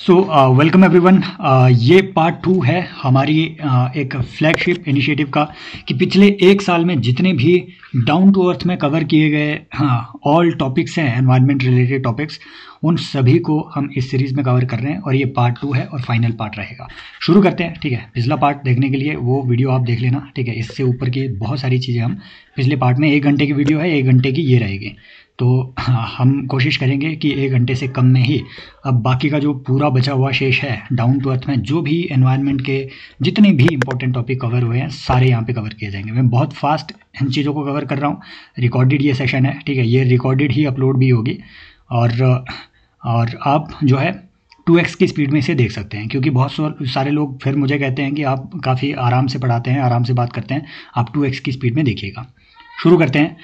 So welcome everyone. ये part 2 है हमारी एक फ्लैगशिप इनिशिएटिव का कि पिछले एक साल में जितने भी डाउन टू अर्थ में कवर किए गए ऑल टॉपिक्स हैं एनवायरनमेंट रिलेटेड टॉपिक्स, उन सभी को हम इस सीरीज़ में कवर कर रहे हैं और ये पार्ट 2 है और फाइनल पार्ट रहेगा। शुरू करते हैं, ठीक है। पिछला पार्ट देखने के लिए वो वीडियो आप देख लेना, ठीक है। इससे ऊपर की बहुत सारी चीज़ें हम पिछले पार्ट में 1 घंटे की वीडियो है, 1 घंटे की ये रहेगी, तो हम कोशिश करेंगे कि 1 घंटे से कम में ही अब बाकी का जो पूरा बचा हुआ शेष है डाउन टू अर्थ में जो भी एनवायरनमेंट के जितने भी इंपॉर्टेंट टॉपिक कवर हुए हैं सारे यहाँ पे कवर किए जाएंगे। मैं बहुत फास्ट इन चीज़ों को कवर कर रहा हूँ। रिकॉर्डेड ये सेशन है, ठीक है। ये रिकॉर्डेड ही अपलोड भी होगी और आप जो है 2x की स्पीड में इसे देख सकते हैं, क्योंकि बहुत सारे लोग फिर मुझे कहते हैं कि आप काफ़ी आराम से पढ़ाते हैं, आराम से बात करते हैं, आप 2x की स्पीड में देखिएगा। शुरू करते हैं।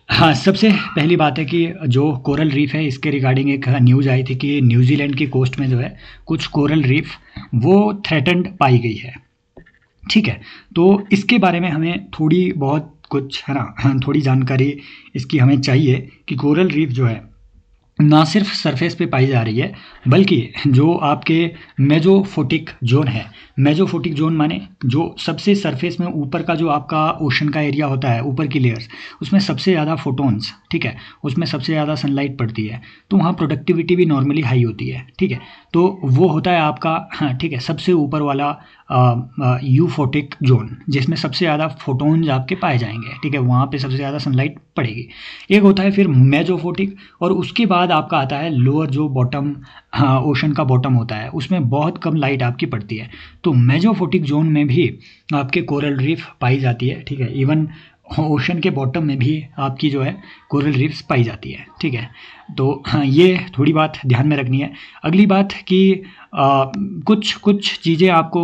हाँ, सबसे पहली बात है कि जो कोरल रीफ है इसके रिगार्डिंग एक न्यूज़ आई थी कि न्यूजीलैंड की कोस्ट में जो है कुछ कोरल रीफ वो थ्रेटन्ड पाई गई है, ठीक है। तो इसके बारे में हमें थोड़ी बहुत कुछ है ना, थोड़ी जानकारी इसकी हमें चाहिए कि कोरल रीफ जो है ना सिर्फ सरफेस पे पाई जा रही है बल्कि जो आपके मेजोफोटिक जोन है, मेजोफोटिक जोन माने जो सबसे सरफेस में ऊपर का जो आपका ओशन का एरिया होता है, ऊपर की लेयर्स, उसमें सबसे ज़्यादा फोटोन्स, ठीक है, उसमें सबसे ज़्यादा सनलाइट पड़ती है, तो वहाँ प्रोडक्टिविटी भी नॉर्मली हाई होती है, ठीक है। तो वो होता है आपका, हाँ ठीक है, सबसे ऊपर वाला यूफोटिक जोन जिसमें सबसे ज़्यादा फोटोन्स आपके पाए जाएंगे, ठीक है, वहाँ पे सबसे ज़्यादा सनलाइट पड़ेगी। एक होता है फिर मेजोफोटिक, और उसके बाद आपका आता है लोअर जो बॉटम ओशन का बॉटम होता है, उसमें बहुत कम लाइट आपकी पड़ती है। तो मेजोफोटिक जोन में भी आपके कोरल रीफ पाई जाती है, ठीक है। इवन ओशन के बॉटम में भी आपकी जो है कोरल रीफ्स पाई जाती है, ठीक है। तो ये थोड़ी बात ध्यान में रखनी है। अगली बात कि कुछ चीज़ें आपको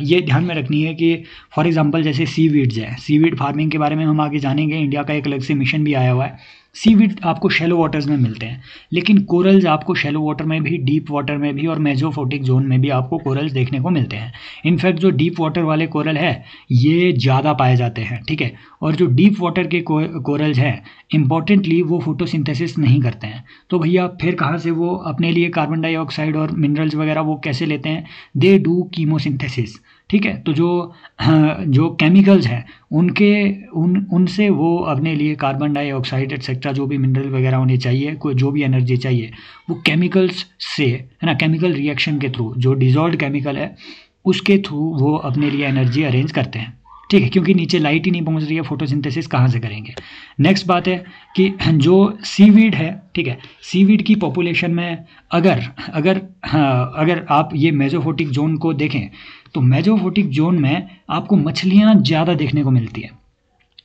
ये ध्यान में रखनी है कि फॉर एग्जांपल जैसे सीवीड्स है, सीवीड फार्मिंग के बारे में हम आगे जानेंगे। इंडिया का एक अलग से मिशन भी आया हुआ है। सीवीड आपको शैलो वाटर्स में मिलते हैं, लेकिन कोरल्स आपको शैलो वाटर में भी, डीप वाटर में भी और मेजोफोटिक जोन में भी आपको कोरल्स देखने को मिलते हैं। इनफैक्ट जो डीप वाटर वाले कोरल है ये ज़्यादा पाए जाते हैं, ठीक है। और जो डीप वाटर के कोरल्स हैं इम्पॉर्टेंटली वो फोटोसिंथेसिस नहीं करते हैं, तो भैया फिर कहाँ से वो अपने लिए कार्बन डाइऑक्साइड और मिनरल्स वगैरह वो कैसे लेते हैं? दे डू कीमोसिंथेसिस, ठीक है। तो जो केमिकल्स हैं उनसे वो अपने लिए कार्बन डाइऑक्साइड एक्सेट्रा जो भी मिनरल वगैरह होने चाहिए, कोई जो भी एनर्जी चाहिए, वो केमिकल्स से, है ना, केमिकल रिएक्शन के थ्रू, जो डिजॉल्व केमिकल है उसके थ्रू वो अपने लिए एनर्जी अरेंज करते हैं, ठीक है, क्योंकि नीचे लाइट ही नहीं पहुंच रही है, फोटोसिंथेसिस कहाँ से करेंगे। नेक्स्ट बात है कि जो सीवीड है, ठीक है, सीवीड की पॉपुलेशन में अगर आप ये मेजोफोटिक जोन को देखें तो मेजोफोटिक जोन में आपको मछलियाँ ज़्यादा देखने को मिलती है।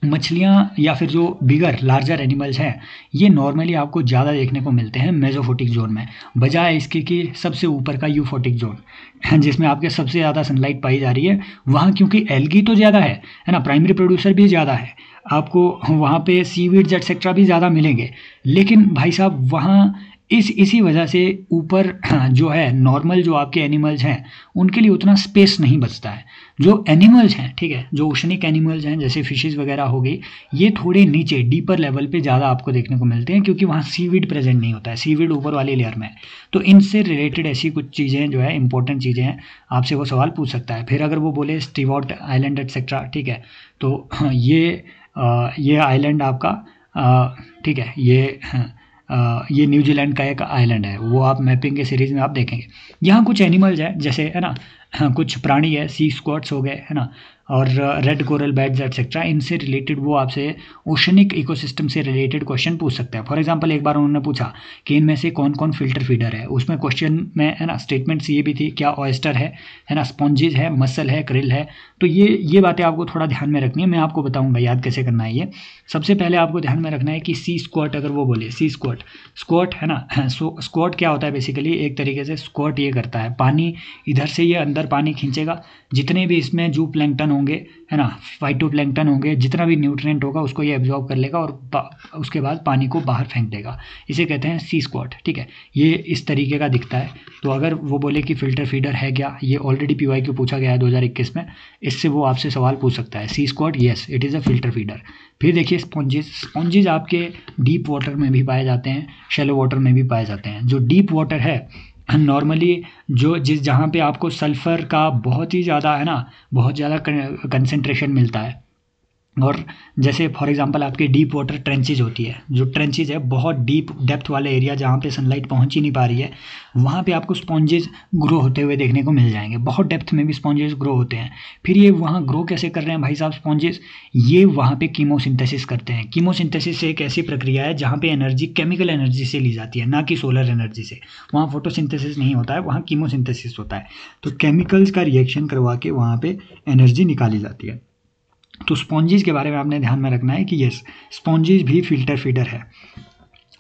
मछलियाँ या फिर जो बिगर लार्जर एनिमल्स हैं ये नॉर्मली आपको ज़्यादा देखने को मिलते हैं मेजोफोटिक जोन में, बजाय इसके कि सबसे ऊपर का यूफोटिक जोन जिसमें आपके सबसे ज़्यादा सनलाइट पाई जा रही है। वहाँ क्योंकि एल्गी तो ज़्यादा है ना, प्राइमरी प्रोड्यूसर भी ज़्यादा है, आपको वहाँ पे सीवीड्स एटसेट्रा भी ज़्यादा मिलेंगे, लेकिन भाई साहब वहाँ इसी वजह से ऊपर जो है नॉर्मल जो आपके एनिमल्स हैं उनके लिए उतना स्पेस नहीं बचता है। जो एनिमल्स हैं, ठीक है, जो ओशनिक एनिमल्स हैं जैसे फिशेस वगैरह हो गई, ये थोड़े नीचे डीपर लेवल पे ज़्यादा आपको देखने को मिलते हैं क्योंकि वहाँ सीवीड प्रेजेंट नहीं होता है, सीवीड ऊपर वाली लेयर में है। तो इनसे रिलेटेड ऐसी कुछ चीज़ें जो है इंपॉर्टेंट चीज़ें हैं, आपसे वो सवाल पूछ सकता है। फिर अगर वो बोले स्टीवर्ट आइलैंड एटसेट्रा, ठीक है, तो ये आइलैंड आपका, ठीक है, ये न्यूजीलैंड का एक आइलैंड है, वो आप मैपिंग के सीरीज़ में आप देखेंगे। यहाँ कुछ एनिमल्स हैं जैसे, है ना, कुछ प्राणी है, सी स्क्वाट्स हो गए, है ना, और रेड कोरल बेड्स एटसेट्रा, इनसे रिलेटेड वो आपसे ओशनिक इकोसिस्टम से रिलेटेड क्वेश्चन पूछ सकते हैं। फॉर एग्जांपल एक बार उन्होंने पूछा कि इनमें से कौन कौन फिल्टर फीडर है, उसमें क्वेश्चन में, है ना, स्टेटमेंट्स ये भी थी, क्या ऑयस्टर है ना, स्पॉन्जेस है, मसल है, क्रिल है। तो ये बातें आपको थोड़ा ध्यान में रखनी है, मैं आपको बताऊँगा याद कैसे करना है। ये सबसे पहले आपको ध्यान में रखना है कि सी स्क्वाट, अगर वो बोले सी स्क्वाट है ना, स्क्वाट क्या होता है बेसिकली, एक तरीके से स्क्वाट ये करता है, पानी इधर से ये अंदर पानी खींचेगा, जितने भी इसमें जू प्लैंक्टन होंगे, है ना, फाइटोप्लैंक्टन होंगे, जितना भी न्यूट्रिएंट होगा उसको ये एब्जॉर्ब कर लेगा और उसके बाद पानी को बाहर फेंक देगा। इसे कहते हैं सी स्क्वाट, ठीक है। ये इस तरीके का दिखता है। तो अगर वो बोले कि फिल्टर फीडर है क्या, ये ऑलरेडी PYQ पूछा गया है 2021 में, इससे वो आपसे सवाल पूछ सकता है। Sea squirt, yes it is a filter feeder. फिर देखिए स्पॉन्जेस आपके डीप वाटर में भी पाए जाते हैं, शैलो वाटर में भी पाए जाते हैं। जो डीप वाटर है नॉर्मली जो जहाँ पे आपको सल्फ़र का बहुत ही ज़्यादा है ना, बहुत ज़्यादा कंसंट्रेशन मिलता है, और जैसे फॉर एग्जांपल आपके डीप वाटर ट्रेंचेज होती है, जो ट्रेंचेज है बहुत डीप डेप्थ वाले एरिया जहाँ पे सनलाइट पहुँच ही नहीं पा रही है, वहाँ पे आपको स्पॉन्जेस ग्रो होते हुए देखने को मिल जाएंगे। बहुत डेप्थ में भी स्पॉन्जेस ग्रो होते हैं। फिर ये वहाँ ग्रो कैसे कर रहे हैं भाई साहब स्पॉन्जेस? ये वहाँ पे कीमोसिंथेसिस करते हैं। कीमोसिंथेसिस एक ऐसी प्रक्रिया है जहाँ पे एनर्जी केमिकल एनर्जी से ली जाती है, ना कि सोलर एनर्जी से। वहाँ फोटोसिंथेसिस नहीं होता है, वहाँ कीमोसिंथेसिस होता है। तो केमिकल्स का रिएक्शन करवा के वहाँ पे एनर्जी निकाली जाती है। तो स्पॉन्जेस के बारे में आपने ध्यान में रखना है कि यस, स्पॉन्जेस भी फिल्टर फीडर है।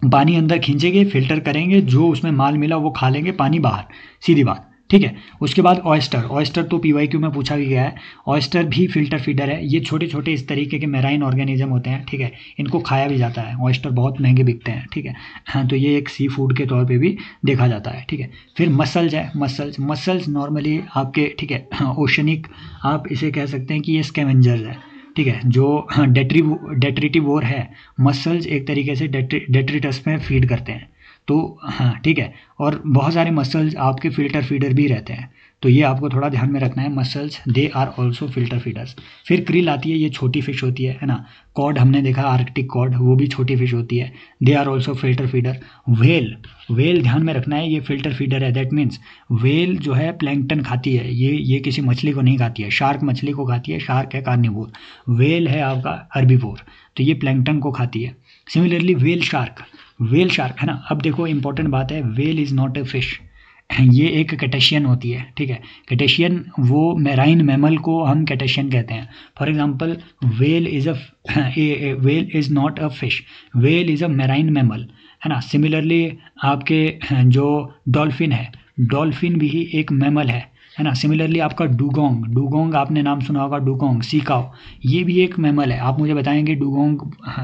पानी अंदर खींचेंगे, फिल्टर करेंगे, जो उसमें माल मिला वो खा लेंगे, पानी बाहर, सीधी बात, ठीक है। उसके बाद ऑयस्टर तो पीवाईक्यू में पूछा भी गया है। ऑयस्टर भी फिल्टर फीडर है। ये छोटे छोटे इस तरीके के मैराइन ऑर्गेनिज्म होते हैं, ठीक है। इनको खाया भी जाता है। ऑयस्टर बहुत महंगे बिकते हैं, ठीक है। हाँ, तो ये एक सी फूड के तौर पे भी देखा जाता है, ठीक है। फिर मसल्स है। मसल्स नॉर्मली आपके, ठीक है, ओशनिक, आप इसे कह सकते हैं कि ये स्कैवेंजर्स है, ठीक है। जो डेट्रिटिवोर है, मसल्स एक तरीके से डेट्रिटस में फीड करते हैं। तो हाँ, ठीक है। और बहुत सारे मसल्स आपके फिल्टर फीडर भी रहते हैं, तो ये आपको थोड़ा ध्यान में रखना है। Mussels they are also filter feeders. फिर क्रिल आती है, ये छोटी फिश होती है ना। कॉड हमने देखा, आर्कटिक कॉड, वो भी छोटी फिश होती है। They are also filter feeder. Whale ध्यान में रखना है, ये फिल्टर फीडर है। दैट मीन्स वेल जो है प्लैंकटन खाती है, ये किसी मछली को नहीं खाती है। शार्क मछली को खाती है, शार्क है कार्निवोर। वेल है आपका हर्बीवोर, तो ये प्लैंकटन को खाती है। सिमिलरली वेल शार्क है ना। अब देखो इंपॉर्टेंट बात है, well is not a fish, ये एक कैटेशियन होती है, ठीक है। कैटेशियन, वो मैराइन मैमल को हम कैटेशियन कहते हैं। For example well is not a fish, well is a marine mammal, है ना। सिमिलरली आपके जो डॉल्फिन है, डॉल्फिन भी एक मैमल है ना। सिमिलरली आपका डुगोंग आपने नाम सुना होगा, डुगोंग सी काउ, ये भी एक मैमल है। आप मुझे बताएंगे डुगोंग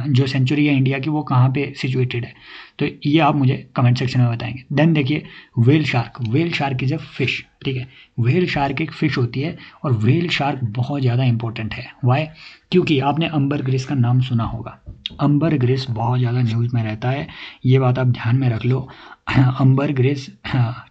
जो सेंचुरी है इंडिया की, वो कहाँ पे सिचुएटेड है, तो ये आप मुझे कमेंट सेक्शन में बताएंगे। देन देखिए whale shark is a fish, ठीक है। वेल शार्क एक फिश होती है, और वेल शार्क बहुत ज़्यादा इंपॉर्टेंट है। वाई? क्योंकि आपने अम्बरग्रिस का नाम सुना होगा। अम्बरग्रिस बहुत ज़्यादा न्यूज़ में रहता है, ये बात आप ध्यान में रख लो। अम्बरग्रिस,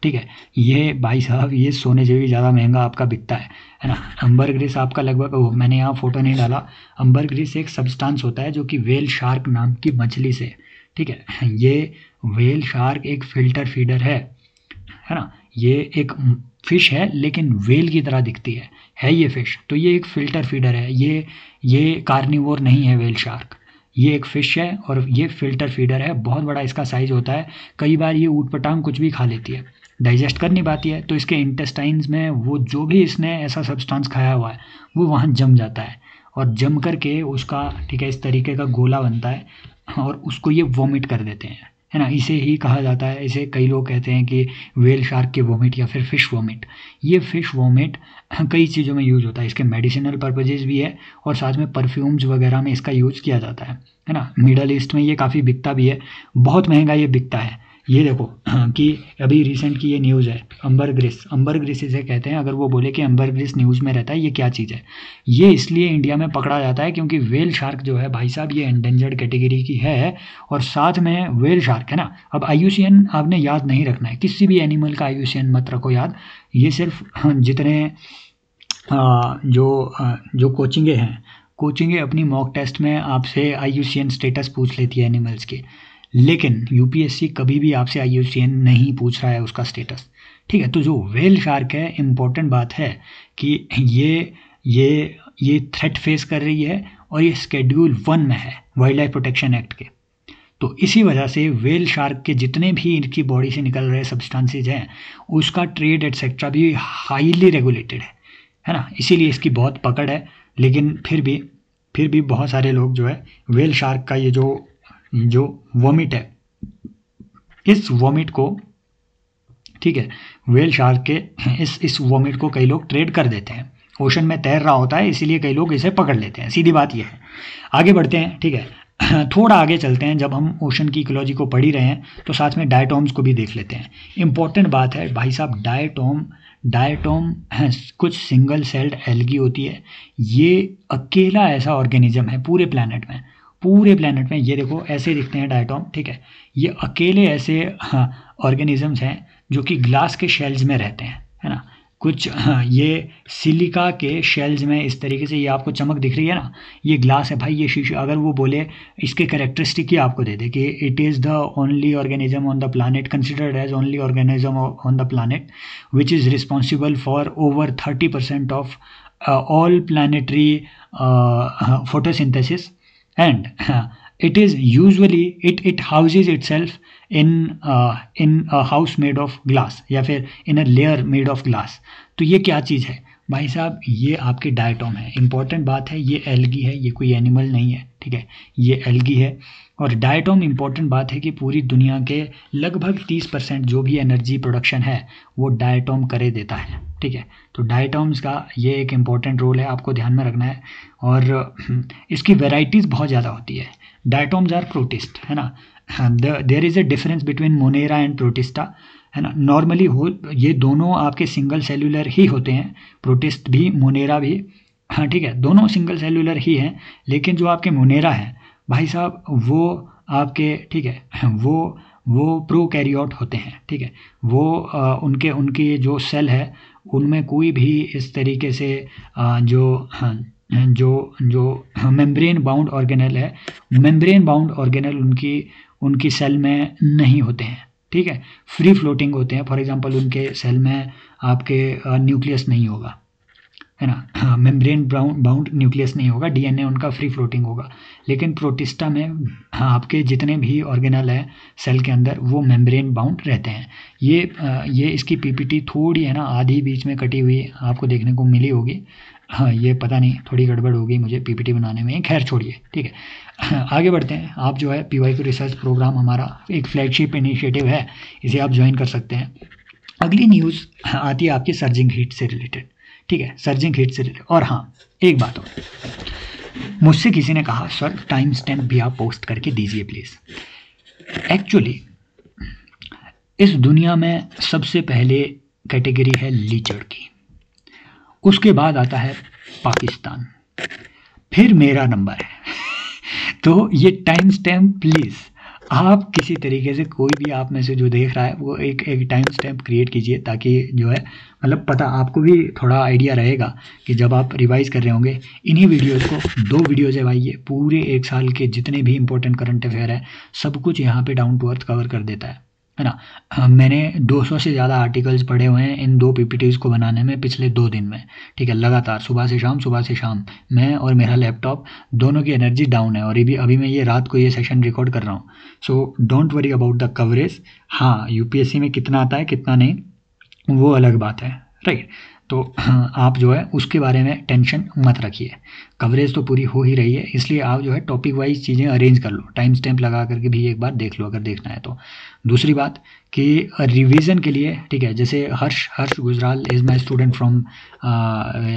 ठीक है, ये भाई साहब ये सोने से भी ज़्यादा महंगा आपका बिकता है ना। अम्बरग्रिस आपका लगभग, मैंने यहाँ फ़ोटो नहीं डाला, अम्बरग्रिस एक सब्सटेंस होता है जो कि वेल शार्क नाम की मछली से, ठीक है। ये वेल शार्क एक फिल्टर फीडर है ना। ये एक फिश है लेकिन वेल की तरह दिखती है ये फिश, तो ये एक फिल्टर फीडर है। ये कार्निवोर नहीं है वेल शार्क, ये एक फिश है और ये फिल्टर फीडर है। बहुत बड़ा इसका साइज होता है। कई बार ये ऊटपटांग कुछ भी खा लेती है, डाइजेस्ट कर नहीं पाती है, तो इसके इंटेस्टाइन्स में वो जो भी इसने ऐसा सब्सटेंस खाया हुआ है वो वहाँ जम जाता है, और जम करके उसका, ठीक है, इस तरीके का गोला बनता है, और उसको ये वॉमिट कर देते हैं, है ना। इसे ही कहा जाता है, इसे कई लोग कहते हैं कि वेल शार्क की वॉमिट या फिर फिश वॉमिट। ये फिश वॉमिट कई चीज़ों में यूज होता है, इसके मेडिसिनल पर्पजेज भी है, और साथ में परफ्यूम्स वगैरह में इसका यूज किया जाता है ना। मिडल ईस्ट में ये काफ़ी बिकता भी है, बहुत महंगा ये बिकता है। ये देखो कि अभी रिसेंट की ये न्यूज़ है, अम्बरग्रिस इसे कहते हैं। अगर वो बोले कि अम्बरग्रिस न्यूज़ में रहता है, ये क्या चीज़ है? ये इसलिए इंडिया में पकड़ा जाता है क्योंकि वेल शार्क जो है भाई साहब, ये एंडेंजर्ड कैटेगरी की है, और साथ में वेल शार्क है ना। अब IUCN आपने याद नहीं रखना है, किसी भी एनिमल का IUCN मत रखो याद। ये सिर्फ जितने जो कोचिंगें अपनी मॉक टेस्ट में आपसे IUCN स्टेटस पूछ लेती है एनिमल्स के, लेकिन UPSC कभी भी आपसे IUCN नहीं पूछ रहा है उसका स्टेटस, ठीक है। तो जो वेल शार्क है, इम्पोर्टेंट बात है कि ये थ्रेट फेस कर रही है, और ये Schedule 1 में है वाइल्ड लाइफ प्रोटेक्शन एक्ट के। तो इसी वजह से वेल शार्क के जितने भी इनकी बॉडी से निकल रहे सब्सटेंसेज हैं, उसका ट्रेड एटसेट्रा भी हाईली रेगुलेटेड है ना। इसीलिए इसकी बहुत पकड़ है। लेकिन फिर भी बहुत सारे लोग जो है वेल शार्क का ये जो वॉमिट है, इस वॉमिट को, ठीक है, वेल शार्क के इस वॉमिट को कई लोग ट्रेड कर देते हैं। ओशन में तैर रहा होता है, इसीलिए कई लोग इसे पकड़ लेते हैं, सीधी बात यह है। आगे बढ़ते हैं, ठीक है, थोड़ा आगे चलते हैं। जब हम ओशन की इकोलॉजी को पढ़ ही रहे हैं तो साथ में डायटोम्स को भी देख लेते हैं। इंपॉर्टेंट बात है भाई साहब, डायटोम कुछ सिंगल सेल्ड एल्गी होती है। ये अकेला ऐसा ऑर्गेनिज्म है पूरे प्लैनेट में। ये देखो ऐसे दिखते हैं डायटोम, ठीक है। ये अकेले ऐसे ऑर्गेनिजम्स हैं जो कि ग्लास के शेल्स में रहते हैं, है ना। कुछ ये सिलिका के शेल्स में इस तरीके से, ये आपको चमक दिख रही है ना, ये ग्लास है भाई, ये शीशा। अगर वो बोले इसके कैरेक्टरिस्टिक ही आपको दे दे कि it is the only organism on the planet, considered as only organism on the planet which is responsible for over 30% of all planetary photosynthesis, and it is usually it houses itself in a house made of glass या फिर in a layer made of glass। तो ये क्या चीज़ है भाई साहब, ये आपके डायटोम है। इंपॉर्टेंट बात है, ये एल्गी है, ये कोई एनिमल नहीं है, ठीक है, ये एल्गी है। और डायटोम इंपॉर्टेंट बात है कि पूरी दुनिया के लगभग 30% जो भी एनर्जी प्रोडक्शन है वो डायटोम करे देता है, ठीक है। तो डायटोम्स का ये एक इम्पॉर्टेंट रोल है, आपको ध्यान में रखना है। और इसकी वेराइटीज़ बहुत ज़्यादा होती है। डायटोम्स आर प्रोटिस्ट, है ना। There is a difference between Monera and Protista, है ना। नॉर्मली हो ये दोनों आपके सिंगल सेल्यूलर ही होते हैं, प्रोटिस्ट भी मोनेरा भी, हाँ ठीक है, दोनों सिंगल सेल्यूलर ही हैं। लेकिन जो आपके मोनेरा है भाई साहब वो आपके, ठीक है, वो प्रोकैरियोट होते हैं, ठीक है। वो उनके जो सेल है उनमें कोई भी इस तरीके से जो मेम्ब्रेन बाउंड ऑर्गेनेल है, मेम्ब्रेन बाउंड ऑर्गेनेल उनकी सेल में नहीं होते हैं, ठीक है, फ्री फ्लोटिंग होते हैं। फॉर एग्जांपल उनके सेल में आपके न्यूक्लियस नहीं होगा, है ना, मेम्ब्रेन बाउंड न्यूक्लियस नहीं होगा, डीएनए उनका फ्री फ्लोटिंग होगा। लेकिन प्रोटिस्टा में आपके जितने भी ऑर्गेनल है सेल के अंदर वो मेम्ब्रेन बाउंड रहते हैं। ये इसकी पीपीटी थोड़ी है ना आधी बीच में कटी हुई आपको देखने को मिली होगी, हाँ ये पता नहीं थोड़ी गड़बड़ हो गई मुझे पीपीटी बनाने में, खैर छोड़िए, ठीक है। आगे बढ़ते हैं। आप जो है PYQ रिसर्च प्रोग्राम हमारा एक फ्लैगशिप इनिशिएटिव है, इसे आप ज्वाइन कर सकते हैं। अगली न्यूज़ आती है आपकी सर्जिंग हीट से रिलेटेड, ठीक है, सर्जिंग हीट से रिलेटेड। और हाँ एक बात और, मुझसे किसी ने कहा सर टाइम स्टैम्प भी आप पोस्ट करके दीजिए प्लीज़। एक्चुअली इस दुनिया में सबसे पहले कैटेगरी है लीचड़ की, उसके बाद आता है पाकिस्तान, फिर मेरा नंबर है। तो ये टाइम स्टैम्प प्लीज़ आप किसी तरीके से, कोई भी आप में से जो देख रहा है वो एक टाइम स्टैम्प क्रिएट कीजिए, ताकि जो है मतलब पता आपको भी थोड़ा आइडिया रहेगा कि जब आप रिवाइज कर रहे होंगे इन्हीं वीडियोज़ को। 2 वीडियोज़ है भाई, ये पूरे 1 साल के जितने भी इंपॉर्टेंट करंट अफेयर है सब कुछ यहाँ पे डाउन टू अर्थ कवर कर देता है ना। मैंने 200 से ज़्यादा आर्टिकल्स पढ़े हुए हैं इन 2 PPTs को बनाने में पिछले 2 दिन में, ठीक है, लगातार सुबह से शाम मैं और मेरा लैपटॉप दोनों की एनर्जी डाउन है। और अभी मैं ये रात को ये सेशन रिकॉर्ड कर रहा हूँ। So don't worry about the coverage. हाँ UPSC में कितना आता है कितना नहीं वो अलग बात है, राइट। तो आप जो है उसके बारे में टेंशन मत रखिए, कवरेज तो पूरी हो ही रही है, इसलिए आप जो है टॉपिक वाइज चीज़ें अरेंज कर लो, टाइम स्टैम्प लगा करके भी एक बार देख लो अगर देखना है तो। दूसरी बात कि रिवीजन के लिए, ठीक है, जैसे Harsh Gujral is my student from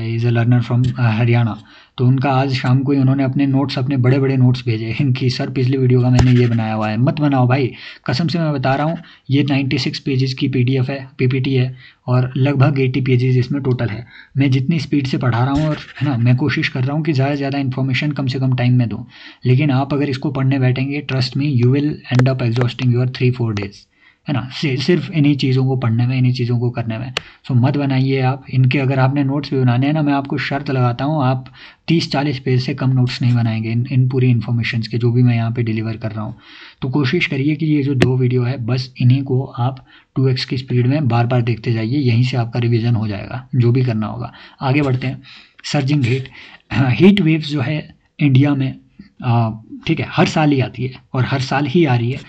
is a learner from Haryana, तो उनका आज शाम को ही उन्होंने अपने नोट्स, अपने बड़े बड़े नोट्स भेजे इनकी, सर पिछली वीडियो का मैंने ये बनाया हुआ है। मत बनाओ भाई, कसम से मैं बता रहा हूँ, ये 96 पेजेस की PDF है, PPT है, और लगभग 80 पेजेस इसमें टोटल है। मैं जितनी स्पीड से पढ़ा रहा हूँ और है ना, मैं कोशिश कर रहा हूँ कि ज़्यादा से ज़्यादा इन्फॉर्मेशन कम से कम टाइम में दूँ। लेकिन आप अगर इसको पढ़ने बैठेंगे, trust me you will and up exhausting your 3-4 days, है ना, सिर्फ इन्हीं चीज़ों को पढ़ने में, इन्हीं चीज़ों को करने में। सो मत बनाइए आप इनके। अगर आपने नोट्स भी बनाने हैं ना, मैं आपको शर्त लगाता हूँ आप 30-40 पेज से कम नोट्स नहीं बनाएंगे इन पूरी इन्फॉर्मेशन के जो भी मैं यहाँ पे डिलीवर कर रहा हूँ। तो कोशिश करिए कि ये जो 2 वीडियो है बस इन्हीं को आप 2x की स्पीड में बार बार देखते जाइए, यहीं से आपका रिविज़न हो जाएगा जो भी करना होगा। आगे बढ़ते हैं। सर्जिंग हीट वेव्स जो है इंडिया में, ठीक है, हर साल ही आती है और हर साल ही आ रही है।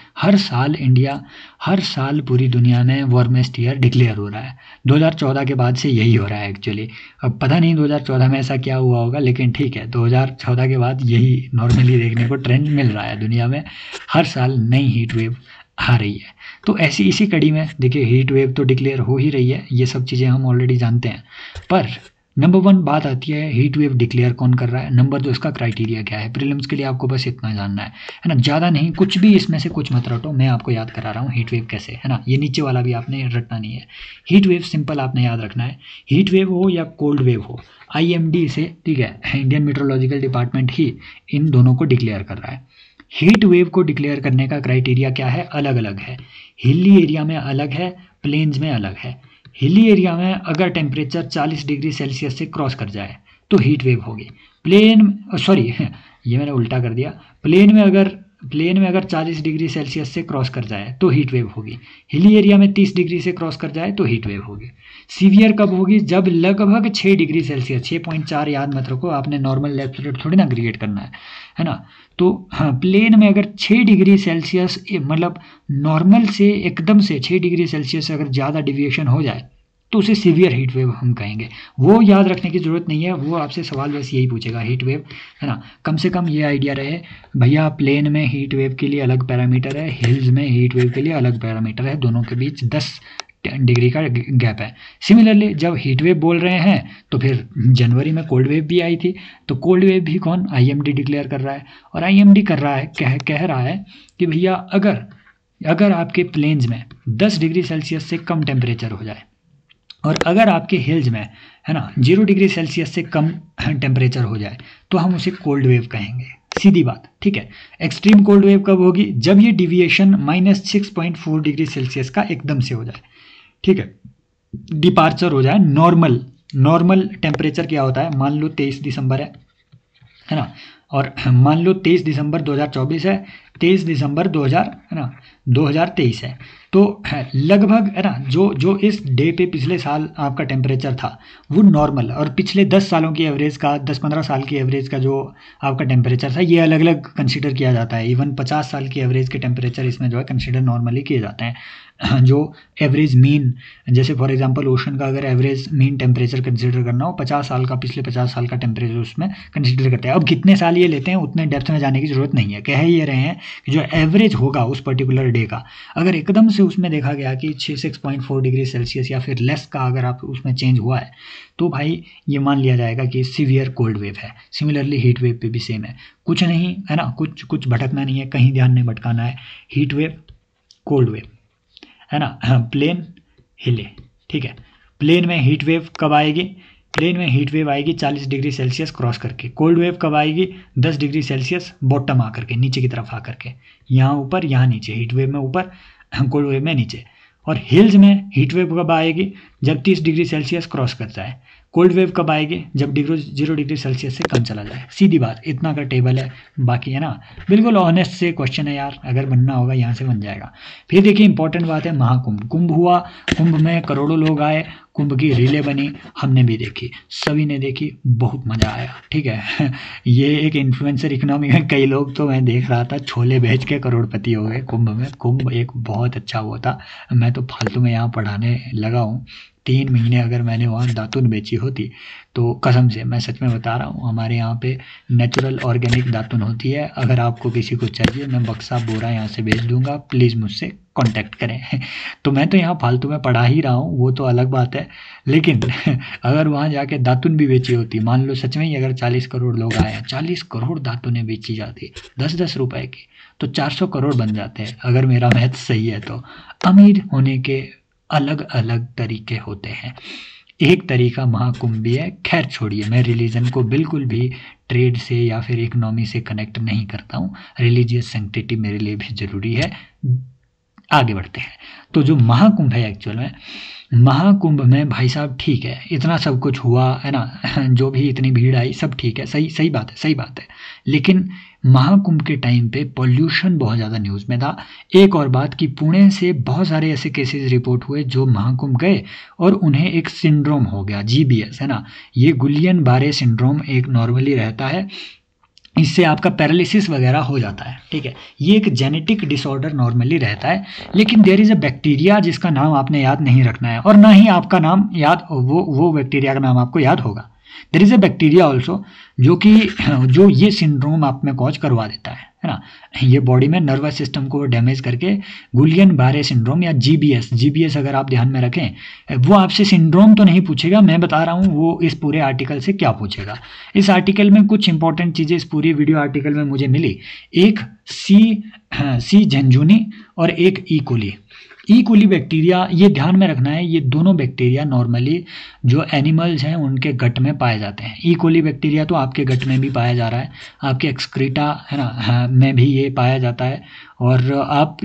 हर साल पूरी दुनिया में वार्मेस्ट ईयर डिक्लेयर हो रहा है। 2014 के बाद से यही हो रहा है एक्चुअली। अब पता नहीं 2014 में ऐसा क्या हुआ होगा, लेकिन ठीक है 2014 के बाद यही नॉर्मली देखने को ट्रेंड मिल रहा है दुनिया में। हर साल नई हीट वेव आ रही है। तो इसी कड़ी में देखिए हीट वेव तो डिक्लेयर हो ही रही है, ये सब चीज़ें हम ऑलरेडी जानते हैं। पर नंबर 1 बात आती है हीट वेव डिक्लेयर कौन कर रहा है, नंबर 2 इसका क्राइटेरिया क्या है। प्रीलिम्स के लिए आपको बस इतना जानना है ना, ज़्यादा नहीं, कुछ भी इसमें से कुछ मत रटो, मैं आपको याद करा रहा हूँ हीट वेव कैसे, है ना। ये नीचे वाला भी आपने रटना नहीं है। हीट वेव सिंपल आपने याद रखना है, हीट वेव हो या कोल्ड वेव हो, IMD से, ठीक है, इंडियन मेट्रोलॉजिकल डिपार्टमेंट ही इन दोनों को डिक्लेयर कर रहा है। हीट वेव को डिक्लेयर करने का क्राइटेरिया क्या है, अलग अलग है। हिली एरिया में अलग है, प्लेन्स में अलग है। हिली एरिया में अगर टेम्परेचर 40 डिग्री सेल्सियस से क्रॉस कर जाए तो हीट वेव होगी। ये मैंने उल्टा कर दिया। प्लेन में अगर 40 डिग्री सेल्सियस से क्रॉस कर जाए तो हीट वेव होगी। हिली एरिया में 30 डिग्री से क्रॉस कर जाए तो हीट वेव होगी। सीवियर कब होगी? जब लगभग 6 डिग्री सेल्सियस, 6.4 याद मत रखो, आपने नॉर्मल लेफ्ट थोड़ी ना क्रिएट करना है ना। तो हाँ, प्लेन में अगर 6 डिग्री सेल्सियस मतलब नॉर्मल से एकदम से 6 डिग्री सेल्सियस अगर ज़्यादा डिविएशन हो जाए तो उसे सीवियर हीट वेव हम कहेंगे। वो याद रखने की ज़रूरत नहीं है, वो आपसे सवाल बस यही पूछेगा हीट वेव, है ना। कम से कम ये आइडिया रहे भैया, प्लेन में हीट वेव के लिए अलग पैरामीटर है, हिल्स में हीट वेव के लिए अलग पैरामीटर है, दोनों के बीच 10 डिग्री का गैप है। सिमिलरली जब हीट वेव बोल रहे हैं तो फिर जनवरी में कोल्ड वेव भी आई थी, तो कोल्ड वेव भी कौन? IMD डिक्लेयर कर रहा है। और IMD कर रहा है, कह रहा है कि भैया अगर आपके प्लेन्स में 10 डिग्री सेल्सियस से कम टेम्परेचर हो जाए और अगर आपके हिल्स में, है ना, 0 डिग्री सेल्सियस से कम टेम्परेचर हो जाए तो हम उसे कोल्ड वेव कहेंगे। सीधी बात, ठीक है। एक्सट्रीम कोल्ड वेव कब होगी? जब ये डिविएशन -6.4 डिग्री सेल्सियस का एकदम से हो जाए, ठीक है, डिपार्चर हो जाए। नॉर्मल टेम्परेचर क्या होता है? मान लो 23 दिसंबर है ना, और मान लो 23 दिसंबर 2024 है, 23 दिसंबर 2023 है, तो लगभग, है ना, जो इस डे पे पिछले साल आपका टेम्परेचर था वो नॉर्मल, और पिछले 10 सालों की एवरेज का, 10-15 साल की एवरेज का जो आपका टेम्परेचर था ये अलग अलग कंसीडर किया जाता है। इवन 50 साल की एवरेज के टेम्परेचर इसमें जो है कंसीडर नॉर्मली किए जाते हैं। जो एवरेज मीन, जैसे फॉर एग्जांपल ओशन का अगर एवरेज मीन टेम्परेचर कंसीडर करना हो, 50 साल का, पिछले 50 साल का टेम्परेचर उसमें कंसीडर करते हैं। अब कितने साल ये लेते हैं उतने डेप्थ में जाने की जरूरत नहीं है। कह ये रहे हैं कि जो एवरेज होगा उस पर्टिकुलर डे का, अगर एकदम से उसमें देखा गया कि 6.4 डिग्री सेल्सियस या फिर लेस का अगर आप उसमें चेंज हुआ है तो भाई ये मान लिया जाएगा कि सीवियर कोल्ड वेव है। सिमिलरली हीट वेव पे भी सेम है, कुछ नहीं, है ना, कुछ भटकना नहीं है, कहीं ध्यान नहीं भटकाना है। हीट वेव, कोल्ड वेव, है ना, प्लेन, हिले, ठीक है। प्लेन में हीट वेव कब आएगी? प्लेन में हीट वेव आएगी 40 डिग्री सेल्सियस क्रॉस करके। कोल्ड वेव कब आएगी? 10 डिग्री सेल्सियस बॉटम आकर के, नीचे की तरफ आकर के, यहाँ ऊपर यहाँ नीचे, हीट वेव में ऊपर, कोल्ड वेव में नीचे। और हिल्स में हीट वेव कब आएगी? जब 30 डिग्री सेल्सियस क्रॉस करता है। कोल्ड वेव कब आएगी? जब 0 डिग्री सेल्सियस से कम चला जाए। सीधी बात, इतना का टेबल है। बाकी, है ना, बिल्कुल ऑनेस्ट से क्वेश्चन है यार, अगर बनना होगा यहाँ से बन जाएगा। फिर देखिए इंपॉर्टेंट बात है, महाकुंभ। कुंभ हुआ, कुंभ में करोड़ों लोग आए, कुंभ की रीले बनी, हमने भी देखी, सभी ने देखी, बहुत मज़ा आया, ठीक है। ये एक इन्फ्लुएंसर इकोनॉमी में कई लोग, तो मैं देख रहा था, छोले बेच के करोड़पति हो गए कुंभ में। कुंभ एक बहुत अच्छा हुआ था। मैं तो फालतू में यहाँ पढ़ाने लगा हूँ। 3 महीने अगर मैंने वहाँ दातुन बेची होती तो कसम से मैं सच में बता रहा हूँ, हमारे यहाँ पे नेचुरल ऑर्गेनिक दातुन होती है। अगर आपको किसी को चाहिए, मैं बक्सा बोरा यहाँ से भेज दूंगा, प्लीज़ मुझसे कांटेक्ट करें। तो मैं तो यहाँ फालतू में पढ़ा ही रहा हूँ, वो तो अलग बात है, लेकिन अगर वहाँ जाके दातुन भी बेची होती, मान लो सच में ही अगर 40 करोड़ लोग आए हैं, 40 करोड़ दातुनें बेची जाती 10-10 रुपए की, तो 400 करोड़ बन जाते हैं, अगर मेरा मैथ सही है तो। अमीर होने के अलग अलग तरीके होते हैं, एक तरीका महाकुंभ भी है। खैर छोड़िए, मैं रिलीजन को बिल्कुल भी ट्रेड से या फिर इकोनॉमी से कनेक्ट नहीं करता हूँ। रिलीजियस सैंक्टिटी मेरे लिए भी ज़रूरी है। आगे बढ़ते हैं। तो जो महाकुंभ है, एक्चुअल में महाकुंभ में भाई साहब, ठीक है, इतना सब कुछ हुआ, है ना, जो भी इतनी भीड़ आई, सब ठीक है, सही बात है। लेकिन महाकुंभ के टाइम पे पॉल्यूशन बहुत ज़्यादा न्यूज़ में था। एक और बात कि पुणे से बहुत सारे ऐसे केसेस रिपोर्ट हुए जो महाकुंभ गए और उन्हें एक सिंड्रोम हो गया, GBS, है ना, ये गुलियन बारे सिंड्रोम एक नॉर्मली रहता है, इससे आपका पैरालिसिस वगैरह हो जाता है, ठीक है। ये एक जेनेटिक डिसऑर्डर नॉर्मली रहता है, लेकिन देयर इज़ अ बैक्टीरिया जिसका नाम आपने याद नहीं रखना है, और ना ही आपका नाम याद, वो बैक्टीरिया का नाम आपको याद होगा। There is a bacteria also जो ये सिंड्रोम आप में कॉज करवा देता है ना, ये बॉडी में नर्वस सिस्टम को डैमेज करके गुलियन बारे सिंड्रोम या GBS अगर आप ध्यान में रखें, वो आपसे सिंड्रोम तो नहीं पूछेगा, मैं बता रहा हूँ वो इस पूरे आर्टिकल से क्या पूछेगा। इस आर्टिकल में कुछ इंपॉर्टेंट चीज़ें इस पूरी वीडियो आर्टिकल में मुझे मिली। एक सी झंझुनी और एक ई कोली, ई कोली बैक्टीरिया, ये ध्यान में रखना है, ये दोनों बैक्टीरिया नॉर्मली जो एनिमल्स हैं उनके गट में पाए जाते हैं। ई कोली बैक्टीरिया तो आपके गट में भी पाया जा रहा है, आपके एक्सक्रीटा है ना, हाँ, में भी ये पाया जाता है। और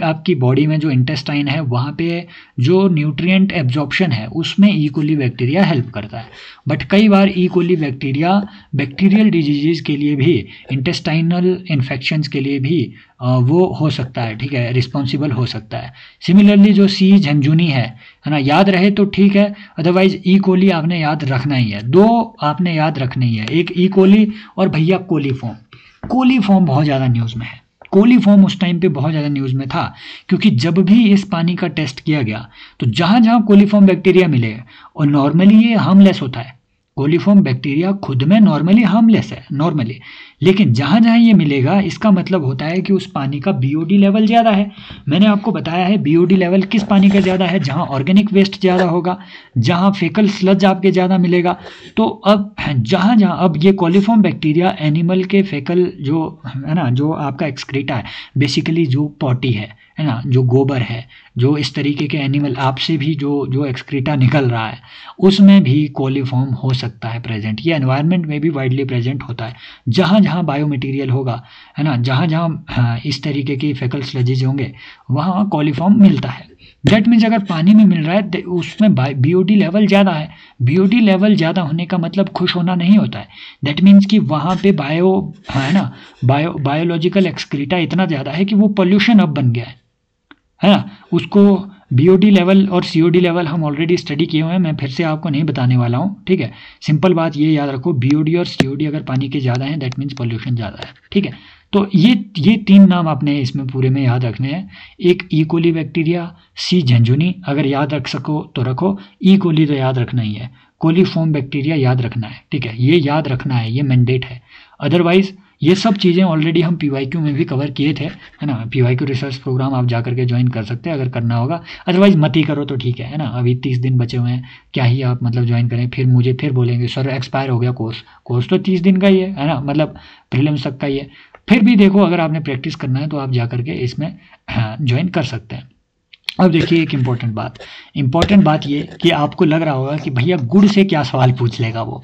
आपकी बॉडी में जो इंटेस्टाइन है वहाँ पे जो न्यूट्रिएंट एब्जॉर्प्शन है उसमें ई कोली बैक्टीरिया हेल्प करता है। बट कई बार ई कोली बैक्टीरिया बैक्टीरियल डिजीज़ के लिए भी, इंटेस्टाइनल इन्फेक्शंस के लिए भी वो हो सकता है, ठीक है, रिस्पॉन्सिबल हो सकता है। सिमिलरली जो सी झंझुनी है ना, याद रहे तो ठीक है, अदरवाइज ई कोली आपने याद रखना ही है। दो आपने याद रखनी ही है, एक ई कोली और भैया कोलीफॉर्म। कोलीफॉर्म बहुत ज़्यादा न्यूज़ में है। कोलीफॉर्म उस टाइम पे बहुत ज़्यादा न्यूज़ में था, क्योंकि जब भी इस पानी का टेस्ट किया गया तो जहाँ जहाँ कोलीफॉर्म बैक्टीरिया मिले, और नॉर्मली ये हार्मलेस होता है, कोलीफॉर्म बैक्टीरिया खुद में नॉर्मली हार्मलेस है नॉर्मली, लेकिन जहाँ जहाँ ये मिलेगा इसका मतलब होता है कि उस पानी का बीओडी लेवल ज़्यादा है। मैंने आपको बताया है बीओडी लेवल किस पानी का ज़्यादा है, जहाँ ऑर्गेनिक वेस्ट ज़्यादा होगा, जहाँ फेकल स्लज आपके ज़्यादा मिलेगा। तो अब जहाँ जहाँ अब ये कोलीफॉर्म बैक्टीरिया एनिमल के फेकल जो है ना, जो आपका एक्सक्रीटा है, बेसिकली जो पॉटी है ना, जो गोबर है, जो इस तरीके के एनिमल आपसे भी जो एक्सक्रीटा निकल रहा है, उसमें भी कोलीफॉर्म हो सकता है प्रेजेंट। ये एनवायरनमेंट में भी वाइडली प्रेजेंट होता है। जहाँ जहाँ बायो मटेरियल होगा, है ना, जहाँ जहाँ इस तरीके की फेकल स्लजेज होंगे वहाँ कोलीफॉर्म मिलता है। दैट मीन्स अगर पानी में मिल रहा है उसमें बीओडी लेवल ज़्यादा है। बीओडी लेवल ज़्यादा होने का मतलब खुश होना नहीं होता है। दैट मीन्स कि वहाँ पे है ना, बायोलॉजिकल एक्सक्रीटा इतना ज़्यादा है कि वो पोल्यूशन अब बन गया है ना। उसको बीओडी लेवल और सीओडी लेवल हम ऑलरेडी स्टडी किए हुए हैं, मैं फिर से आपको नहीं बताने वाला हूँ, ठीक है। सिंपल बात ये याद रखो, बीओडी और सीओडी अगर पानी के ज़्यादा हैं दैट मीन्स पोल्यूशन ज़्यादा है, ठीक है। तो ये तीन नाम आपने इसमें पूरे में याद रखने हैं। एक ई कोली बैक्टीरिया, सी झंझुनी अगर याद रख सको तो रखो, ई कोली तो याद रखना ही है, कोलीफॉर्म बैक्टीरिया याद रखना है, ठीक है, ये याद रखना है, ये मैंडेट है। अदरवाइज ये सब चीज़ें ऑलरेडी हम पीवाईक्यू में भी कवर किए थे, है ना। पीवाईक्यू रिसर्च प्रोग्राम आप जा करके ज्वाइन कर सकते हैं अगर करना होगा, अदरवाइज मत ही करो तो ठीक है ना। अभी 30 दिन बचे हुए हैं, क्या ही आप मतलब ज्वाइन करें, फिर मुझे फिर बोलेंगे सर एक्सपायर हो गया कोर्स तो 30 दिन का ही है ना, मतलब प्रीलिम्स तक का ही है। फिर भी देखो अगर आपने प्रैक्टिस करना है तो आप जा करके इसमें ज्वाइन कर सकते हैं। अब देखिए एक इम्पॉर्टेंट बात ये कि आपको लग रहा होगा कि भैया गुड़ से क्या सवाल पूछ लेगा वो,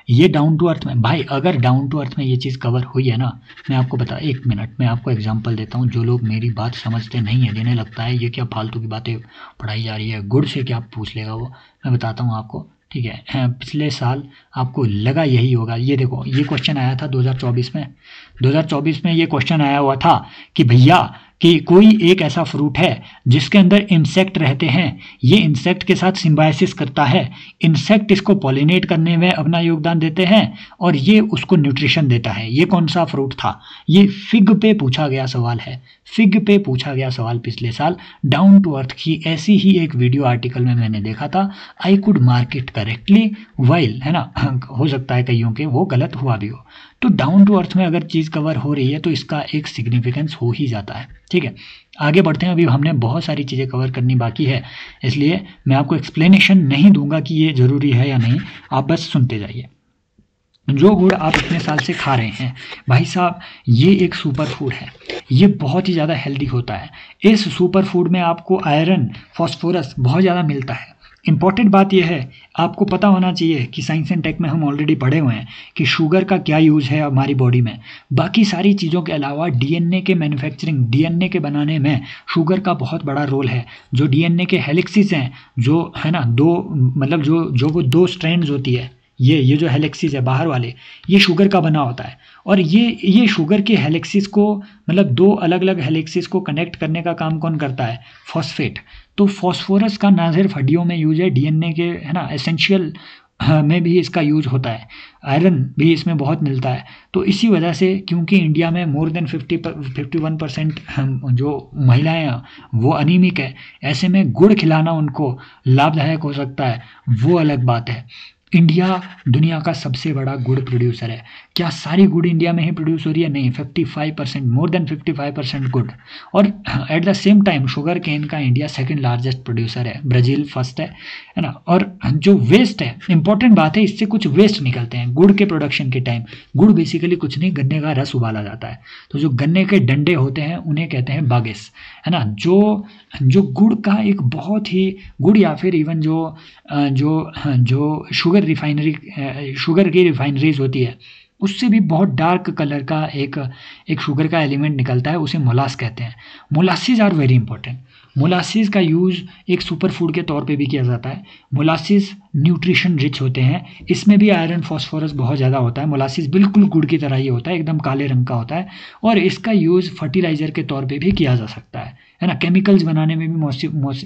ये डाउन टू अर्थ में। भाई अगर डाउन टू अर्थ में ये चीज़ कवर हुई है ना, मैं आपको एक मिनट में आपको एग्जांपल देता हूँ। जो लोग मेरी बात समझते नहीं है, जिन्हें लगता है ये क्या फालतू की बातें पढ़ाई जा रही है, गुड़ से क्या पूछ लेगा वो, मैं बताता हूँ आपको, ठीक है। पिछले साल आपको लगा यही होगा। ये देखो ये क्वेश्चन आया था 2024 में ये क्वेश्चन आया हुआ था कि भैया कि कोई एक ऐसा फ्रूट है जिसके अंदर इंसेक्ट रहते हैं, ये इंसेक्ट के साथ सिम्बायोसिस करता है, इंसेक्ट इसको पॉलिनेट करने में अपना योगदान देते हैं और ये उसको न्यूट्रिशन देता है। ये कौन सा फ्रूट था? ये फिग पे पूछा गया सवाल है, फिग पे पूछा गया सवाल पिछले साल डाउन टू अर्थ की ऐसी ही एक वीडियो आर्टिकल में मैंने देखा था। I could mark it correctly while, है ना, हो सकता है कईयों के वो गलत हुआ भी हो। तो डाउन टू अर्थ में अगर चीज़ कवर हो रही है तो इसका एक सिग्निफिकेंस हो ही जाता है, ठीक है। आगे बढ़ते हैं, अभी हमने बहुत सारी चीज़ें कवर करनी बाकी है, इसलिए मैं आपको एक्सप्लेनेशन नहीं दूंगा कि ये ज़रूरी है या नहीं, आप बस सुनते जाइए। जो गुड़ आप इतने साल से खा रहे हैं भाई साहब, ये एक सुपर फूड है, ये बहुत ही ज़्यादा हेल्दी होता है। इस सुपर फूड में आपको आयरन, फॉस्फोरस बहुत ज़्यादा मिलता है। इंपॉर्टेंट बात यह है, आपको पता होना चाहिए कि साइंस एंड टेक में हम ऑलरेडी पढ़े हुए हैं कि शुगर का क्या यूज़ है हमारी बॉडी में। बाकी सारी चीज़ों के अलावा डीएनए के मैन्युफैक्चरिंग, डीएनए के बनाने में शुगर का बहुत बड़ा रोल है। जो डीएनए के हेलिक्सिस हैं, जो है ना, जो वो दो स्ट्रैंड्स होती है, ये जो हेलिक्सिस है बाहर वाले, ये शुगर का बना होता है। और ये शुगर के हेलिक्सिस को, मतलब दो अलग अलग हेलिक्सिस को कनेक्ट करने का काम कौन करता है? फॉस्फेट। तो फॉस्फोरस का ना सिर्फ हड्डियों में यूज है, डीएनए के, है ना, एसेंशियल में भी इसका यूज होता है। आयरन भी इसमें बहुत मिलता है। तो इसी वजह से, क्योंकि इंडिया में मोर देन 51% जो महिलाएं हैं वो अनीमिक है, ऐसे में गुड़ खिलाना उनको लाभदायक हो सकता है, वो अलग बात है। इंडिया दुनिया का सबसे बड़ा गुड़ प्रोड्यूसर है। क्या सारी गुड़ इंडिया में ही प्रोड्यूस हो रही है? नहीं, 55%, मोर देन 55% गुड़। और at the same time sugar cane का इंडिया सेकंड लार्जेस्ट प्रोड्यूसर है, ब्राज़ील फर्स्ट है ना। और जो वेस्ट है, इंपॉर्टेंट बात है, इससे कुछ वेस्ट निकलते हैं गुड़ के प्रोडक्शन के टाइम। गुड़ बेसिकली कुछ नहीं, गन्ने का रस उबाला जाता है, तो जो गन्ने के डंडे होते हैं उन्हें कहते हैं बागेस, है ना। जो जो गुड़ का एक बहुत ही गुड़ या फिर इवन जो शुगर की रिफाइनरीज होती है, उससे भी बहुत डार्क कलर का एक शुगर का एलिमेंट निकलता है, उसे मोलास कहते हैं। Molasses are very important. Molasses का यूज़ एक सुपर फूड के तौर पे भी किया जाता है। मोलासिस न्यूट्रिशन रिच होते हैं, इसमें भी आयरन फॉस्फोरस बहुत ज़्यादा होता है। मोलासिस बिल्कुल गुड़ की तरह ही होता है, एकदम काले रंग का होता है, और इसका यूज़ फर्टिलाइज़र के तौर पे भी किया जा सकता है ना। केमिकल्स बनाने में भी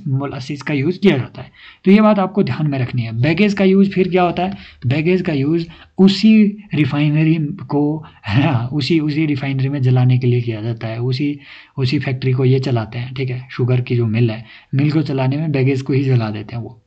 मोलासिस का यूज़ किया जाता है। तो ये बात आपको ध्यान में रखनी है। बैगेज का यूज़ फिर क्या होता है? बैगेज का यूज़ उसी रिफाइनरी को, है ना, उसी रिफाइनरी में जलाने के लिए किया जाता है। उसी फैक्ट्री को ये चलाते हैं, ठीक है। शुगर की जो मिल है, मिल को चलाने में बैगेज को ही जला देते हैं वो।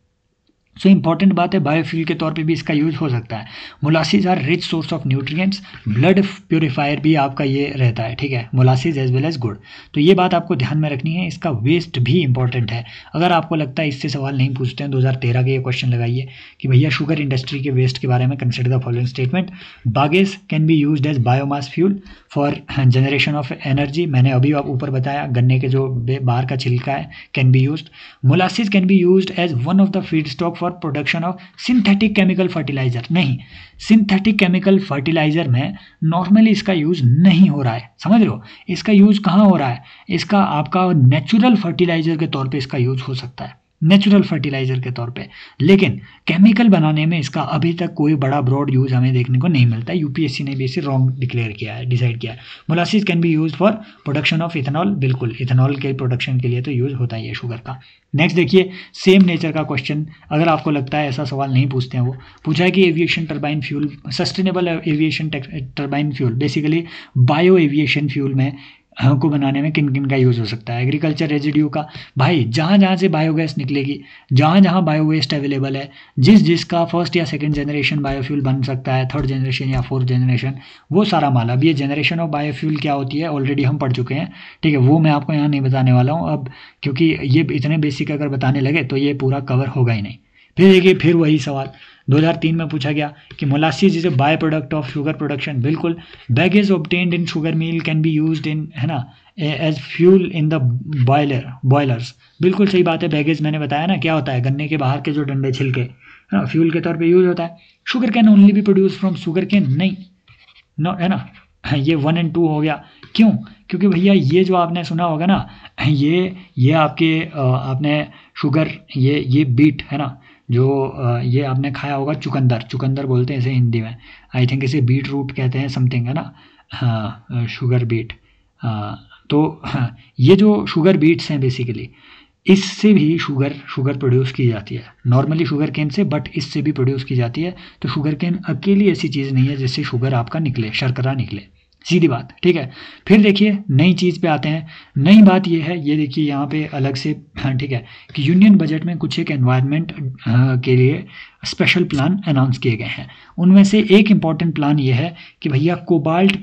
सो इंपॉर्टेंट बात है, बायोफ्यूल के तौर पे भी इसका यूज हो सकता है। Molasses are rich source of nutrients. Blood purifier भी आपका ये रहता है, ठीक है, मोलासिस एज वेल एज गुड़। तो ये बात आपको ध्यान में रखनी है। इसका वेस्ट भी इंपॉर्टेंट है। अगर आपको लगता है इससे सवाल नहीं पूछते हैं, 2013 के ये क्वेश्चन लगाइए कि भैया शुगर इंडस्ट्री के वेस्ट के बारे में consider the following statement. Bagasse can be used as biomass fuel for generation of energy. मैंने अभी आप ऊपर बताया, गन्ने के जो बाहर का छिलका है can be used. Molasses can be used as one of the feed stock for production of synthetic chemical fertiliser. नहीं, सिंथेटिक केमिकल फर्टिलाइजर में नॉर्मली इसका यूज नहीं हो रहा है, समझ लो। इसका यूज कहाँ हो रहा है? इसका आपका नेचुरल फर्टिलाइजर के तौर पे इसका यूज हो सकता है, नेचुरल फर्टिलाइजर के तौर पे। लेकिन केमिकल बनाने में इसका अभी तक कोई बड़ा ब्रॉड यूज हमें देखने को नहीं मिलता है। यूपीएससी ने भी इसे रॉन्ग डिक्लेयर किया है, डिसाइड किया है। Molasses can B use for production of ethanol. बिल्कुल, इथेनॉल के प्रोडक्शन के लिए तो यूज होता ही है शुगर का। नेक्स्ट देखिए, सेम नेचर का क्वेश्चन, अगर आपको लगता है ऐसा सवाल नहीं पूछते हैं, वो पूछा है कि aviation turbine fuel, sustainable aviation turbine fuel, basically bio aviation fuel में को बनाने में किन किन का यूज़ हो सकता है? एग्रीकल्चर रेजिड्यू का, भाई जहाँ जहाँ से बायोगैस निकलेगी, जहाँ जहाँ बायो वेस्ट अवेलेबल है, जिसका फर्स्ट या सेकंड जनरेशन बायोफ्यूल बन सकता है, थर्ड जनरेशन या फोर्थ जनरेशन, वो सारा माल। अब ये जनरेशन ऑफ बायोफ्यूल क्या होती है ऑलरेडी हम पढ़ चुके हैं, ठीक है, वो मैं आपको यहाँ नहीं बताने वाला हूँ अब, क्योंकि ये इतने बेसिक अगर बताने लगे तो ये पूरा कवर होगा ही नहीं। फिर देखिए, फिर वही सवाल 2003 में पूछा गया कि molasses is a by product of sugar production. बिल्कुल, bagasse obtained in sugar mill can be used in, है ना, as fuel in the boilers. बिल्कुल सही बात है। बैगेज मैंने बताया ना क्या होता है, गन्ने के बाहर के जो डंडे छिलके, है ना, फ्यूल के तौर पे यूज होता है। Sugar cane only B produce from sugar cane, नहीं, नो, है ना, ये 1 और 2 हो गया। क्यों? क्योंकि भैया ये जो आपने सुना होगा ना, ये आपके आपने शुगर, ये बीट, है ना, जो ये आपने खाया होगा, चुकंदर बोलते हैं इसे हिंदी में, आई थिंक इसे बीट रूट कहते हैं समथिंग, है ना, हाँ, शुगर बीट। तो हाँ, ये जो शुगर बीट्स हैं बेसिकली, इससे भी शुगर प्रोड्यूस की जाती है, नॉर्मली शुगर केन से, बट इससे भी प्रोड्यूस की जाती है। तो शुगर केन अकेली ऐसी चीज़ नहीं है जिससे शुगर आपका निकले, शर्करा निकले, सीधी बात, ठीक है। फिर देखिए नई चीज़ पे आते हैं। नई बात ये है, ये देखिए यहाँ पे अलग से, ठीक है, कि यूनियन बजट में कुछ एक एनवायरनमेंट के लिए स्पेशल प्लान अनाउंस किए गए हैं। उनमें से एक इम्पॉर्टेंट प्लान ये है कि भैया कोबाल्ट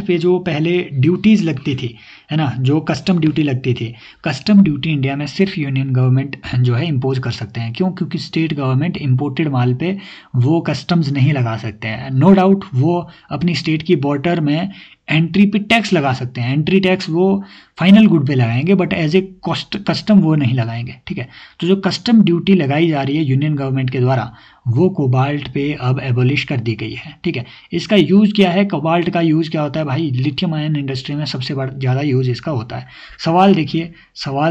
पे जो पहले ड्यूटीज़ लगती थी, है ना, जो कस्टम ड्यूटी लगती थी, कस्टम ड्यूटी इंडिया में सिर्फ यूनियन गवर्नमेंट जो है इम्पोज कर सकते हैं। क्यों? क्योंकि स्टेट गवर्नमेंट इंपोर्टेड माल पे वो कस्टम्स नहीं लगा सकते हैं। नो डाउट वो अपनी स्टेट की बॉर्डर में एंट्री पे टैक्स लगा सकते हैं, एंट्री टैक्स वो फाइनल गुड पे लगाएंगे, बट एज ए कस्टम वो नहीं लगाएंगे, ठीक है। तो जो कस्टम ड्यूटी लगाई जा रही है यूनियन गवर्नमेंट के द्वारा, वो कोबाल्ट पे अब एबोलिश कर दी गई है, ठीक है। इसका यूज़ क्या है? कोबाल्ट का यूज़ क्या होता है भाई? लिथियम आयन इंडस्ट्री में सबसे ज़्यादा यूज़ इसका होता है। सवाल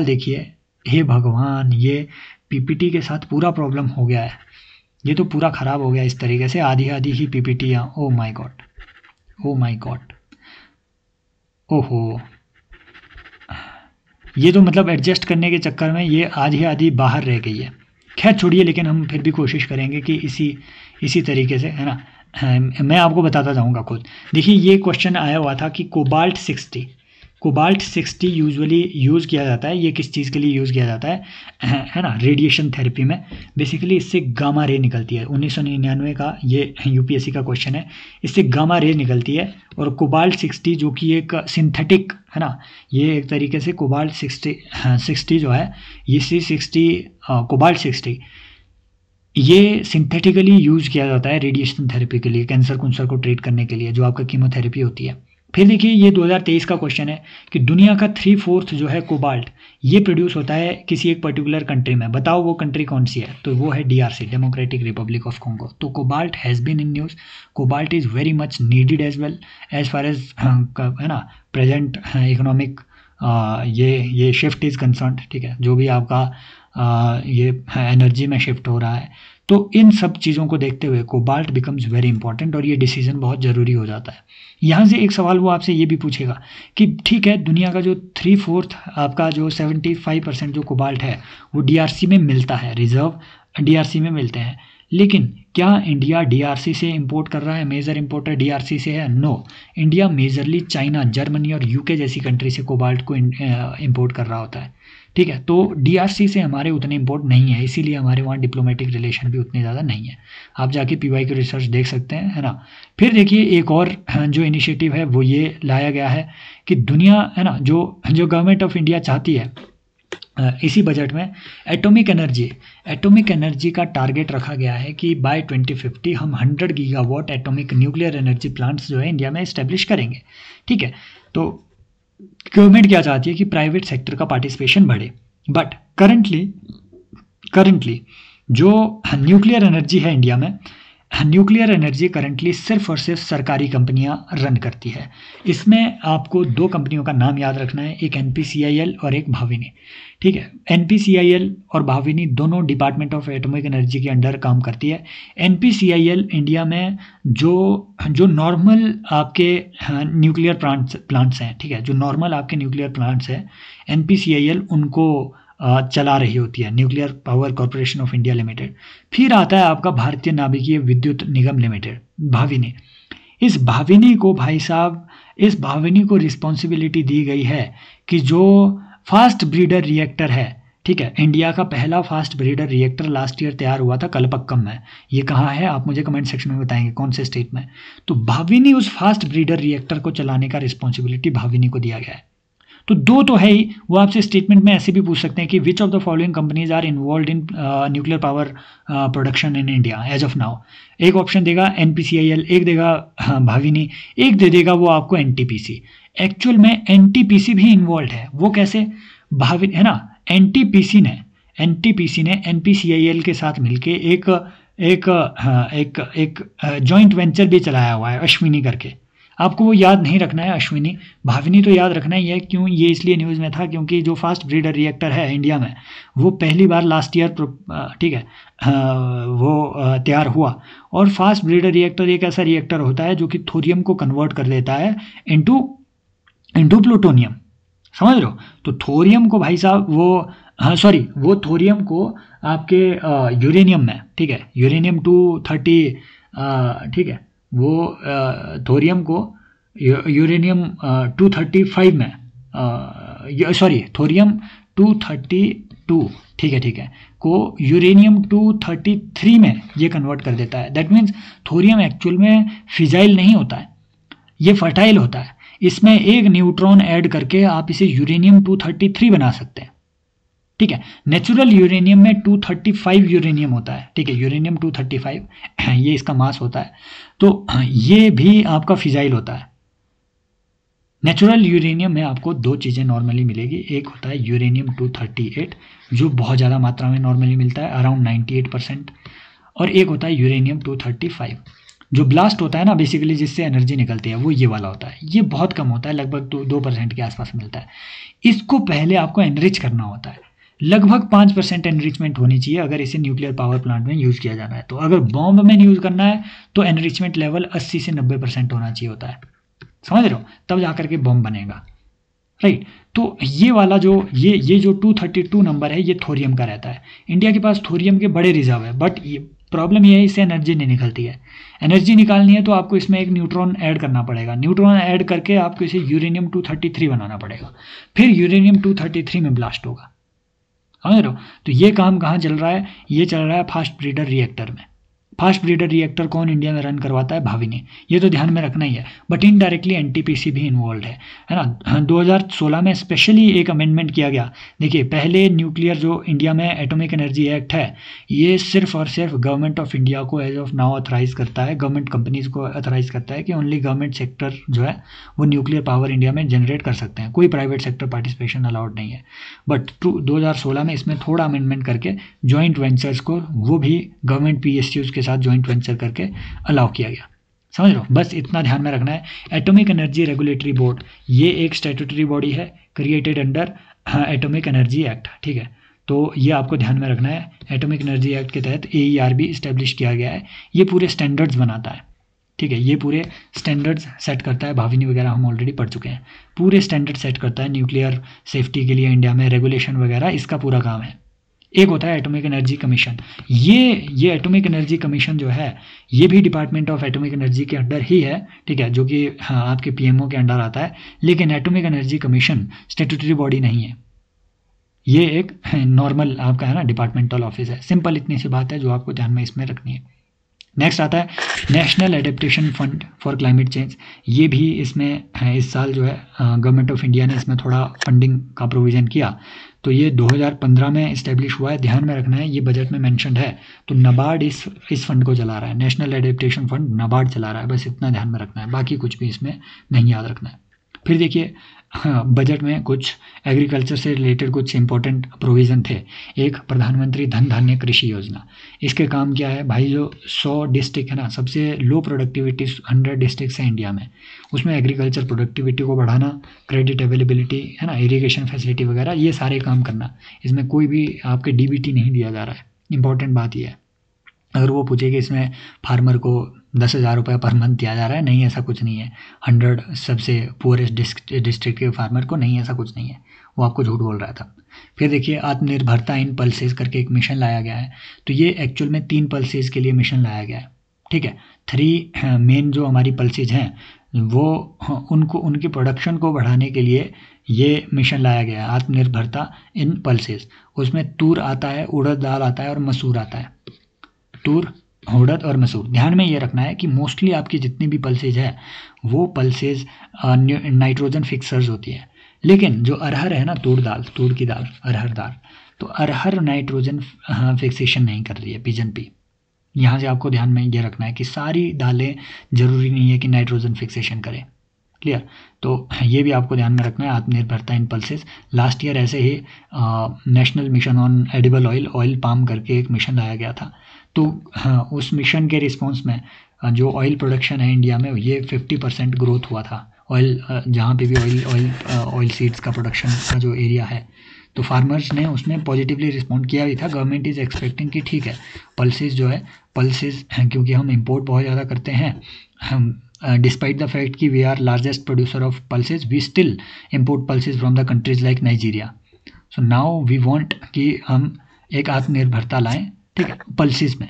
देखिए, हे भगवान, ये पीपीटी के साथ पूरा प्रॉब्लम हो गया है, ये तो पूरा ख़राब हो गया इस तरीके से, आधी ही पीपीटियाँ। ओ माई गॉड, ओहो, ये तो मतलब एडजस्ट करने के चक्कर में ये आधी बाहर रह गई है। खैर छोड़िए, लेकिन हम फिर भी कोशिश करेंगे कि इसी तरीके से, है ना, मैं आपको बताता जाऊंगा खुद। देखिए ये क्वेश्चन आया हुआ था कि कोबाल्ट 60 यूजुअली यूज़ किया जाता है। ये किस चीज़ के लिए यूज़ किया जाता है ना, रेडिएशन थेरेपी में। बेसिकली इससे गामा रे निकलती है। 1999 का ये यूपीएससी का क्वेश्चन है, इससे गामा रे निकलती है। और कोबाल्ट 60 जो कि एक सिंथेटिक, है ना, ये एक तरीके से कोबाल्ट 60 जो है, ये कोबाल्ट 60 ये सिंथेटिकली यूज़ किया जाता है रेडिएशन थेरेपी के लिए, कैंसर को ट्रीट करने के लिए, जो आपका कीमोथेरेपी होती है। फिर देखिए ये 2023 का क्वेश्चन है कि दुनिया का 3/4 जो है कोबाल्ट ये प्रोड्यूस होता है किसी एक पर्टिकुलर कंट्री में, बताओ वो कंट्री कौन सी है? तो वो है DRC, democratic republic of Congo. तो cobalt has been in news, cobalt is very much needed as well as far as है ना प्रेजेंट इकोनॉमिक ये शिफ्ट इज़ कंसर्न, ठीक है, जो भी आपका ये एनर्जी में शिफ्ट हो रहा है। तो इन सब चीज़ों को देखते हुए कोबाल्ट बिकम्स वेरी इंपॉर्टेंट और ये डिसीजन बहुत ज़रूरी हो जाता है। यहाँ से एक सवाल वो आपसे ये भी पूछेगा कि ठीक है, दुनिया का जो 3/4 आपका जो 75% जो कोबाल्ट है वो DRC में मिलता है, रिजर्व DRC में मिलते हैं, लेकिन क्या इंडिया DRC से इंपोर्ट कर रहा है? मेजर इंपोर्टर DRC से है? No, India majorly China, Germany और UK जैसी कंट्री से कोबाल्ट को इंपोर्ट कर रहा होता है, ठीक है। तो DRC से हमारे उतने इंपोर्ट नहीं है, इसीलिए हमारे वहाँ डिप्लोमेटिक रिलेशन भी उतने ज़्यादा नहीं है। आप जाके PY की रिसर्च देख सकते हैं, है ना। फिर देखिए एक और जो इनिशिएटिव है वो ये लाया गया है कि दुनिया, है ना, जो गवर्नमेंट ऑफ इंडिया चाहती है इसी बजट में एटॉमिक एनर्जी का टारगेट रखा गया है कि बाय 2050 हम 100 gigawatt atomic nuclear energy plants जो है इंडिया में इस्टेब्लिश करेंगे, ठीक है। तो गवर्नमेंट क्या चाहती है कि प्राइवेट सेक्टर का पार्टिसिपेशन बढ़े, बट करंटली जो न्यूक्लियर एनर्जी है इंडिया में, न्यूक्लियर एनर्जी करंटली सिर्फ और सिर्फ सरकारी कंपनियां रन करती है। इसमें आपको 2 कंपनियों का नाम याद रखना है, एक NPCIL और एक भाविनी, ठीक है। NPCIL और भाविनी दोनों डिपार्टमेंट ऑफ एटॉमिक एनर्जी के अंडर काम करती है। NPCIL इंडिया में जो नॉर्मल आपके न्यूक्लियर प्लांट्स हैं, ठीक है, जो नॉर्मल आपके न्यूक्लियर प्लांट्स हैं, NPCIL उनको चला रही होती है, nuclear power corporation of India limited. फिर आता है आपका भारतीय नाभिकीय विद्युत निगम लिमिटेड, भाविनी। इस भाविनी को भाई साहब, इस भाविनी को रिस्पॉन्सिबिलिटी दी गई है कि जो फास्ट ब्रीडर रिएक्टर है, ठीक है, इंडिया का पहला fast breeder reactor last year तैयार हुआ था कलपक्कम में। ये कहाँ है आप मुझे कमेंट सेक्शन में बताएंगे कौन से स्टेट में। तो भाविनी, उस फास्ट ब्रीडर रिएक्टर को चलाने का रिस्पॉन्सिबिलिटी भाविनी को दिया गया है। तो 2 तो है ही, वो आपसे स्टेटमेंट में ऐसे भी पूछ सकते हैं कि which of the following companies are involve in nuclear power production in India as of now. एक ऑप्शन देगा NPCIL, एक देगा भाविनी, एक दे देगा वो आपको NTPC। एक्चुअल में NTPC भी इन्वॉल्व है। वो कैसे? भाविनी, है ना, NTPC ने NPCIL के साथ मिलके एक जॉइंट वेंचर भी चलाया हुआ है, अश्विनी करके। आपको वो याद नहीं रखना है अश्विनी, भाविनी तो याद रखना ही है। क्यों? ये इसलिए न्यूज़ में था क्योंकि जो फास्ट ब्रीडर रिएक्टर है इंडिया में वो पहली बार लास्ट ईयर, ठीक है, वो तैयार हुआ। और फास्ट ब्रीडर रिएक्टर एक ऐसा रिएक्टर होता है जो कि थोरियम को कन्वर्ट कर देता है इनटू प्लूटोनियम, समझ रहे हो। तो थोरियम को भाई साहब वो थोरियम को आपके यूरेनियम में, ठीक है, यूरेनियम 230, ठीक है, वो थोरियम को यूरेनियम 235 में, थोरियम 232, ठीक है, को यूरेनियम 233 में ये कन्वर्ट कर देता है। दैट मीन्स थोरियम एक्चुअल में फिजाइल नहीं होता है, ये फर्टाइल होता है। इसमें एक न्यूट्रॉन ऐड करके आप इसे यूरेनियम 233 बना सकते हैं, ठीक है। नेचुरल यूरेनियम में 235 यूरेनियम होता है, ठीक है, यूरेनियम 235 ये इसका मास होता है। तो ये भी आपका फिजाइल होता है। नेचुरल यूरेनियम में आपको 2 चीज़ें नॉर्मली मिलेगी, एक होता है यूरेनियम 238 जो बहुत ज़्यादा मात्रा में नॉर्मली मिलता है, अराउंड 98%, और एक होता है यूरेनियम 235 जो ब्लास्ट होता है ना बेसिकली, जिससे एनर्जी निकलती है, वो ये वाला होता है। ये बहुत कम होता है, लगभग 2% के आसपास मिलता है। इसको पहले आपको एनरिच करना होता है, लगभग 5% एनरिचमेंट होनी चाहिए अगर इसे न्यूक्लियर पावर प्लांट में यूज़ किया जाना है। तो अगर बॉम्ब में यूज़ करना है तो एनरिचमेंट लेवल 80 से 90% होना चाहिए होता है, समझ रहे हो, तब जाकर के बॉम्ब बनेगा, राइट। तो ये वाला ये जो 232 नंबर है ये थोरियम का रहता है। इंडिया के पास थोरियम के बड़े रिजर्व है, बट ये प्रॉब्लम ये है इससे एनर्जी नहीं निकलती है। एनर्जी निकालनी है तो आपको इसमें एक न्यूट्रॉन ऐड करना पड़ेगा, न्यूट्रॉन ऐड करके आपको इसे यूरेनियम 233 बनाना पड़ेगा, फिर यूरेनियम 233 में ब्लास्ट होगा, समझ रहे हो। तो ये काम कहाँ चल रहा है? ये चल रहा है फास्ट ब्रीडर रिएक्टर में, फास्ट ब्रीडर रिएक्टर कौन इंडिया में रन करवाता है? भाविनी। ये तो ध्यान में रखना ही है, बट इनडायरेक्टली एनटीपीसी भी इन्वॉल्व है ना। 2016 में स्पेशली एक अमेंडमेंट किया गया। देखिए, पहले न्यूक्लियर जो इंडिया में एटॉमिक एनर्जी एक्ट है, ये सिर्फ और सिर्फ गवर्नमेंट ऑफ इंडिया को एज ऑफ नाउ ऑथराइज करता है, गवर्नमेंट कंपनीज को ऑथराइज करता है कि ओनली गवर्नमेंट सेक्टर जो है वो न्यूक्लियर पावर इंडिया में जनरेट कर सकते हैं, कोई प्राइवेट सेक्टर पार्टिसिपेशन अलाउड नहीं है। बट 2016 में इसमें थोड़ा अमेंडमेंट करके जॉइंट वेंचर्स को, वो भी गवर्नमेंट पीएसयूज के साथ जॉइंट वेंचर करके अलाउ किया गया। समझ लो, बस इतना ध्यान में रखना है। एटॉमिक एनर्जी रेगुलेटरी बोर्ड, ये एक स्टैट्यूटरी बॉडी है created under atomic energy act, ठीक है। तो ये आपको ध्यान में रखना है। एटॉमिक एनर्जी एक्ट के तहत AERB इस्टेब्लिश किया गया है। ये पूरे स्टैंडर्ड्स बनाता है, ठीक है। ये पूरे स्टैंडर्ड्स सेट करता है। भाविनी वगैरह हम ऑलरेडी पढ़ चुके हैं। पूरे स्टैंडर्ड सेट करता है न्यूक्लियर सेफ्टी के लिए इंडिया में, रेगुलेशन वगैरह इसका पूरा काम है। एक होता है एटॉमिक एनर्जी कमीशन। ये एटॉमिक एनर्जी कमीशन जो है, ये भी डिपार्टमेंट ऑफ एटॉमिक एनर्जी के अंडर ही है, ठीक है, जो कि हाँ आपके PMO के अंडर आता है। लेकिन atomic energy commission statutory body नहीं है, ये एक नॉर्मल आपका है ना डिपार्टमेंटल ऑफिस है। सिंपल इतनी सी बात है जो आपको ध्यान में इसमें रखनी है। नेक्स्ट आता है national adaptation fund for climate change. ये भी इसमें इस साल जो है गवर्नमेंट ऑफ इंडिया ने इसमें थोड़ा फंडिंग का प्रोविज़न किया। तो ये 2015 में इस्टेब्लिश हुआ है, ध्यान में रखना है, ये बजट में मेंशन्ड है। तो नाबार्ड इस फंड को चला रहा है, नेशनल एडेप्टेशन फंड नाबार्ड चला रहा है, बस इतना ध्यान में रखना है, बाकी कुछ भी इसमें नहीं याद रखना है। फिर देखिए, हाँ, बजट में कुछ एग्रीकल्चर से रिलेटेड कुछ इंपॉर्टेंट प्रोविज़न थे। एक प्रधानमंत्री धन धान्य कृषि योजना। इसके काम क्या है भाई, जो 100 डिस्ट्रिक्ट है ना, सबसे लो प्रोडक्टिविटी 100 डिस्ट्रिक्ट्स हैं इंडिया में, उसमें एग्रीकल्चर प्रोडक्टिविटी को बढ़ाना, क्रेडिट अवेलेबिलिटी है ना, इरिगेशन फैसिलिटी वगैरह, ये सारे काम करना। इसमें कोई भी आपके DBT नहीं दिया जा रहा है। इंपॉर्टेंट बात यह है। अगर वो पूछे कि इसमें फार्मर को 10,000 रुपये पर मंथ दिया जा रहा है, नहीं, ऐसा कुछ नहीं है। 100 सबसे पुअरेस्ट डिस्ट्रिक्ट के फार्मर को नहीं, ऐसा कुछ नहीं है, वो आपको झूठ बोल रहा था। फिर देखिए, आत्मनिर्भरता इन पल्सेस करके एक मिशन लाया गया है। तो ये एक्चुअल में 3 पल्सेस के लिए मिशन लाया गया है, ठीक है। 3 मेन जो हमारी पल्सेज हैं, वो उनको उनकी प्रोडक्शन को बढ़ाने के लिए ये मिशन लाया गया है, आत्मनिर्भरता इन पल्सेस। उसमें तूर आता है, उड़द दाल आता है और मसूर आता है। तूर, उड़द और मसूर। ध्यान में ये रखना है कि मोस्टली आपकी जितनी भी पल्सेज है, वो पल्सेज नाइट्रोजन फिक्सर्स होती है। लेकिन जो अरहर है ना, तूर की दाल, अरहर दाल, तो अरहर नाइट्रोजन फिक्सेशन नहीं कर रही है, पिजन पी। यहाँ से आपको ध्यान में ये रखना है कि सारी दालें जरूरी नहीं है कि नाइट्रोजन फिक्सेशन करें। क्लियर? तो ये भी आपको ध्यान में रखना है, आत्मनिर्भरता इन पल्सेस। लास्ट ईयर ऐसे ही national mission on edible oil palm करके एक मिशन लाया गया था। तो उस मिशन के रिस्पॉन्स में जो ऑयल प्रोडक्शन है इंडिया में, ये 50% ग्रोथ हुआ था। ऑयल जहाँ पे भी ऑयल सीड्स का प्रोडक्शन का जो एरिया है, तो फार्मर्स ने उसमें पॉजिटिवली रिस्पॉन्ड किया भी था। गवर्नमेंट इज़ एक्सपेक्टिंग कि ठीक है, पल्सेस जो है, पल्सेस क्योंकि हम इंपोर्ट बहुत ज़्यादा करते हैं, हम डिस्पाइट द फैक्ट कि we are largest producer of pulses, we still import pulses from the countries like Nigeria. So now we want कि हम एक आत्मनिर्भरता लाएं, ठीक है, पल्सेस में।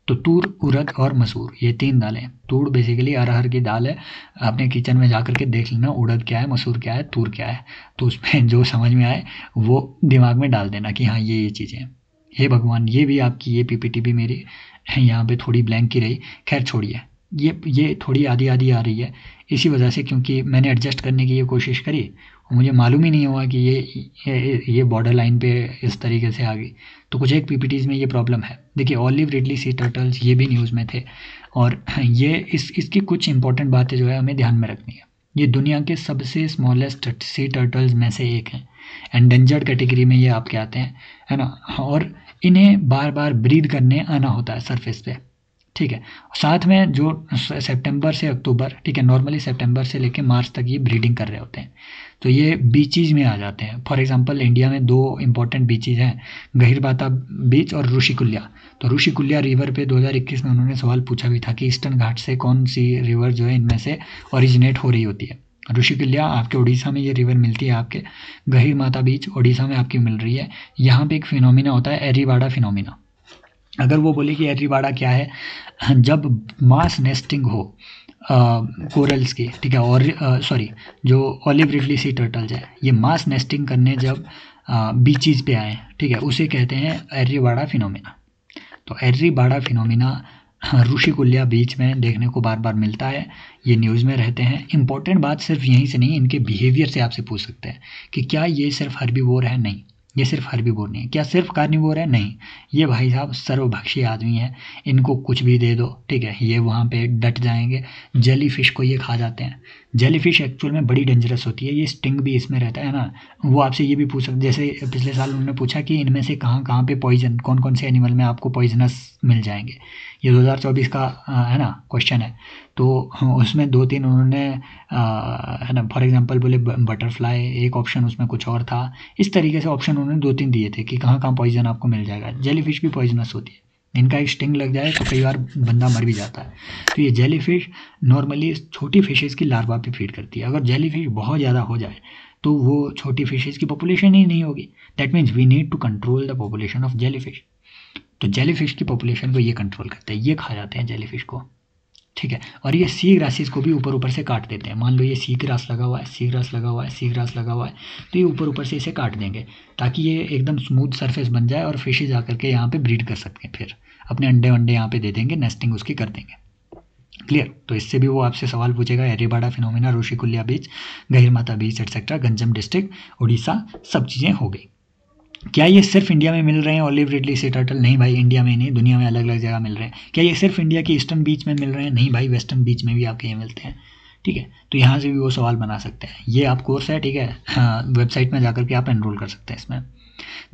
तो तूर, उड़द और मसूर, ये 3 दालें। तूर बेसिकली अरहर की दाल है, आपने किचन में जा करके देख लेना उड़द क्या है, मसूर क्या है, तूर क्या है, तो उसमें जो समझ में आए वो दिमाग में डाल देना कि हाँ ये चीज़ें हैं। हे भगवान, ये भी आपकी ये PPT भी मेरी यहाँ पे थोड़ी ब्लैंक की रही। खैर छोड़िए, ये थोड़ी आधी आ रही है इसी वजह से, क्योंकि मैंने एडजस्ट करने की ये कोशिश करी और मुझे मालूम ही नहीं हुआ कि ये बॉर्डर लाइन पे इस तरीके से आ गई। तो कुछ एक PPTs में ये प्रॉब्लम है। देखिए, ऑलिव रिडली सी टर्टल्स, ये भी न्यूज़ में थे, और ये इसकी कुछ इंपॉर्टेंट बातें जो है हमें ध्यान में रखनी है। ये दुनिया के सबसे स्मॉलेस्ट सी टर्टल्स में से एक हैं, एंडेंजर्ड कैटेगरी में ये आपके आते हैं, है ना। और इन्हें बार बार ब्रीद करने आना होता है सरफेस पे, ठीक है। साथ में जो सितंबर से अक्टूबर, ठीक है, नॉर्मली सितंबर से लेके मार्च तक ये ब्रीडिंग कर रहे होते हैं, तो ये बीचीज़ में आ जाते हैं। फॉर एग्जांपल, इंडिया में 2 इंपॉर्टेंट बीचीज़ हैं, गहिरबाता बीच और ऋषिकुल्या। तो ऋषिकुल्या रिवर पे 2021 में उन्होंने सवाल पूछा भी था कि ईस्टर्न घाट से कौन सी रिवर जो है इनमें से ओरिजिनेट हो रही होती है। ऋषिकुल्या आपके उड़ीसा में ये रिवर मिलती है, आपके गहिरमाता बीच उड़ीसा में आपकी मिल रही है। यहाँ पे एक फिनोमिना होता है, एरीवाड़ा फिनोमिना। अगर वो बोले कि एरीवाड़ा क्या है, जब मास नेस्टिंग हो कोरल्स की, ठीक है, और जो ऑलिव रिडली सी टर्टल्स है, ये मास नेस्टिंग करने जब बीचीज़ पे आए, ठीक है, उसे कहते हैं एरीवाड़ा फिनोमिना। तो एरीवाड़ा फिनोमिना ऋषिकुल्या बीच में देखने को बार बार मिलता है, ये न्यूज़ में रहते हैं। इंपॉर्टेंट बात सिर्फ यहीं से नहीं, इनके बिहेवियर से आपसे पूछ सकते हैं कि क्या ये सिर्फ हर्बीवोर है? नहीं, ये सिर्फ हर्बीवोर नहीं है। क्या सिर्फ कार्निवोर है? नहीं, ये भाई साहब सर्वभक्षी आदमी है। इनको कुछ भी दे दो, ठीक है, ये वहाँ पे डट जाएंगे। जेली फिश को ये खा जाते हैं। जेली फिश एक्चुअल में बड़ी डेंजरस होती है, ये स्टिंग भी इसमें रहता है ना। वो आपसे ये भी पूछ सकते, जैसे पिछले साल उन्होंने पूछा कि इनमें से कहाँ कहाँ पे पॉइजन, कौन कौन से एनिमल में आपको पॉइजनस मिल जाएंगे। ये 2024 का है ना क्वेश्चन है। तो उसमें 2-3 उन्होंने है ना, फॉर एग्जांपल बोले बटरफ्लाई, एक ऑप्शन उसमें कुछ और था। इस तरीके से ऑप्शन उन्होंने 2-3 दिए थे कि कहाँ कहाँ पॉइजन आपको मिल जाएगा। जेलीफिश भी पॉइजनस होती है, इनका एक स्टिंग लग जाए तो कई बार बंदा मर भी जाता है। तो ये जेलीफिश नॉर्मली छोटी फिशेज़ की लार्वा पे फीड करती है। अगर जेलीफिश बहुत ज़्यादा हो जाए तो वो छोटी फिशेज़ की पॉपुलेशन ही नहीं होगी। That means we need to control the population of jellyfish. तो जेलीफिश की पॉपुलेशन को ये कंट्रोल करते हैं, ये खा जाते हैं जेलीफिश को, ठीक है। और ये सी ग्रासेस को भी ऊपर ऊपर से काट देते हैं। मान लो ये सी ग्रास लगा हुआ है, सी ग्रास लगा हुआ है, सी ग्रास लगा हुआ है, तो ये ऊपर ऊपर से इसे काट देंगे ताकि ये एकदम स्मूथ सरफेस बन जाए और फिशेज आकर के यहाँ पे ब्रीड कर सकते हैं, फिर अपने अंडे वंडे यहाँ पे दे देंगे, नेस्टिंग उसकी कर देंगे। क्लियर? तो इससे भी वो आपसे सवाल पूछेगा। एरिबाडा फिनोमिना, ऋषिकुल्या बीच, गहिरमाथा बीच एटसेट्रा, गंजम डिस्ट्रिक्ट, उड़ीसा, सब चीज़ें हो गई। क्या ये सिर्फ इंडिया में मिल रहे हैं ऑलिव रिडली सी टर्टल? नहीं भाई, इंडिया में नहीं, दुनिया में अलग अलग जगह मिल रहे हैं। क्या ये सिर्फ इंडिया के ईस्टर्न बीच में मिल रहे हैं? नहीं भाई, वेस्टर्न बीच में भी आपके ये मिलते हैं, ठीक है। तो यहाँ से भी वो सवाल बना सकते हैं। ये आप कोर्स है, ठीक है, हाँ, वेबसाइट में जाकर के आप एनरोल कर सकते हैं इसमें।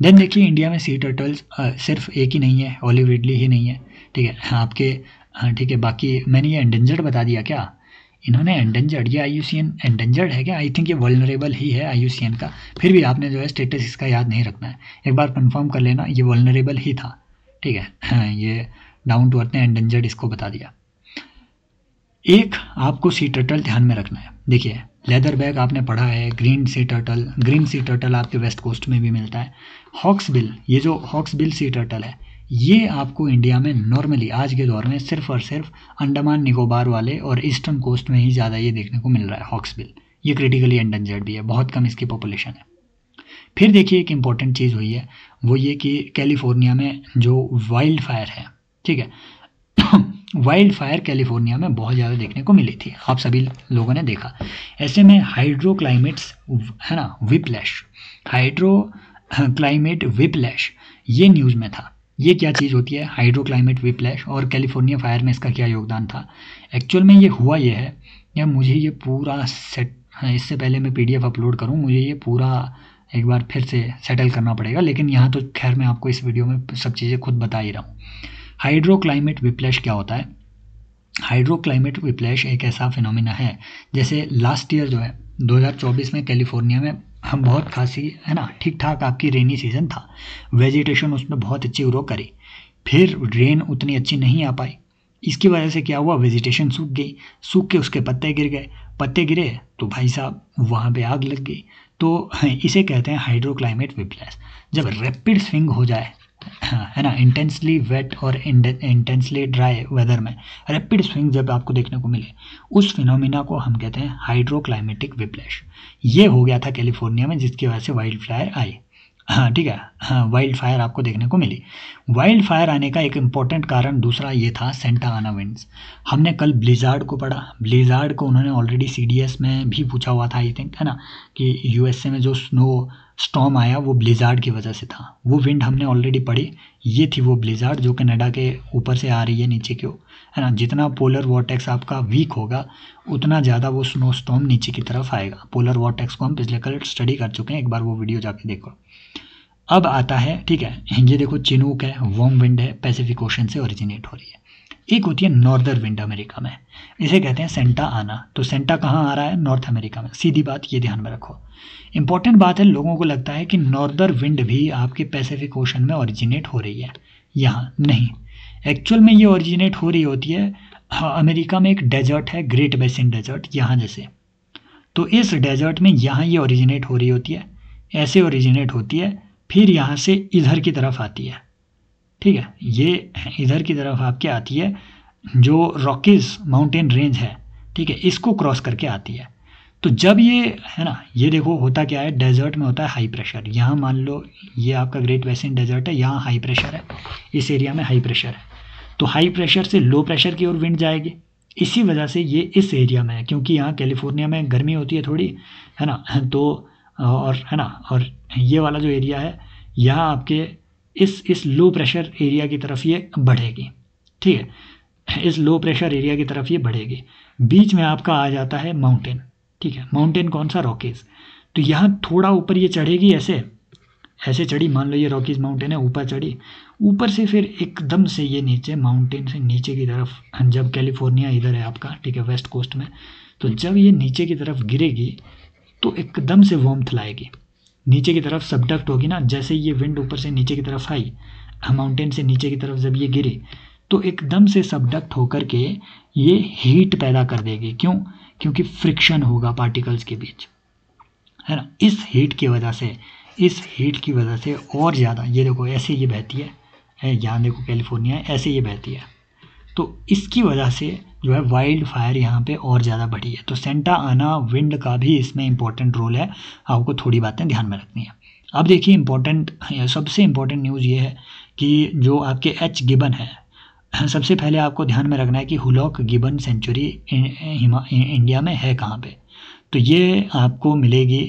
देन देखिए, इंडिया में सी टर्टल्स सिर्फ एक ही नहीं है, ऑलिव रिडली ही नहीं है, ठीक है आपके, हाँ ठीक है। बाकी मैंने ये एंडेंजर्ड बता दिया क्या? इन्होंने एंडेंजर्ड, ये IUCN एंडेंजर्ड है क्या? आई थिंक ये वल्नरेबल ही है IUCN का। फिर भी आपने जो है स्टेटस इसका याद नहीं रखना है, एक बार कंफर्म कर लेना, ये वल्नरेबल ही था, ठीक है। हाँ, ये डाउन टू अर्थ ने एंडेंजर्ड इसको बता दिया। एक आपको सी टर्टल ध्यान में रखना है। देखिए, लेदर बैग आपने पढ़ा है, ग्रीन सी टर्टल आपके वेस्ट कोस्ट में भी मिलता है। हॉक्सबिल, ये जो हॉक्सबिल सी टर्टल है, ये आपको इंडिया में नॉर्मली आज के दौर में सिर्फ और सिर्फ अंडमान निकोबार वाले और ईस्टर्न कोस्ट में ही ज़्यादा ये देखने को मिल रहा है हॉक्सबिल। ये क्रिटिकली एंडेंजर्ड भी है, बहुत कम इसकी पॉपुलेशन है। फिर देखिए, एक इंपॉर्टेंट चीज़ हुई है, वो ये कि कैलिफोर्निया में जो वाइल्ड फायर है, ठीक है, वाइल्ड फायर कैलिफोर्निया में बहुत ज़्यादा देखने को मिली थी, आप सभी लोगों ने देखा। ऐसे में हाइड्रो क्लाइमेट्स है ना, विपलैश, हाइड्रो क्लाइमेट विपलैश, ये न्यूज़ में था। ये क्या चीज़ होती है हाइड्रो क्लाइमेट विपलैश, और कैलिफोर्निया फायर में इसका क्या योगदान था? एक्चुअल में ये हुआ ये है, या मुझे ये पूरा सेट, इससे पहले मैं PDF अपलोड करूँ, मुझे ये पूरा एक बार फिर से सेटल करना पड़ेगा, लेकिन यहाँ तो खैर मैं आपको इस वीडियो में सब चीज़ें खुद बता ही रहा हूँ। हाइड्रो क्लाइमेट विपलैश क्या होता है? हाइड्रो क्लाइमेट विपलैश एक ऐसा फिनोमिना है, जैसे लास्ट ईयर जो है 2024 में कैलिफोर्निया में हम बहुत खासी है ना, ठीक ठाक आपकी रेनी सीज़न था, वेजिटेशन उसमें बहुत अच्छी ग्रो करी, फिर रेन उतनी अच्छी नहीं आ पाई। इसकी वजह से क्या हुआ, वेजिटेशन सूख गई, सूख के उसके पत्ते गिर गए, पत्ते गिरे तो भाई साहब वहाँ पे आग लग गई। तो इसे कहते हैं हाइड्रो क्लाइमेट विपलैश। जब रैपिड स्विंग हो जाए है ना, इंटेंसली वेट और इंटेंसली ड्राई वेदर में रैपिड स्विंग जब आपको देखने को मिले, उस फिनोमिना को हम कहते हैं हाइड्रो क्लाइमेटिक विपलैश। ये हो गया था कैलिफोर्निया में, जिसकी वजह से वाइल्ड फायर आई। हाँ ठीक है, हाँ वाइल्ड फायर आपको देखने को मिली। वाइल्ड फायर आने का एक इम्पॉर्टेंट कारण दूसरा ये था, सेंटा आना विंड्स। हमने कल ब्लिजार्ड को पढ़ा, ब्लिजार्ड को उन्होंने ऑलरेडी CDS में भी पूछा हुआ था आई थिंक, है ना, कि USA में जो स्नो स्टॉर्म आया वो ब्लिजार्ड की वजह से था। वो विंड हमने ऑलरेडी पढ़ी, ये थी वो ब्लिजार्ड जो कनाडा के ऊपर से आ रही है नीचे की ओर, है ना। जितना पोलर वॉर्टेक्स आपका वीक होगा उतना ज़्यादा वो स्नो स्टॉर्म नीचे की तरफ आएगा। पोलर वॉर्टेक्स को हम पिछले कल स्टडी कर चुके हैं, एक बार वो वीडियो जाके देखो। अब आता है, ठीक है, ये देखो चिनूक है, वार्म विंड है, पैसिफिक ओशन से ओरिजिनेट हो रही है। एक होती है नॉर्दर्न विंड अमेरिका में, इसे कहते हैं सेंटा आना। तो सेंटा कहाँ आ रहा है, नॉर्थ अमेरिका में, सीधी बात, ये ध्यान में रखो। इंपॉर्टेंट बात है, लोगों को लगता है कि नॉर्दर्न विंड भी आपके पैसिफिक ओशन में ओरिजिनेट हो रही है, यहाँ नहीं। एक्चुअल में ये ओरिजिनेट हो रही होती है, हाँ, अमेरिका में एक डेजर्ट है, ग्रेट बेसिन डेजर्ट, यहाँ जैसे, तो इस डेजर्ट में यहाँ ये ओरिजिनेट हो रही होती है, ऐसे ओरिजिनेट होती है, फिर यहाँ से इधर की तरफ आती है, ठीक है, ये इधर की तरफ आपके आती है, जो रॉकीज माउंटेन रेंज है, ठीक है, इसको क्रॉस करके आती है। तो जब ये है ना, ये देखो होता क्या है, डेजर्ट में होता है हाई प्रेशर। यहाँ मान लो ये आपका ग्रेट बेसिन डेजर्ट है, यहाँ हाई प्रेशर है, इस एरिया में हाई प्रेशर है। तो हाई प्रेशर से लो प्रेशर की ओर विंड जाएगी। इसी वजह से ये इस एरिया में है, क्योंकि यहाँ कैलिफोर्निया में गर्मी होती है थोड़ी, है ना, तो और है ना, और ये वाला जो एरिया है यहाँ आपके इस लो प्रेशर एरिया की तरफ ये बढ़ेगी। ठीक है, इस लो प्रेशर एरिया की तरफ ये बढ़ेगी। बीच में आपका आ जाता है माउंटेन। ठीक है, माउंटेन कौन सा? रॉकीज। तो यहाँ थोड़ा ऊपर ये चढ़ेगी, ऐसे ऐसे चढ़ी, मान लो ये रॉकीज माउंटेन है, ऊपर चढ़ी, ऊपर से फिर एकदम से ये नीचे माउंटेन से नीचे की तरफ, जब कैलिफोर्निया इधर है आपका, ठीक है, वेस्ट कोस्ट में, तो जब ये नीचे की तरफ गिरेगी तो एकदम से वार्मथ लाएगी, नीचे की तरफ सबडक्ट होगी ना, जैसे ये विंड ऊपर से नीचे की तरफ आई, माउंटेन से नीचे की तरफ जब ये गिरी तो एकदम से सबडक्ट होकर के ये हीट पैदा कर देगी। क्यों? क्योंकि फ्रिक्शन होगा पार्टिकल्स के बीच, है ना। इस हीट की वजह से और ज़्यादा, ये देखो ऐसे ये बहती है, यहाँ देखो कैलिफोर्निया ऐसे ये बहती है, तो इसकी वजह से जो है वाइल्ड फायर यहाँ पे और ज़्यादा बढ़ी है। तो सेंटा आना विंड का भी इसमें इंपॉर्टेंट रोल है, आपको थोड़ी बातें ध्यान में रखनी है। अब देखिए सबसे इम्पोर्टेंट न्यूज़ ये है कि जो आपके एच गिबन है, सबसे पहले आपको ध्यान में रखना है कि हुलॉक गिबन सेंचुरी इंडिया में है कहाँ पे। तो ये आपको मिलेगी,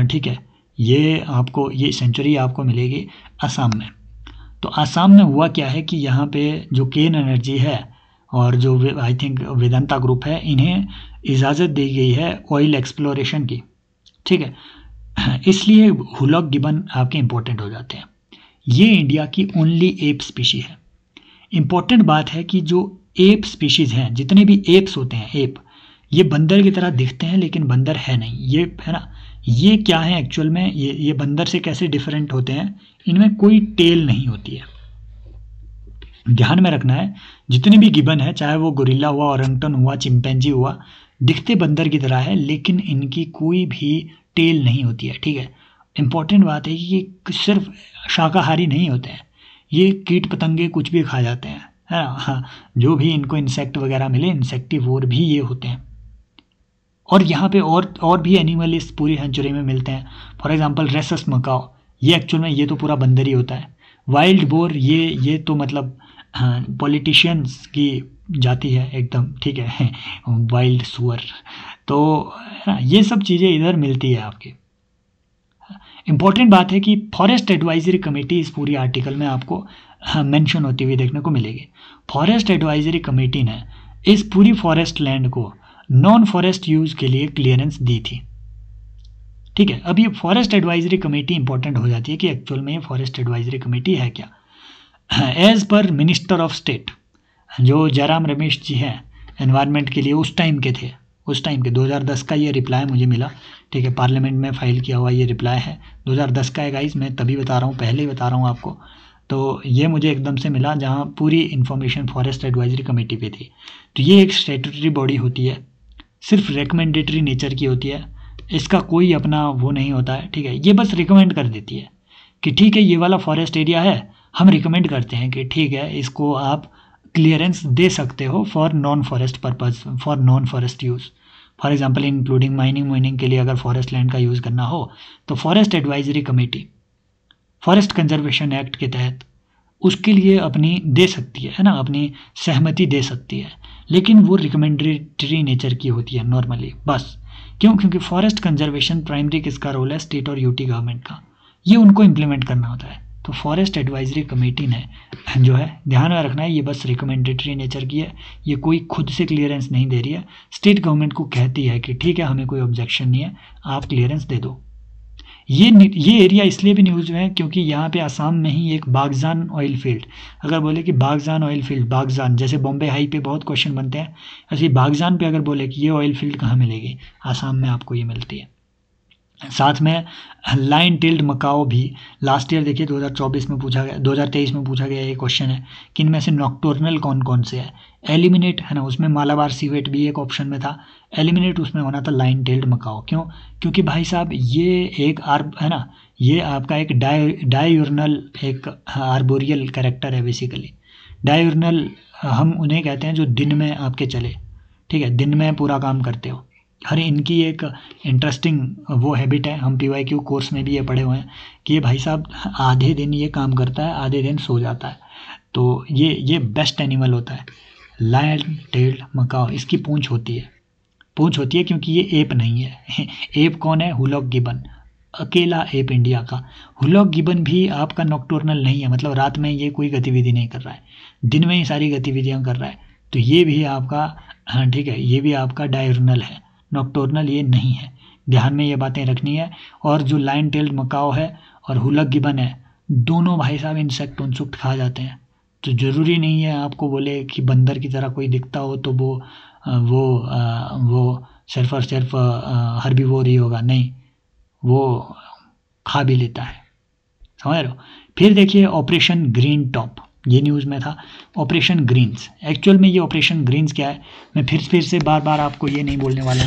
ठीक है, ये सेंचुरी आपको मिलेगी असम में। तो असम में हुआ क्या है कि यहाँ पे जो केन एनर्जी है और जो आई थिंक वेदांता ग्रुप है, इन्हें इजाज़त दी गई है ऑयल एक्सप्लोरेशन की। ठीक है, इसलिए हुलॉक गिबन आपके इंपॉर्टेंट हो जाते हैं। ये इंडिया की ओनली एप स्पीशी है। इम्पॉर्टेंट बात है कि जो एप स्पीशीज़ हैं, जितने भी एप्स होते हैं, एप, ये बंदर की तरह दिखते हैं लेकिन बंदर है नहीं, ये है ना। ये क्या है एक्चुअल में, ये बंदर से कैसे डिफरेंट होते हैं, इनमें कोई टेल नहीं होती है। ध्यान में रखना है, जितने भी गिबन है, चाहे वो गोरिल्ला हुआ, ओरंगटन हुआ, चिंपैंजी हुआ, दिखते बंदर की तरह है लेकिन इनकी कोई भी टेल नहीं होती है। ठीक है, इम्पॉर्टेंट बात है कि ये सिर्फ शाकाहारी नहीं होते हैं, ये कीट पतंगे कुछ भी खा जाते हैं, है ना। हाँ, जो भी इनको इंसेक्ट वगैरह मिले, इंसेक्टिवोर भी ये होते हैं। और यहाँ पे और भी एनिमल इस पूरी सेंचुरी में मिलते हैं। फॉर एग्जांपल रेसस मकाओ, ये एक्चुअल में ये तो पूरा बंदर ही होता है। वाइल्ड बोर, ये तो मतलब पॉलिटिशियंस की जाति है एकदम, ठीक है। वाइल्ड सुअर, तो ये सब चीज़ें इधर मिलती है आपके। इम्पॉर्टेंट बात है कि फॉरेस्ट एडवाइजरी कमेटी इस पूरी आर्टिकल में आपको मेंशन होती हुई देखने को मिलेगी। फॉरेस्ट एडवाइजरी कमेटी ने इस पूरी फॉरेस्ट लैंड को नॉन फॉरेस्ट यूज़ के लिए क्लियरेंस दी थी। ठीक है, अब ये फॉरेस्ट एडवाइजरी कमेटी इंपॉर्टेंट हो जाती है कि एक्चुअल में ये फॉरेस्ट एडवाइजरी कमेटी है क्या। As per minister of state, जो जयराम रमेश जी हैं एनवायरनमेंट के लिए उस टाइम के 2010 का ये रिप्लाई मुझे मिला। ठीक है, पार्लियामेंट में फाइल किया हुआ ये रिप्लाई है, 2010 का है गाइस, मैं तभी बता रहा हूँ, पहले ही बता रहा हूँ आपको। तो ये मुझे एकदम से मिला जहाँ पूरी इन्फॉर्मेशन फॉरेस्ट एडवाइजरी कमेटी पे थी। तो ये एक स्टैट्यूटरी बॉडी होती है, सिर्फ रिकमेंडेटरी नेचर की होती है, इसका कोई अपना वो नहीं होता है। ठीक है, ये बस रिकमेंड कर देती है कि ठीक है ये वाला फॉरेस्ट एरिया है, हम रिकमेंड करते हैं कि ठीक है इसको आप क्लियरेंस दे सकते हो for non forest purpose, for non forest use. For example including mining के लिए अगर फॉरेस्ट लैंड का यूज़ करना हो तो forest advisory committee forest conservation act के तहत उसके लिए अपनी दे सकती है ना, अपनी सहमति दे सकती है, लेकिन वो रिकमेंडेटरी नेचर की होती है नॉर्मली, बस। क्यों? क्योंकि फॉरेस्ट कंजर्वेशन प्राइमरी किसका रोल है? स्टेट और यूटी गवर्नमेंट का, ये उनको इम्प्लीमेंट करना होता है। तो फॉरेस्ट एडवाइजरी कमेटी ने जो है ध्यान में रखना है, ये बस रिकमेंडेटरी नेचर की है, ये कोई खुद से क्लियरेंस नहीं दे रही है, स्टेट गवर्नमेंट को कहती है कि ठीक है हमें कोई ऑब्जेक्शन नहीं है, आप क्लियरेंस दे दो। ये एरिया इसलिए भी न्यूज़ में है क्योंकि यहाँ पे आसाम में ही एक बागजान ऑयल फील्ड, अगर बोले कि बागजान ऑयल फील्ड, बागजान जैसे बॉम्बे हाई पे बहुत क्वेश्चन बनते हैं, ऐसे बागजान पे अगर बोले कि ये ऑयल फील्ड कहाँ मिलेगी, आसाम में आपको ये मिलती है। साथ में लाइन टेल्ड मकाओ भी लास्ट ईयर देखिए 2023 में पूछा गया ये क्वेश्चन है कि इनमें से नॉक्टर्नल कौन कौन से है। एलिमिनेट है ना, उसमें मालाबार सीवेट भी एक ऑप्शन में था, एलिमिनेट उसमें होना था लाइन टेल्ड मकाओ। क्यों? क्योंकि भाई साहब ये एक है ना, ये आपका एक डाययूर्नल एक आर्बोरियल कैरेक्टर है बेसिकली। डाययूर्नल हम उन्हें कहते हैं जो दिन में आपके चले, ठीक है, दिन में पूरा काम करते हो। हर इनकी एक इंटरेस्टिंग वो हैबिट है, हम PYQ कोर्स में भी ये पढ़े हुए हैं कि ये भाई साहब आधे दिन ये काम करता है, आधे दिन सो जाता है। तो ये बेस्ट एनिमल होता है लायन टेल्ड मकाओ। इसकी पूंछ होती है क्योंकि ये एप नहीं है। एप कौन है? हुलॉक गिबन, अकेला एप इंडिया का। हुलॉक गिबन भी आपका नॉक्टर्नल नहीं है, मतलब रात में ये कोई गतिविधि नहीं कर रहा है, दिन में ही सारी गतिविधियां कर रहा है। तो ये भी आपका, हाँ ठीक है, ये भी आपका डायurnal है, नॉक्टर्नल ये नहीं है। ध्यान में ये बातें रखनी है। और जो लायन टेल्ड मकाओ है और हुलॉक गिबन है, दोनों भाई साहब इंसेक्ट उनसेक्ट खा जाते हैं। तो ज़रूरी नहीं है आपको बोले कि बंदर की तरह कोई दिखता हो तो वो सिर्फ और सिर्फ हर्बीवोर ही होगा, नहीं, वो खा भी लेता है। समझ रहे हो? फिर देखिए ऑपरेशन ग्रीन टॉप, ये न्यूज़ में था। ऑपरेशन ग्रीन्स, एक्चुअल में ये ऑपरेशन ग्रीन्स क्या है, मैं फिर से बार बार आपको ये नहीं बोलने वाला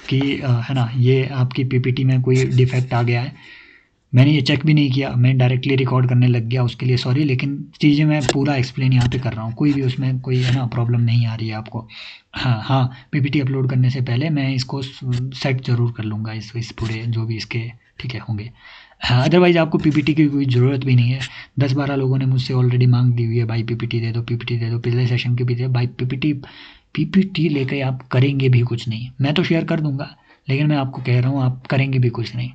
कि है ना ये आपकी पीपीटी में कोई डिफेक्ट आ गया है। मैंने ये चेक भी नहीं किया, मैं डायरेक्टली रिकॉर्ड करने लग गया, उसके लिए सॉरी। लेकिन चीज़ें मैं पूरा एक्सप्लेन यहाँ पे कर रहा हूँ, कोई भी उसमें कोई है ना प्रॉब्लम नहीं आ रही है आपको। हाँ, पीपीटी अपलोड करने से पहले मैं इसको सेट ज़रूर कर लूँगा, इस पूरे जो भी इसके ठीक है होंगे। हाँ, अदरवाइज़ आपको पीपीटी की कोई ज़रूरत भी नहीं है। 10-12 लोगों ने मुझसे ऑलरेडी मांग दी हुई है, भाई पीपीटी दे दो, पीपीटी दे दो, पिछले सेशन की भी दे, भाई पीपीटी लेकर आप करेंगे भी कुछ नहीं। मैं तो शेयर कर दूंगा, लेकिन मैं आपको कह रहा हूँ आप करेंगे भी कुछ नहीं,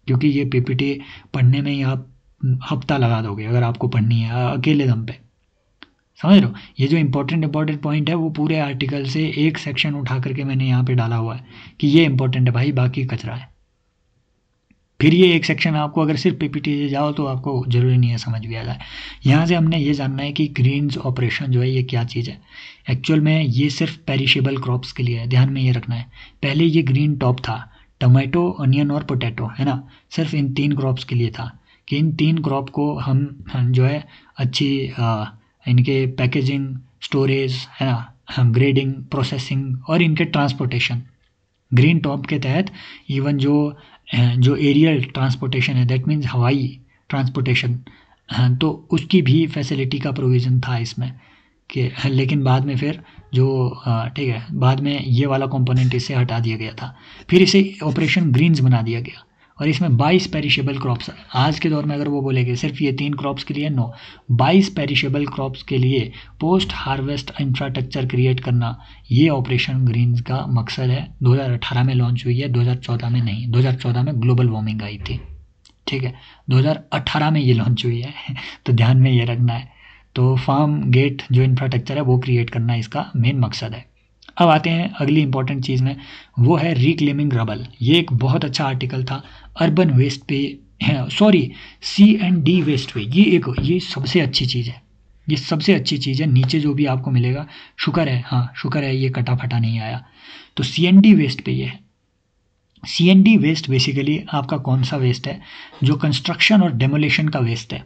क्योंकि ये पीपीटी पढ़ने में ही आप हफ्ता लगा दोगे अगर आपको पढ़नी है अकेले दम पे। समझ रहे हो? ये जो इंपॉर्टेंट पॉइंट है वो पूरे आर्टिकल से एक सेक्शन उठा करके मैंने यहाँ पे डाला हुआ है कि ये इंपॉर्टेंट है भाई, बाकी कचरा है। फिर ये एक सेक्शन आपको अगर सिर्फ पीपीटी से जाओ तो आपको ज़रूरी नहीं है समझ भी आ जाए। यहाँ से हमने ये जानना है कि ग्रीन्स ऑपरेशन जो है ये क्या चीज़ है। एक्चुअल में ये सिर्फ पेरिशेबल क्रॉप्स के लिए है, ध्यान में ये रखना है। पहले ये ग्रीन टॉप था, टमाटो, अनियन और पोटैटो, है ना, सिर्फ इन 3 क्रॉप्स के लिए था कि इन 3 क्रॉप को हम जो है अच्छी इनके पैकेजिंग, स्टोरेज, है ना, ग्रेडिंग, प्रोसेसिंग और इनके ट्रांसपोर्टेशन, ग्रीन टॉप के तहत इवन जो एरियल ट्रांसपोर्टेशन है, दैट मीन्स हवाई ट्रांसपोर्टेशन, तो उसकी भी फैसिलिटी का प्रोविज़न था इसमें कि, लेकिन बाद में फिर जो ठीक है, बाद में ये वाला कंपोनेंट इससे हटा दिया गया था। फिर इसे ऑपरेशन ग्रीन्स बना दिया गया और इसमें 22 पेरिशेबल क्रॉप्स। आज के दौर में अगर वो बोलेंगे सिर्फ ये 3 क्रॉप्स के लिए, नो, 22 पेरिशेबल क्रॉप्स के लिए पोस्ट हार्वेस्ट इंफ्रास्ट्रक्चर क्रिएट करना, ये ऑपरेशन ग्रीन्स का मकसद है। 2018 में लॉन्च हुई है, 2014 में नहीं। 2014 में ग्लोबल वार्मिंग आई थी, ठीक है, 2018 में ये लॉन्च हुई है। तो ध्यान में ये रखना है। तो फार्म गेट जो इंफ्रास्ट्रक्चर है वो क्रिएट करना इसका मेन मकसद है। अब आते हैं अगली इंपॉर्टेंट चीज़ में, वो है रिक्लेमिंग रबल। ये एक बहुत अच्छा आर्टिकल था अर्बन वेस्ट पे, सॉरी C&D वेस्ट पे। ये सबसे अच्छी चीज़ है, ये सबसे अच्छी चीज़ है। नीचे जो भी आपको मिलेगा, शुक्र है, हाँ शुक्र है ये कटा फटा नहीं आया। तो C&D वेस्ट पे ये है। C&D वेस्ट बेसिकली आपका कौन सा वेस्ट है? जो कंस्ट्रक्शन और डेमोलेशन का वेस्ट है,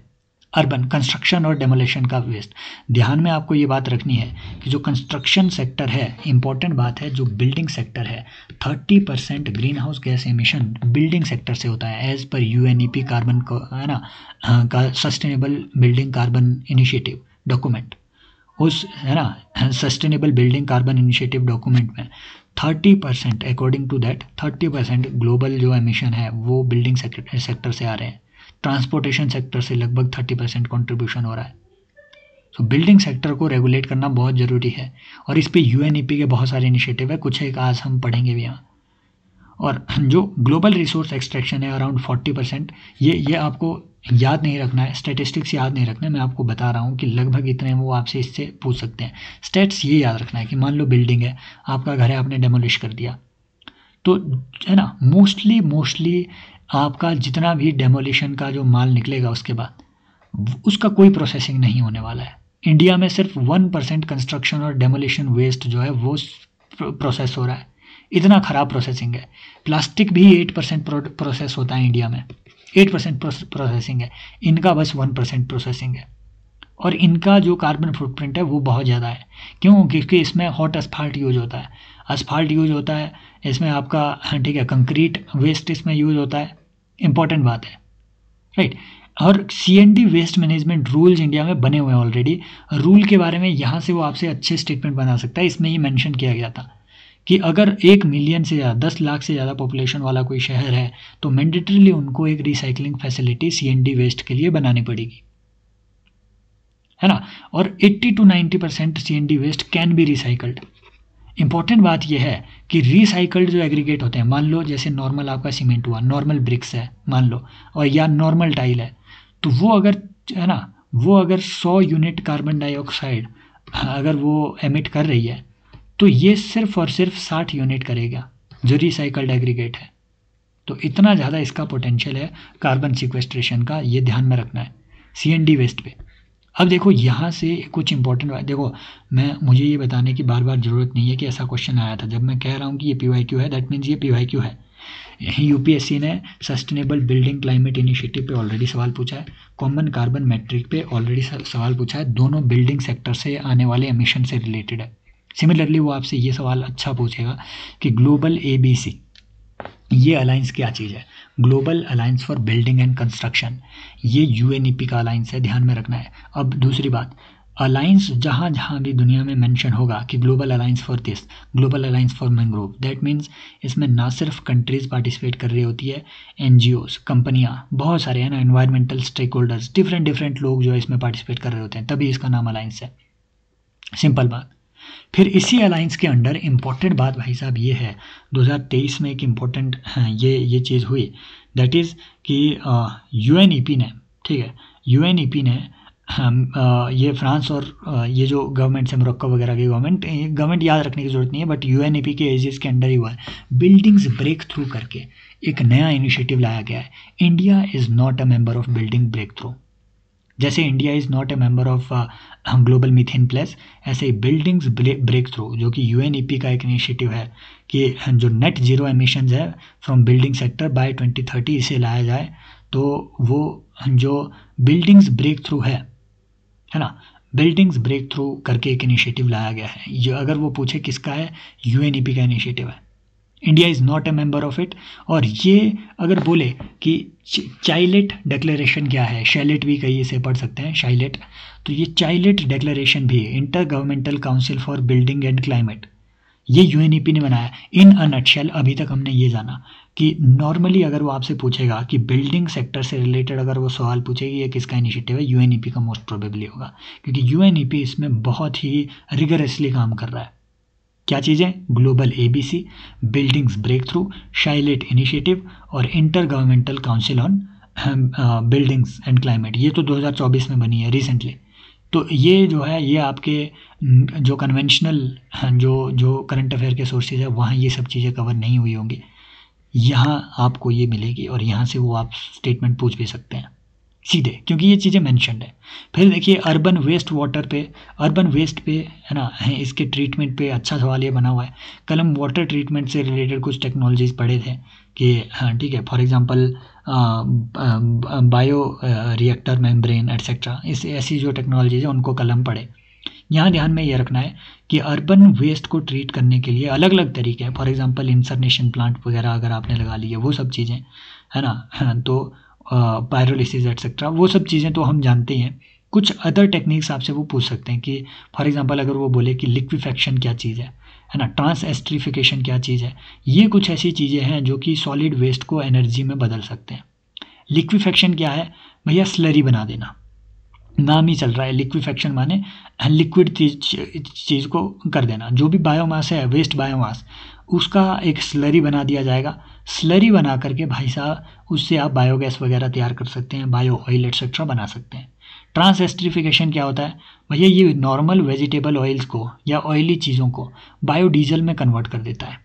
अर्बन कंस्ट्रक्शन और डेमोलेशन का वेस्ट। ध्यान में आपको ये बात रखनी है कि जो कंस्ट्रक्शन सेक्टर है, इंपॉर्टेंट बात है, जो बिल्डिंग सेक्टर है, 30% green house gas emission building sector से होता है एज पर UNEP कार्बन को, है ना, का sustainable building carbon initiative document. उस, है ना, sustainable building carbon initiative document में 30%, अकॉर्डिंग टू दैट 30% ग्लोबल जो एमिशन है वो बिल्डिंग सेक्टर से आ रहे हैं। ट्रांसपोर्टेशन सेक्टर से लगभग 30% कंट्रीब्यूशन हो रहा है। तो बिल्डिंग सेक्टर को रेगुलेट करना बहुत ज़रूरी है और इस पे UNEP के बहुत सारे इनिशिएटिव है, कुछ एक आज हम पढ़ेंगे भी यहाँ। और जो ग्लोबल रिसोर्स एक्सट्रैक्शन है अराउंड 40%, ये आपको याद नहीं रखना है, स्टैटिस्टिक्स याद नहीं रखना है, मैं आपको बता रहा हूँ कि लगभग इतने वो आपसे इससे पूछ सकते हैं। स्टैट्स ये याद रखना है कि मान लो बिल्डिंग है, आपका घर है, आपने डेमोलिश कर दिया, तो है ना, मोस्टली आपका जितना भी डेमोलिशन का जो माल निकलेगा उसके बाद उसका कोई प्रोसेसिंग नहीं होने वाला है। इंडिया में सिर्फ 1% कंस्ट्रक्शन और डेमोलिशन वेस्ट जो है वो प्रोसेस हो रहा है, इतना ख़राब प्रोसेसिंग है। प्लास्टिक भी 8% प्रोसेस होता है इंडिया में, 8% प्रोसेसिंग है, इनका बस 1% प्रोसेसिंग है। और इनका जो कार्बन फुटप्रिंट है वो बहुत ज़्यादा है। क्यों? क्योंकि इसमें हॉट असफाल्ट यूज होता है, असफाल्ट यूज होता है इसमें आपका, ठीक है, कंक्रीट वेस्ट इसमें यूज होता है, इंपॉर्टेंट बात है, राइट। और C&D waste management rules India में बने हुए हैं ऑलरेडी। रूल के बारे में यहाँ से वो आपसे अच्छे स्टेटमेंट बना सकता है। इसमें ये मेंशन किया गया था कि अगर 1 मिलियन से ज़्यादा, 10 लाख से ज़्यादा पॉपुलेशन वाला कोई शहर है तो मैंडेटरीली उनको एक रिसाइकलिंग फैसिलिटी C&D वेस्ट के लिए बनानी पड़ेगी। है ना। और 80 to 90% CND waste can be recycled. Important बात यह है कि रिसाइकल्ड जो एग्रीगेट होते हैं, मान लो जैसे नॉर्मल आपका सीमेंट हुआ, नॉर्मल ब्रिक्स है मान लो, और या नॉर्मल टाइल है, तो वो अगर, है ना, वो अगर 100 यूनिट कार्बन डाइऑक्साइड अगर वो एमिट कर रही है, तो ये सिर्फ और सिर्फ 60 यूनिट करेगा जो रिसाइकल्ड एग्रीगेट है। तो इतना ज़्यादा इसका पोटेंशियल है कार्बन सिक्वेस्ट्रेशन का, ये ध्यान में रखना है CND वेस्ट पे। अब देखो यहाँ से कुछ इंपॉर्टेंट बात, देखो मुझे ये बताने की बार बार ज़रूरत नहीं है कि ऐसा क्वेश्चन आया था। जब मैं कह रहा हूँ कि ये PYQ है, दैट मीन्स ये PYQ है। UPSC ने सस्टेनेबल बिल्डिंग क्लाइमेट इनिशिएटिव पे ऑलरेडी सवाल पूछा है, कॉमन कार्बन मैट्रिक पे ऑलरेडी सवाल पूछा है, दोनों बिल्डिंग सेक्टर से आने वाले एमिशन से रिलेटेड है। सिमिलरली वो आपसे ये सवाल अच्छा पूछेगा कि ग्लोबल ABC ये अलायंस क्या चीज़ है, global alliance for building and construction, ये UNEP का अलायंस है, ध्यान में रखना है। अब दूसरी बात, अलायंस जहाँ जहाँ भी दुनिया में मेंशन होगा कि global alliance for this, global alliance for mangrove, that means इसमें ना सिर्फ कंट्रीज़ पार्टिसिपेट कर रही होती है, NGOs, कंपनियाँ बहुत सारे हैं ना, एनवायरमेंटल स्टेक होल्डर्स, डिफरेंट लोग जो इसमें पार्टिसिपेट कर रहे होते हैं, तभी इसका नाम अलायंस है, सिंपल बात। फिर इसी अलायंस के अंडर इम्पॉर्टेंट बात भाई साहब ये है, 2023 में एक इम्पॉर्टेंट ये चीज़ हुई, दैट इज़ कि UNEP ने, ठीक है, UNEP ने ये फ्रांस और ये जो गवर्नमेंट्स है, मोरक्को वगैरह की गवर्नमेंट याद रखने की जरूरत नहीं है, बट UNEP के एजेस के अंडर ही हुआ है, बिल्डिंग्स ब्रेक थ्रू करके एक नया इनिशिएटिव लाया गया है। India is not a member of building breakthrough, जैसे India is not a member of global methane plus, ऐसे ही बिल्डिंग्स ब्रेक थ्रू जो कि UNEP का एक इनिशिएटिव है कि जो नेट जीरो एमिशंस है फ्रॉम बिल्डिंग सेक्टर बाय 2030 इसे लाया जाए, तो वो जो बिल्डिंग्स ब्रेक थ्रू है ना, बिल्डिंग्स ब्रेक थ्रू करके एक इनिशिएटिव लाया गया है। ये अगर वो पूछे किसका है, UNEP का इनिशिएटिव है, India is not a member of it. और ये अगर बोले कि चाइलेट डिक्लेरेशन क्या है, शैलेट भी कहीं इसे पढ़ सकते हैं, शाइलेट, तो ये चाइलेट डिक्लेरेशन भी inter governmental council for building and climate, ये UNEP ने बनाया। इन अ नटशेल अभी तक हमने ये जाना कि नॉर्मली अगर वो आपसे पूछेगा कि बिल्डिंग सेक्टर से रिलेटेड अगर वो सवाल पूछेगी ये किसका इनिशिएटिव है, UNEP का मोस्ट प्रोबेबली होगा, क्योंकि UNEP इसमें बहुत ही रिगरसली काम कर रहा है। क्या चीज़ें, global ABC, buildings breakthrough, शाइलेट इनिशिएटिव और intergovernmental council on buildings and climate, ये तो 2024 में बनी है रिसेंटली। तो ये जो है ये आपके जो कन्वेंशनल जो करंट अफेयर के सोर्सेज है वहाँ ये सब चीज़ें कवर नहीं हुई होंगी, यहाँ आपको ये मिलेगी और यहाँ से वो आप स्टेटमेंट पूछ भी सकते हैं सीधे, क्योंकि ये चीज़ें मेंशन्ड है। फिर देखिए अर्बन वेस्ट वाटर पे, अर्बन वेस्ट पे, है ना, इसके ट्रीटमेंट पे अच्छा सवाल ये बना हुआ है। कल हम वाटर ट्रीटमेंट से रिलेटेड कुछ टेक्नोलॉजीज पढ़े थे कि हाँ ठीक है, for example bio reactor membrane etcetera, इस ऐसी जो टेक्नोलॉजीज है उनको कल हम पढ़े। यहाँ ध्यान में ये रखना है कि अर्बन वेस्ट को ट्रीट करने के लिए अलग अलग तरीके हैं, फॉर एग्जांपल इंसरनेशन प्लांट वगैरह अगर आपने लगा लिए वो सब चीज़ें, है ना, तो पायरोलिसिस एटसेट्रा वो सब चीज़ें तो हम जानते हैं। कुछ अदर टेक्निक्स आपसे वो पूछ सकते हैं कि फॉर एग्जांपल अगर वो बोले कि लिक्विफेक्शन क्या चीज़ है ना, ट्रांस एस्ट्रीफिकेशन क्या चीज़ है, ये कुछ ऐसी चीज़ें हैं जो कि सॉलिड वेस्ट को एनर्जी में बदल सकते हैं। लिक्विफेक्शन क्या है भैया, स्लरी बना देना, नाम ही चल रहा है, लिक्विफेक्शन माने लिक्विड चीज़ को कर देना। जो भी बायोमास है, वेस्ट बायोमास, उसका एक स्लरी बना दिया जाएगा। स्लरी बना करके भाई साहब उससे आप बायोगैस वगैरह तैयार कर सकते हैं, बायो ऑयल एटसेट्रा बना सकते हैं। ट्रांस एस्ट्रीफिकेशन क्या होता है भैया, ये नॉर्मल वेजिटेबल ऑयल्स को या ऑयली चीज़ों को बायोडीजल में कन्वर्ट कर देता है,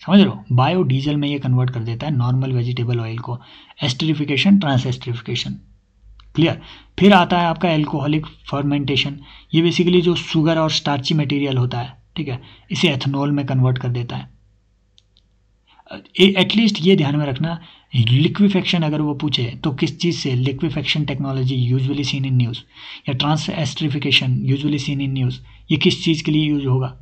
समझ लो, बायोडीजल में ये कन्वर्ट कर देता है नॉर्मल वेजिटेबल ऑयल को। Esterification, trans esterification, clear. फिर आता है आपका एल्कोहलिक फर्मेंटेशन, ये बेसिकली जो शुगर और स्टार्ची मटेरियल होता है, ठीक है, इसे एथनॉल में कन्वर्ट कर देता है। एटलीस्ट ये ध्यान में रखना, लिक्विफेक्शन अगर वो पूछे तो किस चीज़ से, liquefaction technology usually seen in news, या transesterification usually seen in news, ये किस चीज़ के लिए यूज होगा,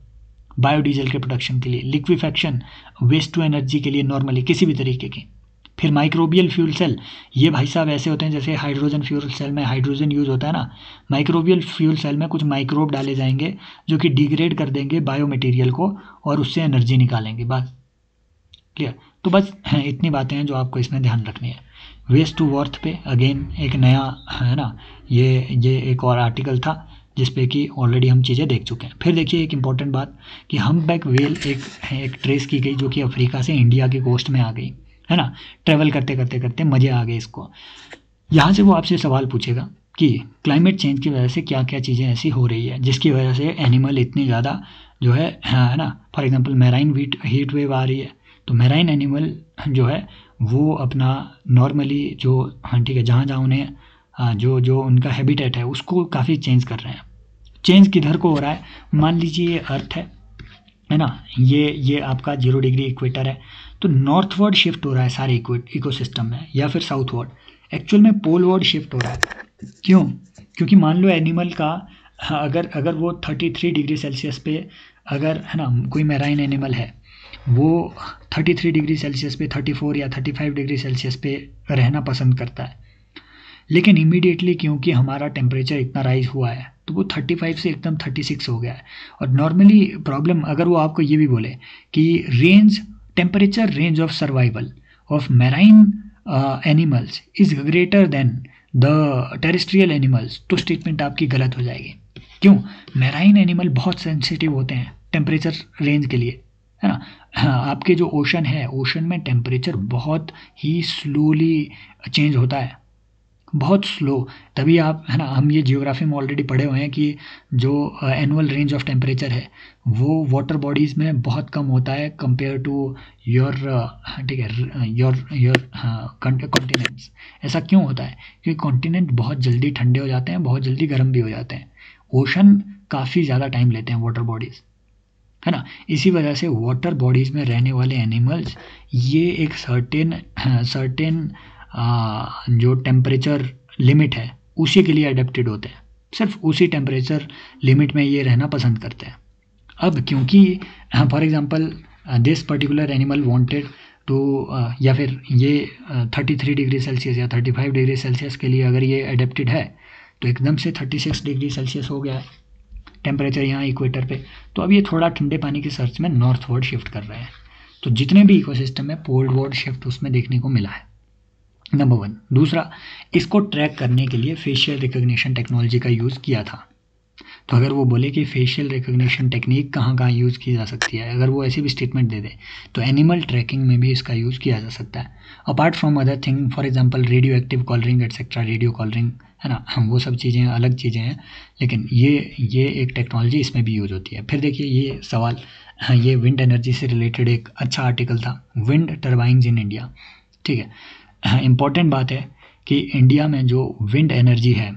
बायोडीजल के प्रोडक्शन के लिए। लिक्विफेक्शन वेस्ट टू एनर्जी के लिए नॉर्मली किसी भी तरीके की। फिर माइक्रोबियल फ्यूल सेल, ये भाई साहब ऐसे होते हैं जैसे हाइड्रोजन फ्यूल सेल में हाइड्रोजन यूज़ होता है ना, माइक्रोबियल फ्यूल सेल में कुछ माइक्रोब डाले जाएंगे जो कि डिग्रेड कर देंगे बायो मटेरियल को और उससे एनर्जी निकालेंगे, बस क्लियर। तो बस इतनी बातें हैं जो आपको इसमें ध्यान रखनी है। वेस्ट टू वर्थ पे अगेन एक नया है ना, ये एक और आर्टिकल था जिस पे कि ऑलरेडी हम चीज़ें देख चुके हैं। फिर देखिए एक इम्पॉर्टेंट बात कि हम्पबैक व्हेल एक ट्रेस की गई जो कि अफ्रीका से इंडिया के कोस्ट में आ गई, है ना, ट्रेवल करते करते करते मज़े आ गए इसको। यहाँ से वो आपसे सवाल पूछेगा कि क्लाइमेट चेंज की वजह से क्या क्या चीज़ें ऐसी हो रही है जिसकी वजह से एनिमल इतनी ज़्यादा जो है ना, for example marine heat wave आ रही है, तो मैराइन एनिमल जो है वो अपना नॉर्मली जो, हाँ ठीक है, जहाँ जहाँ उन्हें जो उनका हैबिटेट है उसको काफ़ी चेंज कर रहे हैं। चेंज किधर को हो रहा है, मान लीजिए ये अर्थ है ना, ये आपका 0 डिग्री इक्वेटर है, तो नॉर्थवर्ड शिफ्ट हो रहा है सारे इकोसिस्टम में, या फिर साउथवर्ड, एक्चुअल में पोलवर्ड शिफ्ट हो रहा है। क्यों? क्योंकि मान लो एनिमल का अगर वो 33 डिग्री सेल्सियस पे, अगर है ना कोई मैराइन एनिमल है वो 33 डिग्री सेल्सियस पे, 34 या 35 डिग्री सेल्सियस पे रहना पसंद करता है, लेकिन इमीडिएटली क्योंकि हमारा टेम्परेचर इतना राइज हुआ है तो वो 35 से एकदम 36 हो गया है। और नॉर्मली प्रॉब्लम अगर वो आपको ये भी बोले कि temperature range of survival of marine animals is greater than the terrestrial animals, तो स्टेटमेंट आपकी गलत हो जाएगी। क्यों? मैराइन एनिमल बहुत सेंसिटिव होते हैं टेम्परेचर रेंज के लिए, है ना। आपके जो ओशन है, ओशन में टेम्परेचर बहुत ही स्लोली चेंज होता है, बहुत स्लो। तभी आप, है ना, हम ये जियोग्राफी में ऑलरेडी पढ़े हुए हैं कि जो एनुअल रेंज ऑफ टेम्परेचर है वो वाटर बॉडीज़ में बहुत कम होता है कंपेयर टू योर, ठीक है, योर कॉन्टिनेंट्स। ऐसा क्यों होता है? क्योंकि कॉन्टिनेंट बहुत जल्दी ठंडे हो जाते हैं, बहुत जल्दी गर्म भी हो जाते हैं। ओशन काफ़ी ज़्यादा टाइम लेते हैं वाटर बॉडीज़, है ना। इसी वजह से वाटर बॉडीज़ में रहने वाले एनिमल्स ये एक सर्टेन जो टेम्परेचर लिमिट है उसी के लिए अडेप्टेड होते हैं, सिर्फ उसी टेम्परेचर लिमिट में ये रहना पसंद करते हैं। अब क्योंकि for example this particular animal wanted to, या फिर ये 33 डिग्री सेल्सियस या 35 डिग्री सेल्सियस के लिए अगर ये अडेप्टेड है तो एकदम से 36 डिग्री सेल्सियस हो गया है टेम्परेचर यहाँ इक्वेटर पे, तो अब ये थोड़ा ठंडे पानी की सर्च में नॉर्थवर्ड शिफ्ट कर रहे हैं। तो जितने भी इकोसिस्टम में पोलवर्ड शिफ्ट उसमें देखने को मिला है, नंबर 1। दूसरा, इसको ट्रैक करने के लिए फेशियल रिकग्निशन टेक्नोलॉजी का यूज़ किया था। तो अगर वो बोले कि फेशियल रिकग्निशन टेक्निक कहाँ कहाँ यूज़ की जा सकती है, अगर वो ऐसी भी स्टेटमेंट दे दे तो एनिमल ट्रैकिंग में भी इसका यूज़ किया जा सकता है। Apart from other thing, for example radio active colouring etcetera, radio colouring, है ना, वो सब चीज़ें अलग चीज़ें हैं, लेकिन ये एक टेक्नोलॉजी इसमें भी यूज़ होती है। फिर देखिए ये सवाल, ये विंड एनर्जी से रिलेटेड एक अच्छा आर्टिकल था, विंड टर्बाइन्स इन इंडिया, ठीक है। इम्पॉर्टेंट बात है कि इंडिया में जो विंड एनर्जी है,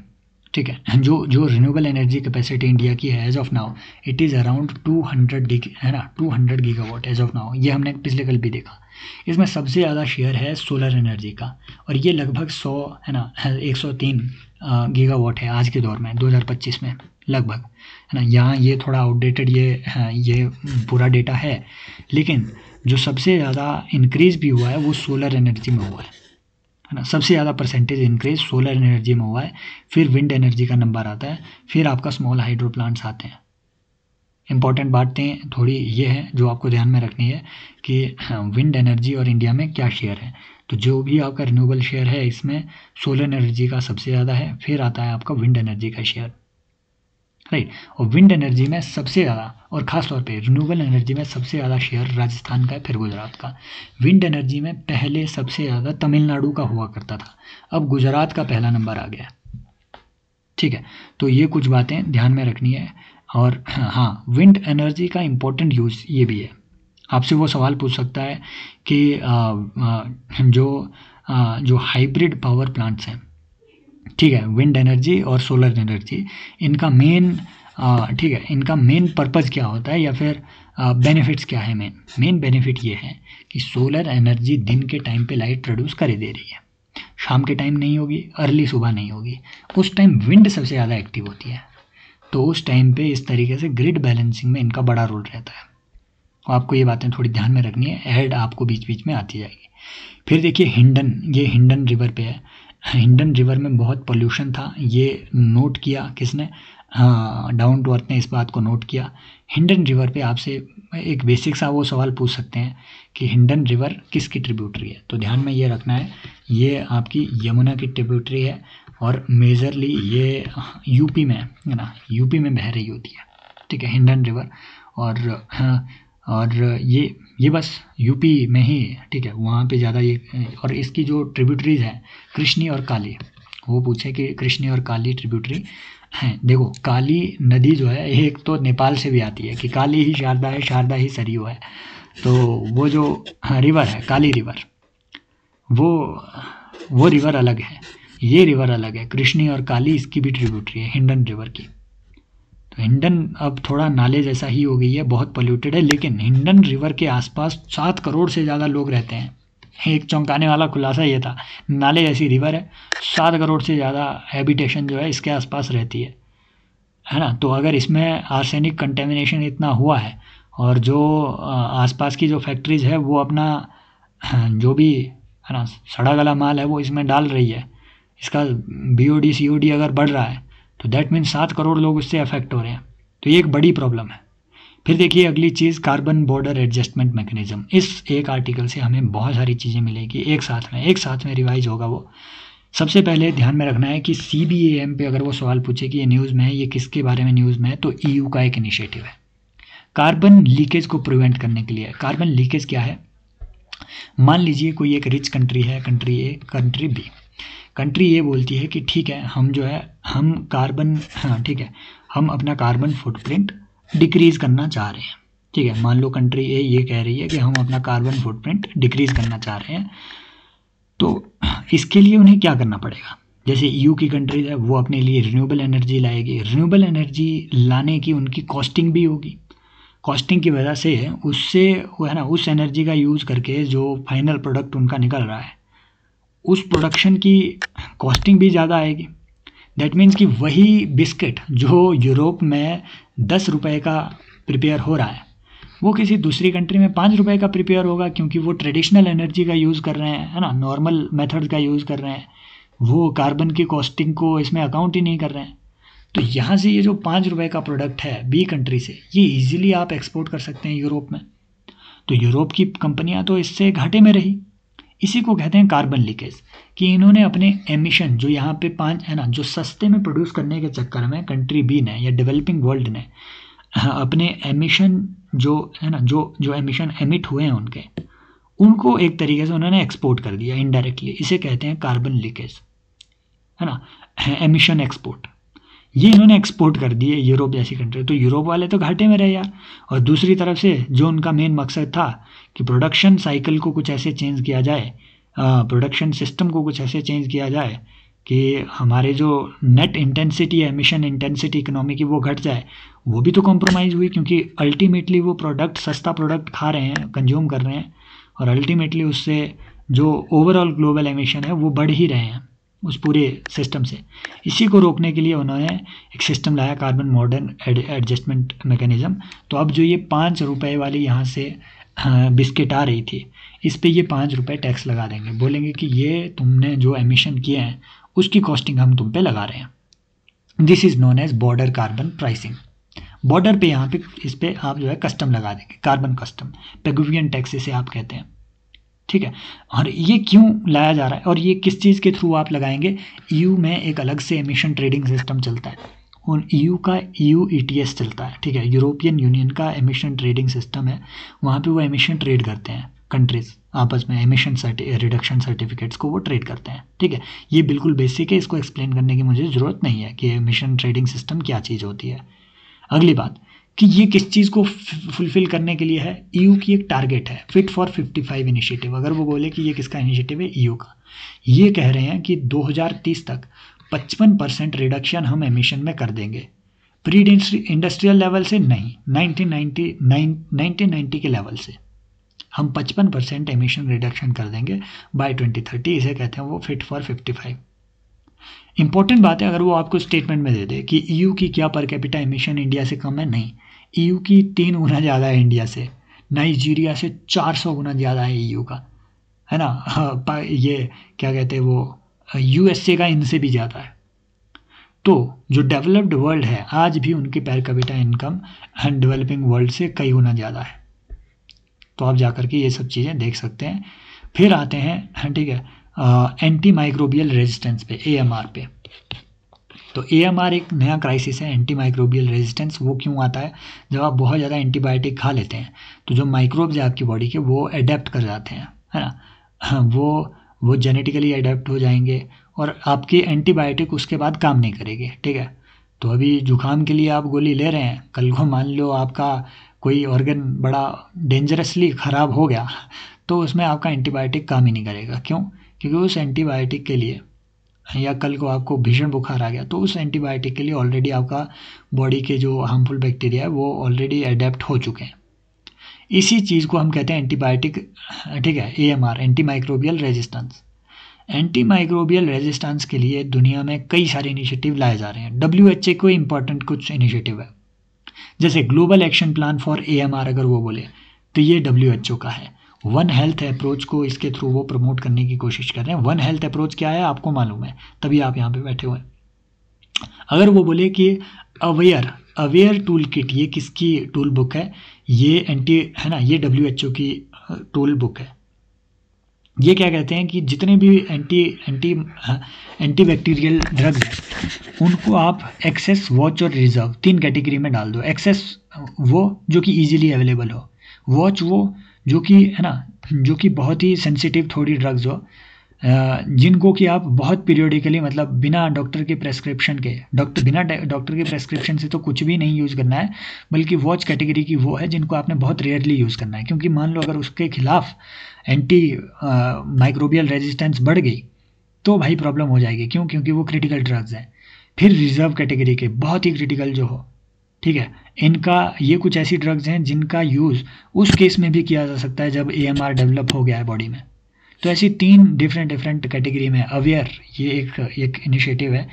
ठीक है, जो रिन्यूएबल एनर्जी कैपेसिटी इंडिया की है as of now, it is around 200 है ना, 200 गीगावाट एज ऑफ नाउ। ये हमने पिछले कल भी देखा। इसमें सबसे ज़्यादा शेयर है सोलर एनर्जी का, और ये लगभग 100, है ना, 103 गीगावाट है आज के दौर में 2025 में लगभग, है ना। यहाँ ये थोड़ा आउटडेटेड ये पूरा डेटा है, लेकिन जो सबसे ज़्यादा इंक्रीज़ भी हुआ है वो सोलर एनर्जी में हुआ है ना। सबसे ज़्यादा परसेंटेज इंक्रीज सोलर एनर्जी में हुआ है, फिर विंड एनर्जी का नंबर आता है, फिर आपका स्मॉल हाइड्रो प्लांट्स आते हैं। इंपॉर्टेंट बातें थोड़ी ये है जो आपको ध्यान में रखनी है कि विंड एनर्जी और इंडिया में क्या शेयर है। तो जो भी आपका रिन्यूएबल शेयर है इसमें सोलर एनर्जी का सबसे ज़्यादा है, फिर आता है आपका विंड एनर्जी का शेयर, राइट। और विंड एनर्जी में सबसे ज़्यादा, और ख़ास तौर पे रिन्यूएबल एनर्जी में सबसे ज़्यादा शेयर राजस्थान का है, फिर गुजरात का। विंड एनर्जी में पहले सबसे ज़्यादा तमिलनाडु का हुआ करता था, अब गुजरात का पहला नंबर आ गया, ठीक है। तो ये कुछ बातें ध्यान में रखनी है। और हाँ, विंड एनर्जी का इम्पोर्टेंट यूज़ ये भी है, आपसे वो सवाल पूछ सकता है कि जो हाइब्रिड पावर प्लांट्स हैं, ठीक है, विंड एनर्जी और सोलर एनर्जी, इनका मेन, ठीक है, इनका मेन पर्पज़ क्या होता है, या फिर बेनिफिट्स क्या है। मेन बेनिफिट ये है कि सोलर एनर्जी दिन के टाइम पे लाइट प्रोड्यूस कर ही दे रही है, शाम के टाइम नहीं होगी, अर्ली सुबह नहीं होगी, उस टाइम विंड सबसे ज़्यादा एक्टिव होती है। तो उस टाइम पे इस तरीके से ग्रिड बैलेंसिंग में इनका बड़ा रोल रहता है। आपको ये बातें थोड़ी ध्यान में रखनी है, ऐड आपको बीच बीच में आती जाएगी। फिर देखिए हिंडन, ये हिंडन रिवर पे है। हिंडन रिवर में बहुत पोल्यूशन था, ये नोट किया किसने, हाँ, डाउन टू अर्थ ने इस बात को नोट किया। हिंडन रिवर पे आपसे एक बेसिक सा वो सवाल पूछ सकते हैं कि हिंडन रिवर किसकी ट्रिब्यूटरी है। तो ध्यान में ये रखना है, ये आपकी यमुना की ट्रिब्यूटरी है और मेजरली ये यूपी में है ना, यूपी में बह रही होती है, ठीक है, हिंडन रिवर। और हाँ, और ये बस यूपी में ही, ठीक है, वहाँ पे ज़्यादा ये। और इसकी जो ट्रिब्यूटरीज हैं कृष्णी और काली, वो पूछे कि कृष्णी और काली ट्रिब्यूटरी हैं। देखो, काली नदी जो है एक तो नेपाल से भी आती है कि काली ही शारदा है, शारदा ही सरयू है। तो वो जो रिवर है काली रिवर, वो वो रिवर अलग है, ये रिवर अलग है। कृष्णी और काली इसकी भी ट्रिब्यूटरी है हिंडन रिवर की। तो हिंडन अब थोड़ा नाले जैसा ही हो गई है, बहुत पोल्यूटेड है, लेकिन हिंडन रिवर के आसपास 7 करोड़ से ज़्यादा लोग रहते हैं। एक चौंकाने वाला खुलासा ये था, नाले जैसी रिवर है, 7 करोड़ से ज़्यादा हैबिटेशन जो है इसके आसपास रहती है ना। तो अगर इसमें आर्सेनिक कंटेमिनेशन इतना हुआ है और जो आसपास की जो फैक्ट्रीज है वो अपना जो भी है ना सड़ा गला माल है वो इसमें डाल रही है, इसका बीओडी सीओडी अगर बढ़ रहा है तो दैट मीन्स 7 करोड़ लोग उससे अफेक्ट हो रहे हैं। तो ये एक बड़ी प्रॉब्लम है। फिर देखिए अगली चीज़, कार्बन बॉर्डर एडजस्टमेंट मैकेनिज्म। इस एक आर्टिकल से हमें बहुत सारी चीज़ें मिलेगी एक साथ में रिवाइज होगा वो। सबसे पहले ध्यान में रखना है कि CBAM पे अगर वो सवाल पूछे कि ये न्यूज़ में है, ये किसके बारे में न्यूज़ में है, तो EU का एक इनिशिएटिव है कार्बन लीकेज को प्रिवेंट करने के लिए। कार्बन लीकेज क्या है? मान लीजिए कोई एक रिच कंट्री है, कंट्री ए, कंट्री बी। कंट्री ये बोलती है कि ठीक है, हम जो है हम कार्बन, हाँ ठीक है, हम अपना कार्बन फुटप्रिंट डिक्रीज़ करना चाह रहे हैं, ठीक है। मान लो कंट्री ए ये कह रही है कि हम अपना कार्बन फुटप्रिंट डिक्रीज़ करना चाह रहे हैं। तो इसके लिए उन्हें क्या करना पड़ेगा? जैसे EU की कंट्रीज है वो अपने लिए रिन्यूएबल एनर्जी लाएगी, रिन्यूएबल एनर्जी लाने की उनकी कॉस्टिंग भी होगी। कॉस्टिंग की वजह से उससे वो है ना, उस एनर्जी का यूज़ करके जो फाइनल प्रोडक्ट उनका निकल रहा है उस प्रोडक्शन की कॉस्टिंग भी ज़्यादा आएगी। दैट मीन्स कि वही बिस्किट जो यूरोप में 10 रुपए का प्रिपेयर हो रहा है वो किसी दूसरी कंट्री में 5 रुपए का प्रिपेयर होगा, क्योंकि वो ट्रेडिशनल एनर्जी का यूज़ कर रहे हैं, है ना, नॉर्मल मेथड्स का यूज़ कर रहे हैं, वो कार्बन की कॉस्टिंग को इसमें अकाउंट ही नहीं कर रहे हैं। तो यहाँ से ये जो 5 रुपए का प्रोडक्ट है बी कंट्री से, ये ईजिली आप एक्सपोर्ट कर सकते हैं यूरोप में। तो यूरोप की कंपनियां तो इससे घाटे में रही। इसी को कहते हैं कार्बन लीकेज, कि इन्होंने अपने एमिशन जो यहाँ पे 5 है ना, जो सस्ते में प्रोड्यूस करने के चक्कर में कंट्री बी ने या डेवलपिंग वर्ल्ड ने अपने एमिशन जो है ना, जो एमिशन एमिट हुए हैं उनको एक तरीके से उन्होंने एक्सपोर्ट कर दिया इनडायरेक्टली। इसे कहते हैं कार्बन लीकेज, है ना, एमिशन एक्सपोर्ट। ये इन्होंने एक्सपोर्ट कर दिए यूरोप जैसी कंट्री। तो यूरोप वाले तो घाटे में रहे यार। और दूसरी तरफ से जो उनका मेन मकसद था कि प्रोडक्शन साइकिल को कुछ ऐसे चेंज किया जाए, प्रोडक्शन सिस्टम को कुछ ऐसे चेंज किया जाए कि हमारे जो नेट इंटेंसिटी है, एमिशन इंटेंसिटी इकोनॉमी की, वो घट जाए, वो भी तो कॉम्प्रोमाइज़ हुई, क्योंकि अल्टीमेटली वो प्रोडक्ट सस्ता प्रोडक्ट खा रहे हैं, कंज्यूम कर रहे हैं, और अल्टीमेटली उससे जो ओवरऑल ग्लोबल एमिशन है वो बढ़ ही रहे हैं उस पूरे सिस्टम से। इसी को रोकने के लिए उन्होंने एक सिस्टम लाया, कार्बन मॉडर्न एडजस्टमेंट मैकेनिज्म। तो अब जो ये 5 रुपए वाली यहाँ से बिस्किट आ रही थी, इस पे ये 5 रुपए टैक्स लगा देंगे, बोलेंगे कि ये तुमने जो एमिशन किए हैं उसकी कॉस्टिंग हम तुम पे लगा रहे हैं। This is known as border carbon pricing. Border पे यहाँ पे इस पे आप जो है कस्टम लगा देंगे, कार्बन कस्टम, पेगुवियन टैक्स इसे आप कहते हैं, ठीक है। और ये क्यों लाया जा रहा है और ये किस चीज़ के थ्रू आप लगाएंगे? EU में एक अलग से एमिशन ट्रेडिंग सिस्टम चलता है, और EU का EU ETS चलता है, ठीक है, यूरोपियन यूनियन का एमिशन ट्रेडिंग सिस्टम है। वहाँ पे वो एमिशन ट्रेड करते हैं, कंट्रीज आपस में एमिशन रिडक्शन सर्टिफिकेट्स को वो ट्रेड करते हैं, ठीक है। ये बिल्कुल बेसिक है, इसको एक्सप्लेन करने की मुझे ज़रूरत नहीं है कि एमिशन ट्रेडिंग सिस्टम क्या चीज़ होती है। अगली बात कि ये किस चीज़ को फुलफिल करने के लिए है? EU की एक टारगेट है, फिट फॉर 55 इनिशिएटिव। अगर वो बोले कि ये किसका इनिशिएटिव है? EU का। ये कह रहे हैं कि 2030 तक 55% रिडक्शन हम एमिशन में कर देंगे, प्री इंडस्ट्रियल लेवल से नहीं, 1990 के लेवल से हम 55% एमिशन रिडक्शन कर देंगे बाय 2030। इसे कहते हैं वो फिट फॉर 55। इंपॉर्टेंट बात है, अगर वो आपको स्टेटमेंट में दे दे कि EU की क्या पर कैपिटा एमिशन इंडिया से कम है, नहीं, EU की 3 गुना ज़्यादा है इंडिया से, नाइजीरिया से 400 गुना ज़्यादा है EU का, है ना। हाँ, ये क्या कहते हैं वो USA का इनसे भी ज़्यादा है। तो जो डेवलप्ड वर्ल्ड है आज भी उनकी per capita income developing world से कई गुना ज़्यादा है। तो आप जाकर के ये सब चीज़ें देख सकते हैं। फिर आते हैं, ठीक है, एंटी माइक्रोबियल रेजिस्टेंस पे, AMR पे। तो AMR एक नया क्राइसिस है, एंटी माइक्रोबियल रेजिस्टेंस। वो क्यों आता है? जब आप बहुत ज़्यादा एंटीबायोटिक खा लेते हैं तो जो माइक्रोब्स है आपकी बॉडी के वो अडेप्ट कर जाते हैं, है ना, वो जेनेटिकली अडेप्ट हो जाएंगे और आपकी एंटीबायोटिक उसके बाद काम नहीं करेगी, ठीक है। तो अभी जुकाम के लिए आप गोली ले रहे हैं, कल को मान लो आपका कोई ऑर्गन बड़ा डेंजरसली ख़राब हो गया तो उसमें आपका एंटीबायोटिक काम ही नहीं करेगा। क्यों? क्योंकि उस एंटीबायोटिक के लिए, या कल को आपको भीषण बुखार आ गया तो उस एंटीबायोटिक के लिए ऑलरेडी आपका बॉडी के जो हार्मफुल बैक्टीरिया है वो ऑलरेडी अडेप्ट हो चुके हैं। इसी चीज़ को हम कहते हैं एंटीबायोटिक, ठीक है, AMR, anti microbial resistance. Anti microbial resistance के लिए दुनिया में कई सारे इनिशिएटिव लाए जा रहे हैं। WHO को इम्पॉर्टेंट कुछ इनिशिएटिव है, जैसे global action plan for AMR अगर वो बोले तो ये WHO का है। वन हेल्थ अप्रोच को इसके थ्रू वो प्रमोट करने की कोशिश कर रहे हैं। वन हेल्थ अप्रोच क्या है आपको मालूम है, तभी आप यहाँ पे बैठे हुए हैं। अगर वो बोले कि अवेयर टूल किट, ये किसकी टूल बुक है? ये है ना, ये WHO की टूल बुक है। ये क्या कहते हैं कि जितने भी एंटी बैक्टीरियल ड्रग्स हैं उनको आप एक्सेस, वॉच और रिजर्व 3 कैटेगरी में डाल दो। एक्सेस वो जो कि इजीली अवेलेबल हो, वॉच वो जो कि, है ना, जो कि बहुत ही सेंसिटिव थोड़ी ड्रग्स हो, जिनको कि आप बहुत पीरियोडिकली, मतलब बिना डॉक्टर के प्रेस्क्रिप्शन के, बिना डॉक्टर के प्रेस्क्रिप्शन से तो कुछ भी नहीं यूज़ करना है, बल्कि वॉच कैटेगरी की वो है जिनको आपने बहुत रेयरली यूज़ करना है। क्योंकि मान लो अगर उसके खिलाफ एंटी माइक्रोबियल रेजिस्टेंस बढ़ गई तो भाई प्रॉब्लम हो जाएगी। क्यों? क्योंकि वो क्रिटिकल ड्रग्स हैं। फिर रिजर्व कैटेगरी के, बहुत ही क्रिटिकल जो हो, ठीक है, इनका ये कुछ ऐसी ड्रग्स हैं जिनका यूज़ उस केस में भी किया जा सकता है जब AMR डेवलप हो गया है बॉडी में। तो ऐसी 3 डिफरेंट कैटेगरी में अवेयर, ये एक इनिशिएटिव है,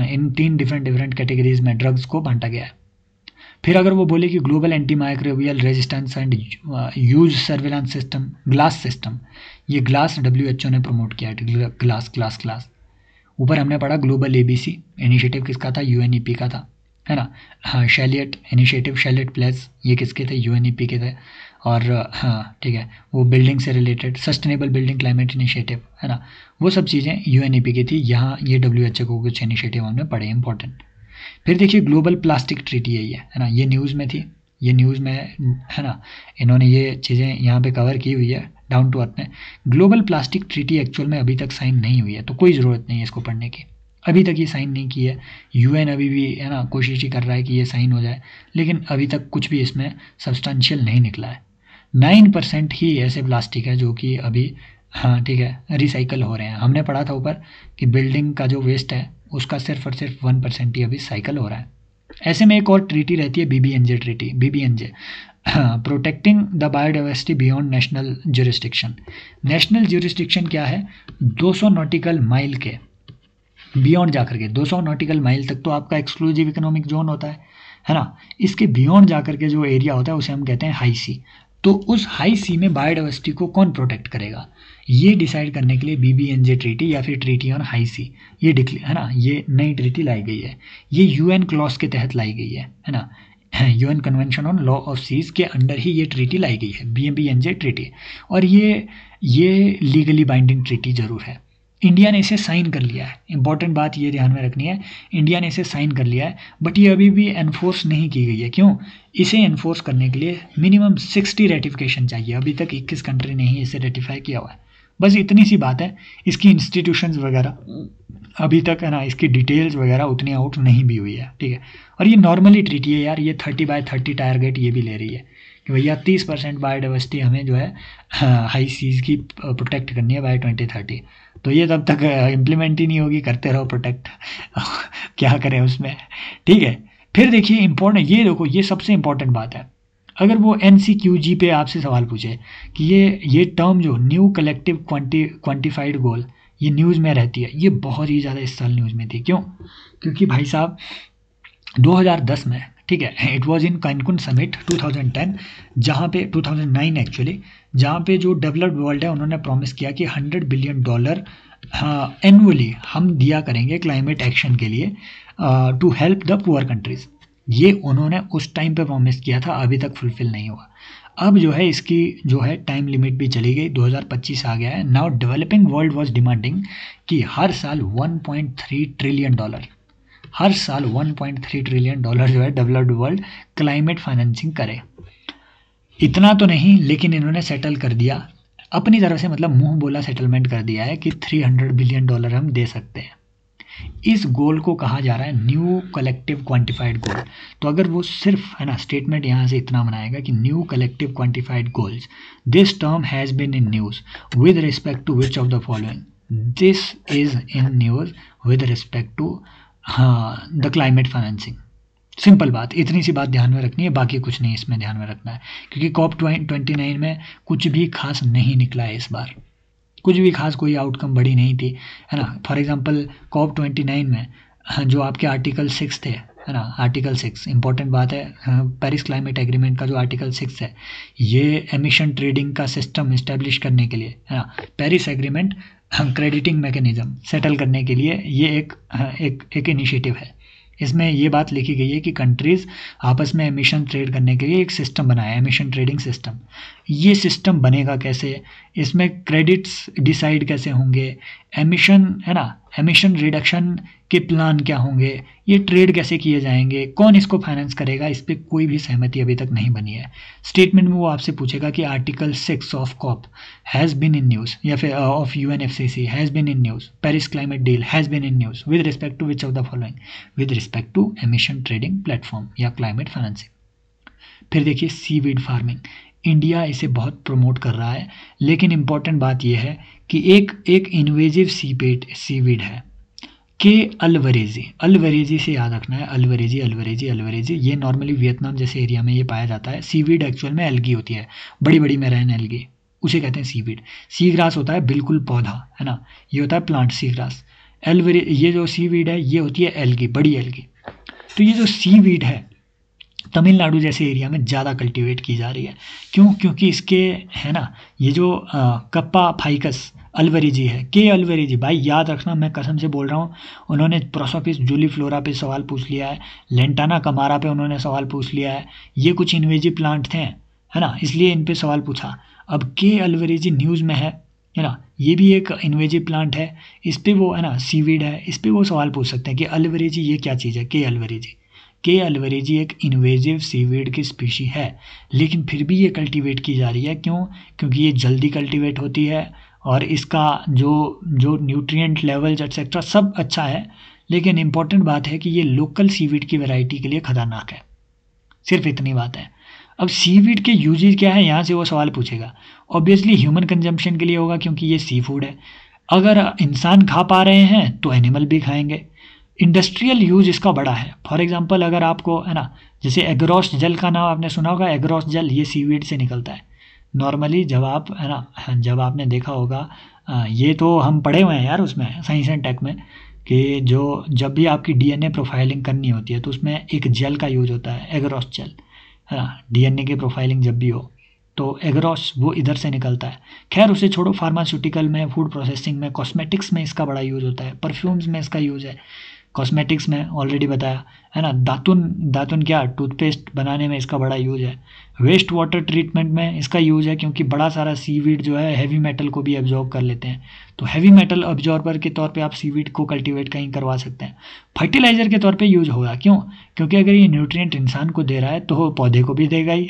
इन 3 डिफरेंट कैटेगरीज में ड्रग्स को बांटा गया है। फिर अगर वो बोले कि global anti microbial resistance and use surveillance system, glass system, ये ग्लास WHO ने प्रमोट किया है। ग्लास ऊपर हमने पढ़ा ग्लोबल ABC इनिशिएटिव किसका था? UNEP का था, है ना। हाँ, शैलियट इनिशिएटिव, शैलियट प्लेस, ये किसके थे? UNEP के थे। और हाँ, ठीक है, वो बिल्डिंग से related sustainable building climate initiative, है ना, वो सब चीज़ें UNEP की थी। यहाँ ये WHO को कुछ इनिशिएटिव हमने पढ़े इंपॉर्टेंट। फिर देखिए ग्लोबल प्लास्टिक ट्रीटी है ना, ये न्यूज़ में थी, ये न्यूज़ में, है ना, इन्होंने ये चीज़ें यहाँ पे कवर की हुई है डाउन टू अर्थ में। ग्लोबल प्लास्टिक ट्रीटी एक्चुअल में अभी तक साइन नहीं हुई है, तो कोई ज़रूरत नहीं है इसको पढ़ने की, अभी तक ये साइन नहीं की है। UN अभी भी, है ना, कोशिश ही कर रहा है कि ये साइन हो जाए, लेकिन अभी तक कुछ भी इसमें सब्सटेंशियल नहीं निकला है। 9% ही ऐसे प्लास्टिक है जो कि अभी, हाँ ठीक है, रिसाइकल हो रहे हैं। हमने पढ़ा था ऊपर कि बिल्डिंग का जो वेस्ट है उसका सिर्फ और सिर्फ 1% ही अभी साइकिल हो रहा है। ऐसे में एक और ट्रीटी रहती है, BBNJ treaty, BBNJ, protecting the biodiversity beyond national jurisdiction. National jurisdiction क्या है? 200 नॉटिकल माइल के बियॉन्ड जाकर के, 200 नॉटिकल माइल तक तो आपका एक्सक्लूसिव इकोनॉमिक जोन होता है ना। इसके बियॉन्ड जाकर के जो एरिया होता है उसे हम कहते हैं हाई सी। तो उस हाई सी में बायोडाइवर्सिटी को कौन प्रोटेक्ट करेगा, ये डिसाइड करने के लिए BBNJ ट्रीटी या फिर ट्रीटी ऑन हाई सी, ये है ना, ये नई ट्रीटी लाई गई है। ये UN क्लॉज के तहत लाई गई है ना, UN convention on law of seas के अंडर ही ये ट्रीटी लाई गई है, BBNJ ट्रीटी। और ये लीगली बाइंडिंग ट्रीटी जरूर है। इंडिया ने इसे साइन कर लिया है, इंपॉर्टेंट बात ये ध्यान में रखनी है, इंडिया ने इसे साइन कर लिया है, बट ये अभी भी एनफोर्स नहीं की गई है। क्यों? इसे एनफोर्स करने के लिए मिनिमम 60 रेटिफिकेशन चाहिए। अभी तक 21 कंट्री ने ही इसे रेटिफाई किया हुआ है। बस इतनी सी बात है। इसकी इंस्टीट्यूशंस वगैरह अभी तक, है ना, इसकी डिटेल्स वगैरह उतनी आउट नहीं भी हुई है, ठीक है। और ये नॉर्मली ट्रीटी है यार, ये 30/30 टारगेट ये भी ले रही है कि भैया 30% बायोडाइवर्सिटी हमें जो है हाई सीज की प्रोटेक्ट करनी है बाय 2030। तो ये तब तक इम्प्लीमेंट ही नहीं होगी, करते रहो प्रोटेक्ट क्या करें उसमें, ठीक है। फिर देखिए इंपॉर्टेंट, ये देखो, ये सबसे इंपॉर्टेंट बात है। अगर वो NCQG पे आपसे सवाल पूछे कि ये टर्म जो न्यू कलेक्टिव क्वांटिफाइड गोल, ये न्यूज़ में रहती है, ये बहुत ही ज़्यादा इस साल न्यूज़ में थी। क्यों? क्योंकि भाई साहब 2010 में, ठीक है, it was in Cancun summit 2010, जहाँ पे 2009 एक्चुअली, जहाँ पे जो डेवलप्ड वर्ल्ड है उन्होंने प्रॉमिस किया कि $100 बिलियन एनुअली हम दिया करेंगे क्लाइमेट एक्शन के लिए to help the poor countries. ये उन्होंने उस टाइम पे प्रॉमिस किया था, अभी तक फुलफिल नहीं हुआ। अब जो है इसकी जो है टाइम लिमिट भी चली गई, 2025 आ गया है। Now developing world was demanding कि हर साल 1.3 ट्रिलियन डॉलर, हर साल 1.3 ट्रिलियन डॉलर जो है डेवलप्ड वर्ल्ड क्लाइमेट फाइनेंसिंग करे। इतना तो नहीं, लेकिन इन्होंने सेटल कर दिया अपनी तरफ से, मतलब मुंह बोला सेटलमेंट कर दिया है कि 300 बिलियन डॉलर हम दे सकते हैं। इस गोल को कहा जा रहा है न्यू कलेक्टिव क्वांटिफाइड गोल। तो अगर वो सिर्फ है ना स्टेटमेंट यहाँ से इतना बनाएगा कि new collective quantified goals, this term has been in news with respect to which of the following, this is in news with respect to the climate financing. Simple बात, इतनी सी बात ध्यान में रखनी है, बाकी कुछ नहीं इसमें ध्यान में रखना है, क्योंकि COP29 में कुछ भी खास नहीं निकला है इस बार, कुछ भी खास कोई आउटकम बड़ी नहीं थी, है ना। फॉर एग्जांपल COP29 में जो आपके आर्टिकल 6 थे, है ना, आर्टिकल 6 इंपॉर्टेंट बात है, पेरिस क्लाइमेट एग्रीमेंट का जो आर्टिकल 6 है, ये एमिशन ट्रेडिंग का सिस्टम इस्टेब्लिश करने के लिए, है ना, Paris agreement crediting mechanism settle करने के लिए ये एक इनिशिएटिव है। इसमें ये बात लिखी गई है कि कंट्रीज़ आपस में एमिशन ट्रेड करने के लिए एक सिस्टम बनाया है, एमिशन ट्रेडिंग सिस्टम। ये सिस्टम बनेगा कैसे, इसमें क्रेडिट्स डिसाइड कैसे होंगे, एमिशन, है ना, एमिशन रिडक्शन के प्लान क्या होंगे, ये ट्रेड कैसे किए जाएंगे, कौन इसको फाइनेंस करेगा, इस पर कोई भी सहमति अभी तक नहीं बनी है। स्टेटमेंट में वो आपसे पूछेगा कि article 6 of COP has been in news, या फिर of UNFCCC has been in news, Paris climate deal has been in news with respect to which of the following, with respect to emission trading platform या climate financing. फिर देखिए seaweed farming, India इसे बहुत promote कर रहा है, लेकिन important बात यह है कि एक इन्वेजिव सीवीड है के अल्वरेजी से याद रखना है, अल्वरेजी। ये नॉर्मली वियतनाम जैसे एरिया में ये पाया जाता है। सीवीड एक्चुअल में एल्गी होती है, बड़ी बड़ी मैराइन एल्गी, उसे कहते हैं सीवीड। सी ग्रास होता है बिल्कुल पौधा, है ना, ये होता है प्लांट सी ग्रास। ये जो सीवीड है ये होती है एल्गी, बड़ी एल्गी। तो ये जो सीवीड है तमिलनाडु जैसे एरिया में ज़्यादा कल्टीवेट की जा रही है। क्यों? क्योंकि इसके, है ना, ये जो कप्पा फाइकस अल्वरेजी है, के अल्वरेजी, भाई याद रखना, मैं कसम से बोल रहा हूँ, उन्होंने प्रोसोपिस जूलीफ्लोरा पे सवाल पूछ लिया है, लेंटाना कमारा पे उन्होंने सवाल पूछ लिया है। ये कुछ इन्वेजिव प्लांट थे, है ना, इसलिए इन पे सवाल पूछा। अब के अल्वरेजी न्यूज़ में है ना, ये भी एक इन्वेजिव प्लांट है, इस पर वो, है ना, सीवीड है, इस पर वो सवाल पूछ सकते हैं कि अल्वरेजी ये क्या चीज़ है। के अल्वरेजी एक इन्वेजिव सीवीड की स्पीशी है, लेकिन फिर भी ये कल्टीवेट की जा रही है। क्यों? क्योंकि ये जल्दी कल्टीवेट होती है और इसका जो न्यूट्रिएंट लेवल्स एक्सेट्रा सब अच्छा है, लेकिन इंपॉर्टेंट बात है कि ये लोकल सीवीड की वैरायटी के लिए खतरनाक है। सिर्फ इतनी बात है। अब सीवीड के यूजेज क्या है, यहाँ से वो सवाल पूछेगा। ऑब्वियसली ह्यूमन कंजम्पशन के लिए होगा, क्योंकि ये सी फूड है। अगर इंसान खा पा रहे हैं तो एनिमल भी खाएंगे। इंडस्ट्रियल यूज इसका बड़ा है। फॉर एग्जांपल अगर आपको, है ना, जैसे एग्रॉस्ट जेल का नाम आपने सुना होगा, एग्रॉस्ट जेल ये सीवीड से निकलता है। नॉर्मली जब आप, है ना, जब आपने देखा होगा, ये तो हम पढ़े हुए हैं यार उसमें साइंस एंड टेक में, कि जब भी आपकी डीएनए प्रोफाइलिंग करनी होती है तो उसमें एक जेल का यूज होता है, एग्रॉस्ट जेल, है ना। डीएनए की प्रोफाइलिंग जब भी हो तो एग्रॉस वो इधर से निकलता है। खैर उसे छोड़ो, फार्मास्यूटिकल में, फूड प्रोसेसिंग में, कॉस्मेटिक्स में इसका बड़ा यूज़ होता है, परफ्यूम्स में इसका यूज़ है, कॉस्मेटिक्स में ऑलरेडी बताया, है ना। दातुन क्या, टूथपेस्ट बनाने में इसका बड़ा यूज़ है। वेस्ट वाटर ट्रीटमेंट में इसका यूज़ है, क्योंकि बड़ा सारा सीवीड जो है हैवी मेटल को भी एब्जॉर्ब कर लेते हैं, तो हैवी मेटल एब्जॉर्बर के तौर पे आप सीवीड को कल्टीवेट कहीं करवा सकते हैं। फर्टिलाइज़र के तौर पे यूज होगा। क्यों? क्योंकि अगर ये न्यूट्रिएंट इंसान को दे रहा है तो पौधे को भी देगा ही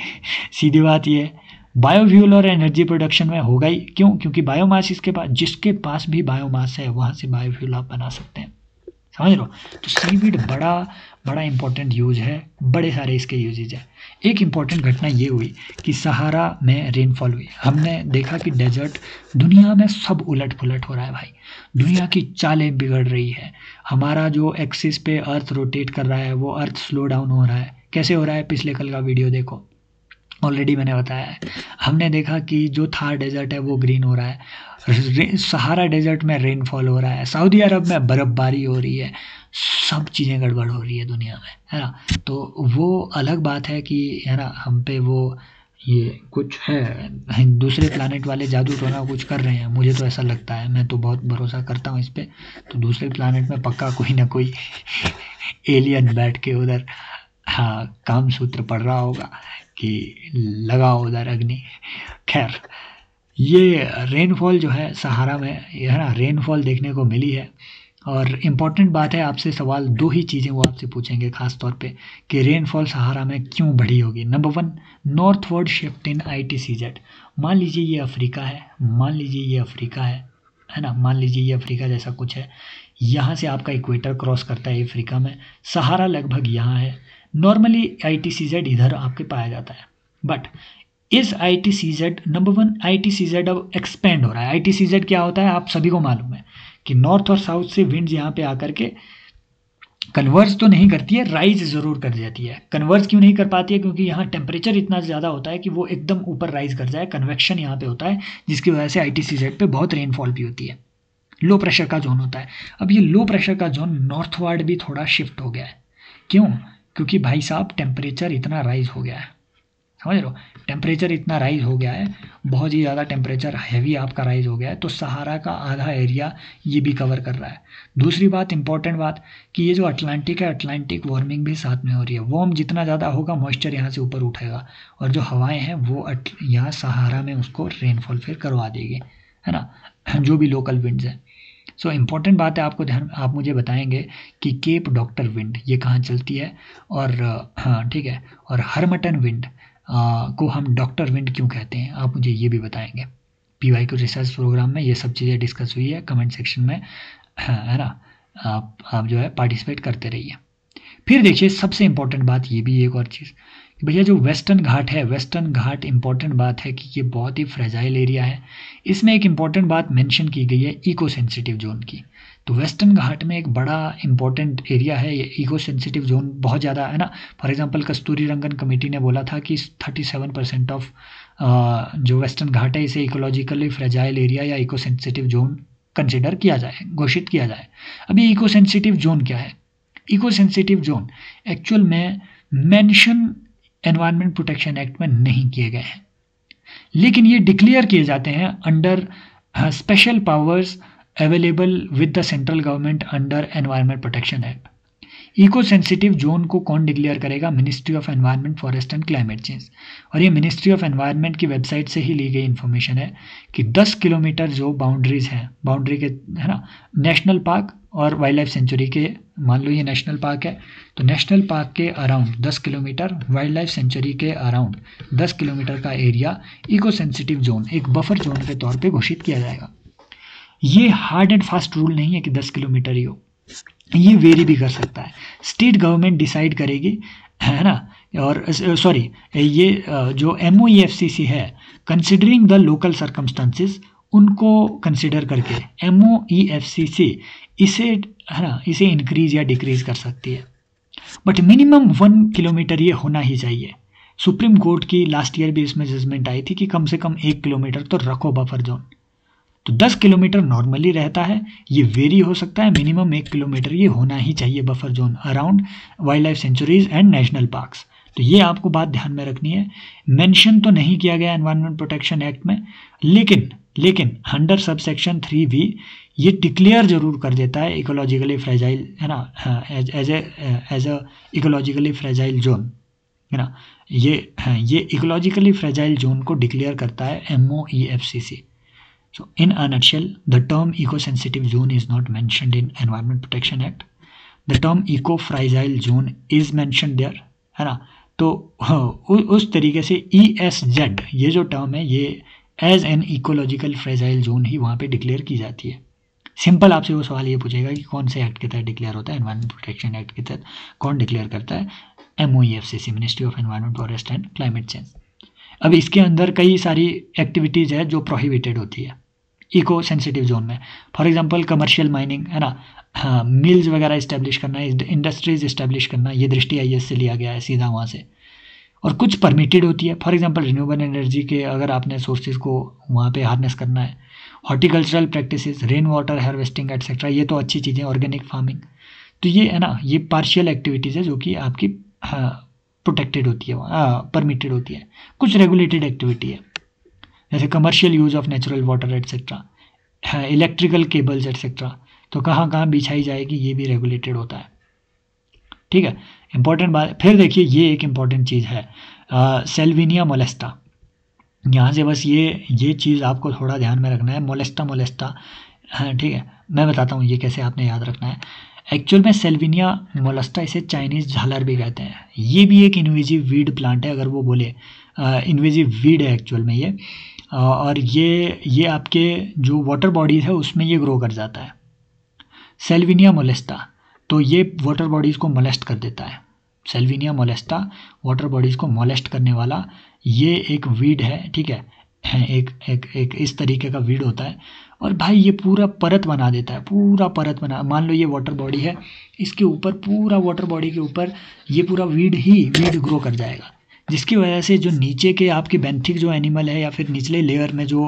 सीधी बात ये है। बायोफ्यूल और एनर्जी प्रोडक्शन में होगा ही। क्यों? क्योंकि बायोमास इसके पास, जिसके पास भी बायोमास है वहाँ से बायोफ्यूल आप बना सकते हैं। समझ रहे हो? तो सीवीड बड़ा इंपॉर्टेंट यूज है, बड़े सारे इसके यूजेज है। एक इंपॉर्टेंट घटना ये हुई कि सहारा में रेनफॉल हुई। हमने देखा कि डेजर्ट, दुनिया में सब उलट पुलट हो रहा है भाई, दुनिया की चालें बिगड़ रही है। हमारा जो एक्सिस पे अर्थ रोटेट कर रहा है वो अर्थ स्लो डाउन हो रहा है। कैसे हो रहा है? पिछले कल का वीडियो देखो, ऑलरेडी मैंने बताया है। हमने देखा कि जो थार डेजर्ट है वो ग्रीन हो रहा है, सहारा डेजर्ट में रेनफॉल हो रहा है, सऊदी अरब में बर्फ़बारी हो रही है, सब चीज़ें गड़बड़ हो रही है दुनिया में, है ना। तो वो अलग बात है कि, है ना, हम पे वो ये कुछ है, दूसरे प्लानट वाले जादू टोना कुछ कर रहे हैं, मुझे तो ऐसा लगता है, मैं तो बहुत भरोसा करता हूँ इस पे। तो दूसरे प्लानट में पक्का कोई ना कोई एलियन बैठ के उधर, हाँ, काम सूत्र पढ़ रहा होगा कि लगाओ उधर अग्नि। खैर, ये रेनफॉल जो है सहारा में, ये है ना, रेनफॉल देखने को मिली है। और इम्पॉर्टेंट बात है, आपसे सवाल दो ही चीज़ें वो आपसे पूछेंगे खास तौर पे कि रेनफॉल सहारा में क्यों बढ़ी होगी। Number one, northward shift in ITCZ। मान लीजिए ये अफ्रीका है, मान लीजिए ये अफ्रीका है ना, मान लीजिए ये अफ्रीका जैसा कुछ है, यहाँ से आपका इक्वेटर क्रॉस करता है अफ्रीका में, सहारा लगभग यहाँ है। नॉर्मली ITCZ इधर आपके पाया जाता है, बट इस ITCZ, नंबर वन, ITCZ अब एक्सपेंड हो रहा है। ITCZ क्या होता है आप सभी को मालूम है कि नॉर्थ और साउथ से विंड्स यहाँ पे आकर के कन्वर्ज तो नहीं करती है, राइज ज़रूर कर जाती है। कन्वर्ज क्यों नहीं कर पाती है? क्योंकि यहाँ टेम्परेचर इतना ज़्यादा होता है कि वो एकदम ऊपर राइज कर जाए, कन्वेक्शन यहाँ पे होता है, जिसकी वजह से ITCZ पे बहुत रेनफॉल भी होती है। लो प्रेशर का जोन होता है। अब ये लो प्रेशर का जोन नॉर्थवर्ड भी थोड़ा शिफ्ट हो गया है। क्यों? क्योंकि भाई साहब टेम्परेचर इतना राइज हो गया है, समझ लो, टेम्परेचर इतना राइज हो गया है, बहुत ही ज़्यादा टेम्परेचर हैवी आपका राइज हो गया है, तो सहारा का आधा एरिया ये भी कवर कर रहा है। दूसरी बात, इंपॉर्टेंट बात, कि ये जो अटलांटिक है, अटलांटिक वार्मिंग भी साथ में हो रही है। वार्म जितना ज़्यादा होगा मॉइस्चर यहाँ से ऊपर उठेगा, और जो हवाएं हैं वो यहाँ सहारा में उसको रेनफॉल फिर करवा देगी, है ना, जो भी लोकल विंड्स हैं। सो इम्पॉर्टेंट बात है, आपको ध्यान, आप मुझे बताएंगे कि केप डॉक्टर विंड ये कहाँ चलती है, और हाँ ठीक है, और हरमटन विंड को हम डॉक्टर विंड क्यों कहते हैं, आप मुझे ये भी बताएंगे। PYQ रिसर्च प्रोग्राम में ये सब चीज़ें डिस्कस हुई है, कमेंट सेक्शन में, है ना, आप जो है पार्टिसिपेट करते रहिए। फिर देखिए सबसे इम्पोर्टेंट बात ये भी एक और चीज़ कि भैया जो वेस्टर्न घाट है, वेस्टर्न घाट इम्पॉर्टेंट बात है कि ये बहुत ही फ्रेजाइल एरिया है। इसमें एक इम्पॉर्टेंट बात मेंशन की गई है इको सेंसिटिव जोन की। तो वेस्टर्न घाट में एक बड़ा इंपॉर्टेंट एरिया है ये इको सेंसिटिव जोन, बहुत ज़्यादा है ना। For example Kasturi Rangan committee ने बोला था कि 37% ऑफ जो वेस्टर्न घाट है इसे इकोलॉजिकली फ्रेजाइल एरिया या इको सेंसिटिव जोन कंसिडर किया जाए, घोषित किया जाए। अभी इको सेंसिटिव जोन क्या है? इको सेंसिटिव जोन एक्चुअल में मेंशन एनवायरनमेंट प्रोटेक्शन एक्ट में नहीं किए गए हैं, लेकिन ये डिक्लेयर किए जाते हैं under special powers available with the central government under environment protection act. Eco sensitive zone को कौन डिक्लेयर करेगा? Ministry of environment, forest and climate change. और ये मिनिस्ट्री ऑफ एनवायरनमेंट की वेबसाइट से ही ली गई इन्फॉर्मेशन है कि 10 किलोमीटर जो बाउंड्रीज हैं, बाउंड्री के, है ना, नेशनल पार्क और वाइल्ड लाइफ सेंचुरी के, मान लो ये नेशनल पार्क है, तो नेशनल पार्क के around 10 kilometre, wild life sanctuary के अराउंड 10 किलोमीटर का एरिया इको सेंसिटिव जोन, एक बफर जोन के तौर पे घोषित किया जाएगा। ये हार्ड एंड फास्ट रूल नहीं है कि 10 किलोमीटर ही हो, ये वेरी भी कर सकता है, स्टेट गवर्नमेंट डिसाइड करेगी, है ना। और सॉरी, ये जो MOEFCC है, कंसिडरिंग द लोकल सर्कमस्टांसिस, उनको कंसिडर करके MOEFCC इसे, है ना, इसे इंक्रीज या डिक्रीज कर सकती है, बट मिनिमम 1 किलोमीटर ये होना ही चाहिए। सुप्रीम कोर्ट की लास्ट ईयर भी इसमें जजमेंट आई थी कि कम से कम 1 किलोमीटर तो रखो बफर जोन। तो 10 किलोमीटर नॉर्मली रहता है, ये वेरी हो सकता है, मिनिमम 1 किलोमीटर ये होना ही चाहिए buffer zone around wild life sanctuaries and national parks. तो ये आपको बात ध्यान में रखनी है। मेंशन तो नहीं किया गया एनवायरनमेंट प्रोटेक्शन एक्ट में, लेकिन अंडर सबसेक्शन 3B ये डिक्लेयर जरूर कर देता है इकोलॉजिकली फ्रेजाइल, है ना, as a ecologically fragile zone, है ना। ये इकोलॉजिकली फ्रेजाइल जोन को डिक्लेयर करता है MOEFCC। So in a nutshell, the term eco-sensitive zone is not mentioned in Environment Protection Act. The term eco-fragile zone is mentioned there, है ना। तो उस तरीके से ESZ ये जो टर्म है ये as an ecological fragile zone ही वहाँ पे डिक्लेयर की जाती है। सिंपल आपसे वो सवाल ये पूछेगा कि कौन से एक्ट के तहत डिक्लेयर होता है, एनवायरनमेंट प्रोटेक्शन एक्ट के तहत कौन डिक्लेयर करता है? MOEFCC, ministry of environment, forest and climate change. अब इसके अंदर कई सारी एक्टिविटीज़ है जो प्रोहिबिटेड होती है इको सेंसिटिव जोन में। फॉर एग्जांपल कमर्शियल माइनिंग, है ना, हाँ, मिल्स वगैरह इस्टेब्लिश करना, इंडस्ट्रीज इस्टेब्लिश करना, ये दृष्टि IAS से लिया गया है सीधा वहाँ से। और कुछ परमिटेड होती है, फॉर एग्जांपल रिन्यूएबल एनर्जी के अगर आपने सोर्सेज को वहाँ पे हार्नेस करना है, horticultural practices, rain water harvesting etcetera, ये तो अच्छी चीज़ें, ऑर्गेनिक फार्मिंग, तो ये है ना, ये पार्शियल एक्टिविटीज़ है जो कि आपकी प्रोटेक्टेड होती है, परमिटेड होती है, कुछ रेगुलेटेड एक्टिविटी है, जैसे commercial use of natural water etcetera, electrical cables etcetera, तो कहाँ कहाँ बिछाई जाएगी ये भी रेगुलेटेड होता है। ठीक है, इंपॉर्टेंट बात। फिर देखिए ये एक इंपॉर्टेंट चीज़ है, सेल्विनिया मोलेस्टा। यहाँ से बस ये चीज़ आपको थोड़ा ध्यान में रखना है, मोलेस्टा। हाँ ठीक है, मैं बताता हूँ ये कैसे आपने याद रखना है। एक्चुअल में सेल्विनिया मोलेस्टा, इसे चाइनीज़ झालर भी कहते हैं। ये भी एक इन्वेजिव वीड प्लांट है, अगर वो बोले इन्वेजिव वीड है एक्चुअल में ये, और ये आपके जो वाटर बॉडीज़ है उसमें ये ग्रो कर जाता है, सेल्विनिया मोलेस्टा। तो ये वाटर बॉडीज़ को मोलेस्ट कर देता है, सेल्विनिया मोलेस्टा वाटर बॉडीज़ को मोलेस्ट करने वाला ये एक वीड है। ठीक है, एक इस तरीके का वीड होता है, और भाई ये पूरा परत बना देता है, पूरा परत बना। मान लो ये वाटर बॉडी है, इसके ऊपर पूरा वाटर बॉडी के ऊपर ये पूरा वीड ग्रो कर जाएगा, जिसकी वजह से जो नीचे के आपके बेंथिक जो एनिमल है या फिर निचले लेयर में जो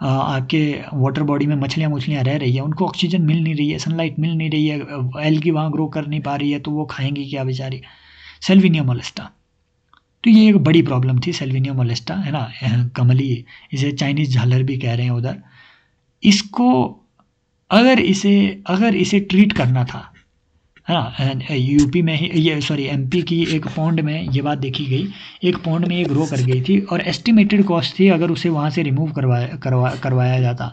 आपके वाटर बॉडी में मछलियाँ रह रही है, उनको ऑक्सीजन मिल नहीं रही है, सनलाइट मिल नहीं रही है, एल्गी वहाँ ग्रो कर नहीं पा रही है, तो वो खाएंगी क्या बेचारी, सेल्विनिया मोलेस्टा। तो ये एक बड़ी प्रॉब्लम थी सेल्विनिया मोलेस्टा, है ना, कमली, इसे चाइनीज़ झालर भी कह रहे हैं उधर। इसको अगर इसे ट्रीट करना था, है ना, यूपी में ही ये एमपी की एक पॉन्ड में ये बात देखी गई, एक पॉन्ड में ये ग्रो कर गई थी, और एस्टिमेटेड कॉस्ट थी अगर उसे वहाँ से रिमूव करवाया जाता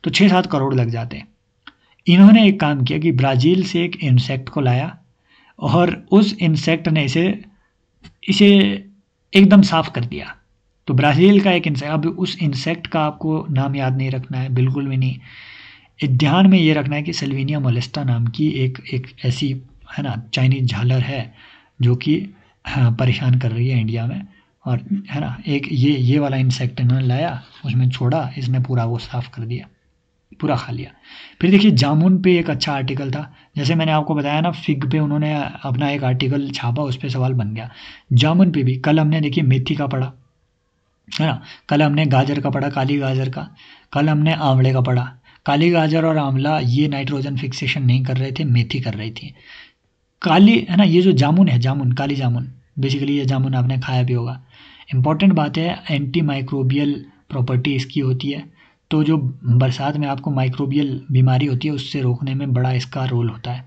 तो 6-7 करोड़ लग जाते। इन्होंने एक काम किया कि ब्राज़ील से एक इंसेक्ट को लाया, और उस इंसेक्ट ने इसे एकदम साफ कर दिया। तो ब्राज़ील का एक इंसेक्ट, अब उस इंसेक्ट का आपको नाम याद नहीं रखना है, बिल्कुल भी नहीं, ध्यान में ये रखना है कि सेल्विनिया मोलेस्टा नाम की एक ऐसी, है ना, चाइनीज़ झालर है जो कि परेशान कर रही है इंडिया में, और है ना, एक ये वाला इंसेक्ट इन्होंने लाया, उसमें छोड़ा, इसने पूरा वो साफ़ कर दिया, पूरा खा लिया। फिर देखिए जामुन पे एक अच्छा आर्टिकल था, जैसे मैंने आपको बताया ना, फिग पे उन्होंने अपना एक आर्टिकल छापा, उस पर सवाल बन गया। जामुन पे भी कल हमने देखिए मेथी का पढ़ा, है ना, कल हमने गाजर का पढ़ा, काली गाजर का, कल हमने आंवले का पढ़ा। काली गाजर और आंवला ये नाइट्रोजन फिक्सेशन नहीं कर रहे थे, मेथी कर रही थी। काली, है ना, ये जो जामुन है, काली जामुन, बेसिकली ये जामुन आपने खाया भी होगा। इंपॉर्टेंट बात है, एंटी माइक्रोबियल प्रॉपर्टी इसकी होती है, तो जो बरसात में आपको माइक्रोबियल बीमारी होती है उससे रोकने में बड़ा इसका रोल होता है।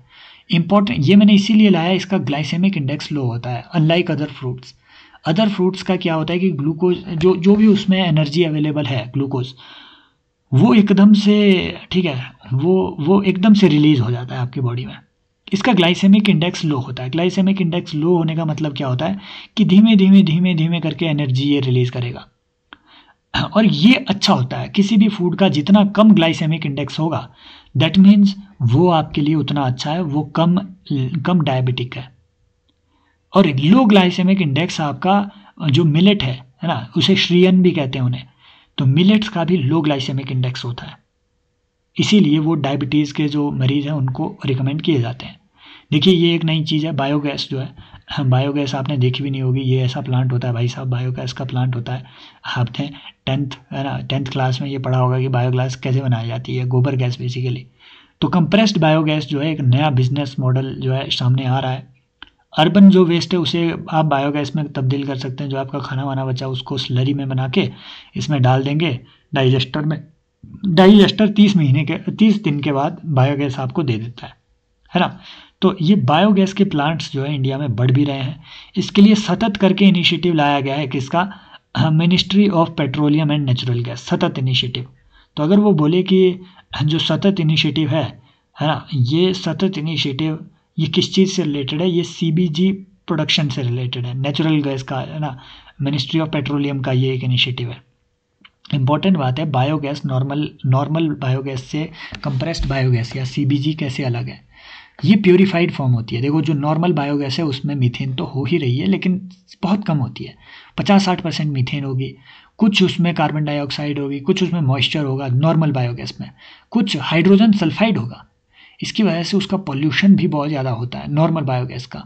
इंपॉर्टेंट ये मैंने इसीलिए लाया, इसका ग्लाइसेमिक इंडेक्स लो होता है, अनलाइक अदर फ्रूट्स का क्या होता है कि ग्लूकोज जो भी उसमें एनर्जी अवेलेबल है, ग्लूकोज, वो एकदम से, ठीक है, वो एकदम से रिलीज हो जाता है आपकी बॉडी में। इसका ग्लाइसेमिक इंडेक्स लो होता है। ग्लाइसेमिक इंडेक्स लो होने का मतलब क्या होता है कि धीमे करके एनर्जी ये रिलीज करेगा, और ये अच्छा होता है। किसी भी फूड का जितना कम ग्लाइसेमिक इंडेक्स होगा, दैट मीन्स वो आपके लिए उतना अच्छा है, वो कम डायबिटिक है। और लो ग्लाइसेमिक इंडेक्स आपका जो मिलेट है ना, उसे श्रियन भी कहते हैं उन्हें, तो मिलेट्स का भी लो ग्लाइसेमिक इंडेक्स होता है, इसीलिए वो डायबिटीज़ के जो मरीज़ हैं उनको रिकमेंड किए जाते हैं। देखिए ये एक नई चीज़ है, बायोगैस जो है, बायोगैस आपने देखी भी नहीं होगी, ये ऐसा प्लांट होता है भाई साहब, बायोगैस का प्लांट होता है। आपने 10th क्लास में ये पढ़ा होगा कि बायोगैस कैसे बनाई जाती है, गोबर गैस बेसिकली। तो कंप्रेस्ड बायोगैस जो है एक नया बिजनेस मॉडल जो है सामने आ रहा है। अर्बन जो वेस्ट है उसे आप बायोगैस में तब्दील कर सकते हैं, जो आपका खाना वाना बचा उसको स्लरी में बना के इसमें डाल देंगे डाइजेस्टर में, डाइजेस्टर 30 दिन के बाद बायोगैस आपको दे देता है ना। तो ये बायोगैस के प्लांट्स जो है इंडिया में बढ़ भी रहे हैं। इसके लिए सतत करके इनिशिएटिव लाया गया है, किसका, ministry of petroleum and natural gas, सतत इनिशिएटिव। तो अगर वो बोले कि जो सतत इनिशिएटिव है ना, ये सतत इनिशिएटिव ये किस चीज़ से रिलेटेड है, ये CBG प्रोडक्शन से रिलेटेड है, नेचुरल गैस का, है ना, मिनिस्ट्री ऑफ पेट्रोलियम का ये एक इनिशिएटिव है। इंपॉर्टेंट बात है, बायोगैस नॉर्मल बायोगैस से कंप्रेस्ड बायोगैस या CBG कैसे अलग है। ये प्योरीफाइड फॉर्म होती है। देखो जो नॉर्मल बायोगैस है उसमें मीथेन तो हो ही रही है, लेकिन बहुत कम होती है, 50-60% मीथेन होगी, कुछ उसमें कार्बन डाइऑक्साइड होगी, कुछ उसमें मॉइस्चर होगा नॉर्मल बायोगैस में, कुछ हाइड्रोजन सल्फाइड होगा। इसकी वजह से उसका पॉल्यूशन भी बहुत ज़्यादा होता है नॉर्मल बायोगैस का,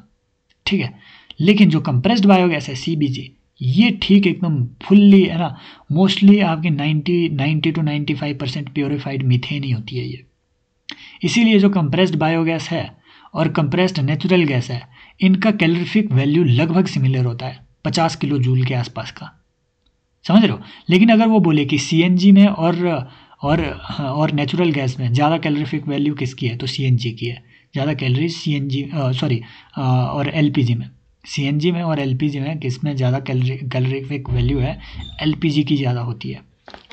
ठीक है। लेकिन जो कंप्रेस्ड बायोगैस है CBG, ये ठीक एकदम फुल्ली, है ना, मोस्टली आपकी 90 to 95% प्योरीफाइड मीथेन ही होती है ये। इसीलिए जो कंप्रेस्ड बायोगैस है और कंप्रेस्ड नेचुरल गैस है, इनका कैलोरीफिक वैल्यू लगभग सिमिलर होता है, 50 किलो जूल के आसपास का, समझ रहे हो। लेकिन अगर वो बोले कि सीएनजी में और नेचुरल गैस में ज़्यादा कैलोरीफिक वैल्यू किसकी है, तो सीएनजी की है ज़्यादा कैलोरीज, और एलपीजी में, सीएनजी में और एलपीजी में किस में ज़्यादा कैलोरीफिक वैल्यू है, एलपीजी की ज़्यादा होती है,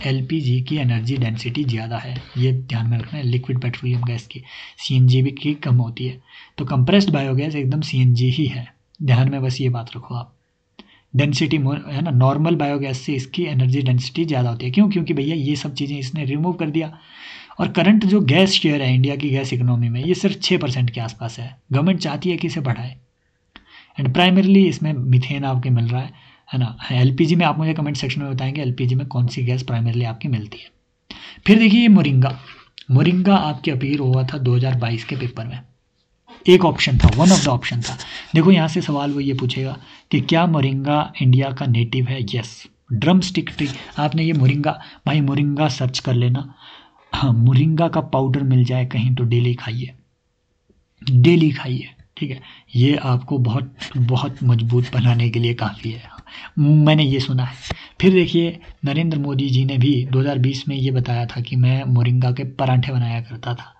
एलपीजी की एनर्जी डेंसिटी ज़्यादा है, ये ध्यान में रखना है। लिक्विड पेट्रोलियम गैस की सीएनजी भी की कम होती है, तो कंप्रेस्ड बायोगैस एकदम सीएनजी ही है, ध्यान में बस ये बात रखो आप। डेंसिटी है ना, नॉर्मल बायोगैस से इसकी एनर्जी डेंसिटी ज़्यादा होती है, क्यों, क्योंकि भैया ये सब चीज़ें इसने रिमूव कर दिया। और करंट जो गैस शेयर है इंडिया की गैस इकोनॉमी में, ये सिर्फ 6% के आसपास है, गवर्नमेंट चाहती है कि इसे बढ़ाए। एंड प्राइमरली इसमें मिथेन आपके मिल रहा है ना। एलपीजी में आप मुझे कमेंट सेक्शन में बताएंगे एलपीजी में कौन सी गैस प्राइमरली आपकी मिलती है। फिर देखिए ये मोरिंगा आपके अपीयर हुआ था 2022 के पेपर में, एक ऑप्शन था, वन ऑफ द ऑप्शन था। देखो यहाँ से सवाल वो ये पूछेगा कि क्या मोरिंगा इंडिया का नेटिव है, यस। ड्रम स्टिक ट्री, आपने ये मोरिंगा सर्च कर लेना, हाँ, मोरिंगा का पाउडर मिल जाए कहीं तो डेली खाइए, ठीक है, ये आपको बहुत बहुत मजबूत बनाने के लिए काफ़ी है, मैंने ये सुना है। फिर देखिए नरेंद्र मोदी जी ने भी 2020 में ये बताया था कि मैं मोरिंगा के पराठे बनाया करता था,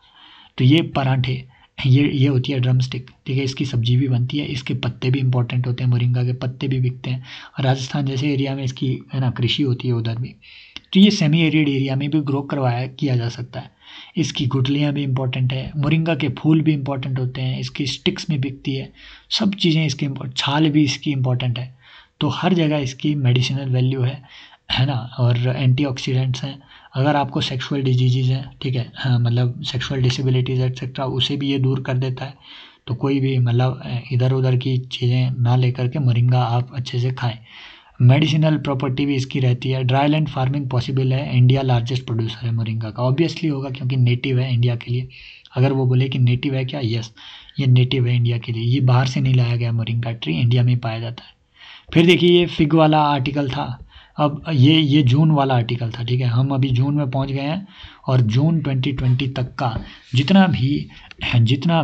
तो ये पराठे ये होती है ड्रम स्टिक, ठीक है, इसकी सब्जी भी बनती है, इसके पत्ते भी इंपॉर्टेंट होते हैं, मोरिंगा के पत्ते भी बिकते हैं, और राजस्थान जैसे एरिया में इसकी है ना कृषि होती है उधर भी, तो ये सेमी एरिड एरिया में भी ग्रो किया जा सकता है। इसकी गुठलियाँ भी इंपॉर्टेंट है, मोरिंगा के फूल भी इंपॉर्टेंट होते हैं, इसकी स्टिक्स भी बिकती है, सब चीज़ें इसकी छाल भी इसकी इंपॉर्टेंट है, तो हर जगह इसकी मेडिसिनल वैल्यू है ना, और एंटीऑक्सीडेंट्स हैं। अगर आपको सेक्सुअल डिजीज़ हैं, ठीक है, हाँ, मतलब सेक्सुअल डिसेबिलिटीज़ एक्सेट्रा, उसे भी ये दूर कर देता है। तो कोई भी मतलब इधर उधर की चीज़ें ना लेकर के मोरिंगा आप अच्छे से खाएं। मेडिसिनल प्रॉपर्टी भी इसकी रहती है। ड्राई लैंड फार्मिंग पॉसिबल है, इंडिया लार्जेस्ट प्रोड्यूसर है मोरिंगा का, ऑब्वियसली होगा क्योंकि नेटिव है इंडिया के लिए। अगर वो बोले कि नेटिव है क्या, यस, ये नेटिव है इंडिया के लिए, ये बाहर से नहीं लाया गया मोरिंगा ट्री, इंडिया में ही पाया जाता है। फिर देखिए ये फिग वाला आर्टिकल था, अब ये जून वाला आर्टिकल था, ठीक है, हम अभी जून में पहुंच गए हैं, और जून 2020 तक का जितना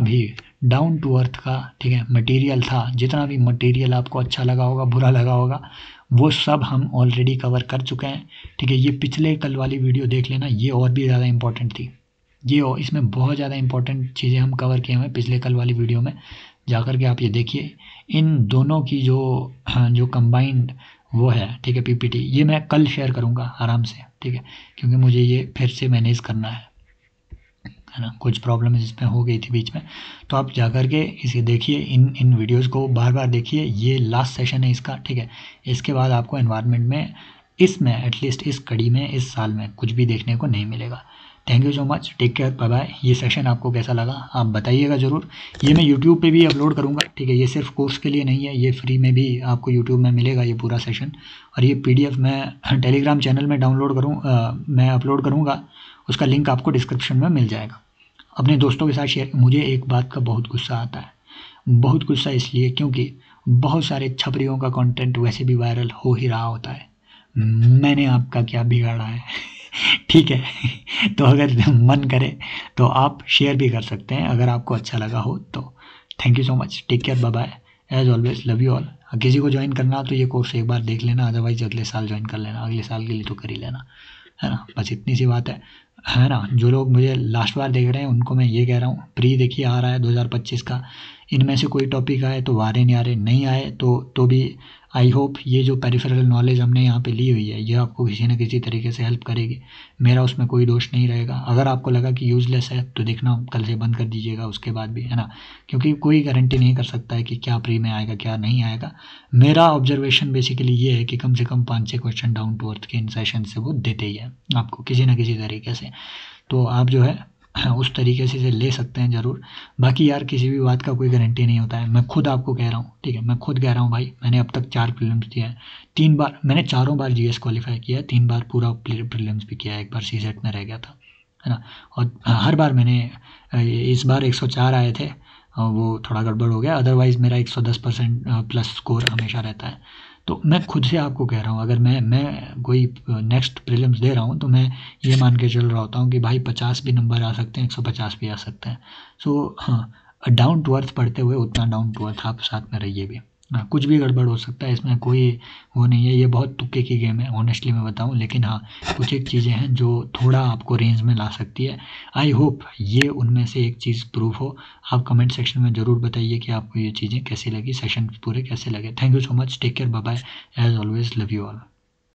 भी डाउन टू अर्थ का, ठीक है, मटेरियल था, जितना भी मटेरियल आपको अच्छा लगा होगा, बुरा लगा होगा, वो सब हम ऑलरेडी कवर कर चुके हैं, ठीक है। ये पिछले कल वाली वीडियो देख लेना, ये और भी ज़्यादा इंपॉर्टेंट थी, इसमें बहुत ज़्यादा इंपॉर्टेंट चीज़ें हम कवर किए हुए हैं पिछले कल वाली वीडियो में, जाकर के आप ये देखिए। इन दोनों की जो कंबाइंड वो है, ठीक है, पीपीटी, ये मैं कल शेयर करूँगा आराम से, ठीक है, क्योंकि मुझे ये फिर से मैनेज करना है ना, कुछ प्रॉब्लम इसमें हो गई थी बीच में। तो आप जाकर के इसे देखिए, इन वीडियोस को बार बार देखिए, ये लास्ट सेशन है इसका, ठीक है। इसके बाद आपको एनवायरनमेंट में इसमें एटलीस्ट इस कड़ी में इस साल में कुछ भी देखने को नहीं मिलेगा। Thank you so much, take care, bye bye. ये सेशन आपको कैसा लगा आप बताइएगा ज़रूर। ये मैं यूट्यूब पे भी अपलोड करूँगा, ठीक है, ये सिर्फ कोर्स के लिए नहीं है, ये फ्री में भी आपको यूट्यूब में मिलेगा ये पूरा सेशन। और ये PDF मैं टेलीग्राम चैनल में मैं अपलोड करूँगा, उसका लिंक आपको डिस्क्रिप्शन में मिल जाएगा। अपने दोस्तों के साथ शेयर। मुझे एक बात का बहुत गुस्सा आता है, बहुत गुस्सा इसलिए क्योंकि बहुत सारे छपरियों का कंटेंट वैसे भी वायरल हो ही रहा होता है, मैंने आपका क्या बिगाड़ा है ठीक है तो अगर मन करे तो आप शेयर भी कर सकते हैं अगर आपको अच्छा लगा हो तो। Thank you so much, take care, bye bye, as always, love you all. किसी को ज्वाइन करना तो ये कोर्स एक बार देख लेना, अदरवाइज अगले साल ज्वाइन कर लेना, अगले साल के लिए तो कर ही लेना, है ना, बस इतनी सी बात है ना। जो लोग मुझे लास्ट बार देख रहे हैं उनको मैं ये कह रहा हूँ, प्री देखिए आ रहा है 2025 का, इनमें से कोई टॉपिक आए तो वारे न्यारे, नहीं आए तो भी आई होप ये जो पेरिफेरल नॉलेज हमने यहाँ पे ली हुई है ये आपको किसी न किसी तरीके से हेल्प करेगी, मेरा उसमें कोई दोष नहीं रहेगा। अगर आपको लगा कि यूज़लेस है तो देखना कल से बंद कर दीजिएगा उसके बाद भी, है ना, क्योंकि कोई गारंटी नहीं कर सकता है कि क्या प्री में आएगा क्या नहीं आएगा। मेरा ऑब्जर्वेशन बेसिकली ये है कि कम से कम 5-6 क्वेश्चन डाउन टू अर्थ के इन सेशन से वो देते ही है आपको किसी न किसी तरीके से, तो आप जो है उस तरीके से इसे ले सकते हैं ज़रूर। बाकी यार किसी भी बात का कोई गारंटी नहीं होता है, मैं खुद आपको कह रहा हूँ, ठीक है, मैं खुद कह रहा हूँ भाई, मैंने अब तक 4 प्रीलिम्स दिया है, 3 बार मैंने चारों बार GS क्वालिफाई किया है, 3 बार पूरा प्रीलिम्स भी किया है, एक बार CSET में रह गया था, है ना, और हर बार मैंने इस बार 104 आए थे, वो थोड़ा गड़बड़ हो गया, अदरवाइज़ मेरा 110% प्लस स्कोर हमेशा रहता है। तो मैं खुद से आपको कह रहा हूँ, अगर मैं कोई नेक्स्ट प्रीलिम्स दे रहा हूँ तो मैं ये मान के चल रहा होता हूँ कि भाई 50 भी नंबर आ सकते हैं, 150 भी आ सकते हैं। सो हाँ, डाउन टू अर्थ पढ़ते हुए उतना डाउन टू अर्थ आप साथ में रहिए भी। हाँ, कुछ भी गड़बड़ हो सकता है, इसमें कोई वो नहीं है, ये बहुत तुक्के की गेम है ऑनेस्टली मैं बताऊं, लेकिन हाँ कुछ एक चीज़ें हैं जो थोड़ा आपको रेंज में ला सकती है। आई होप ये उनमें से एक चीज़ प्रूव हो। आप कमेंट सेक्शन में ज़रूर बताइए कि आपको ये चीज़ें कैसी लगी, सेशन पूरे कैसे लगे। Thank you so much, take care, bye bye, as always love you all.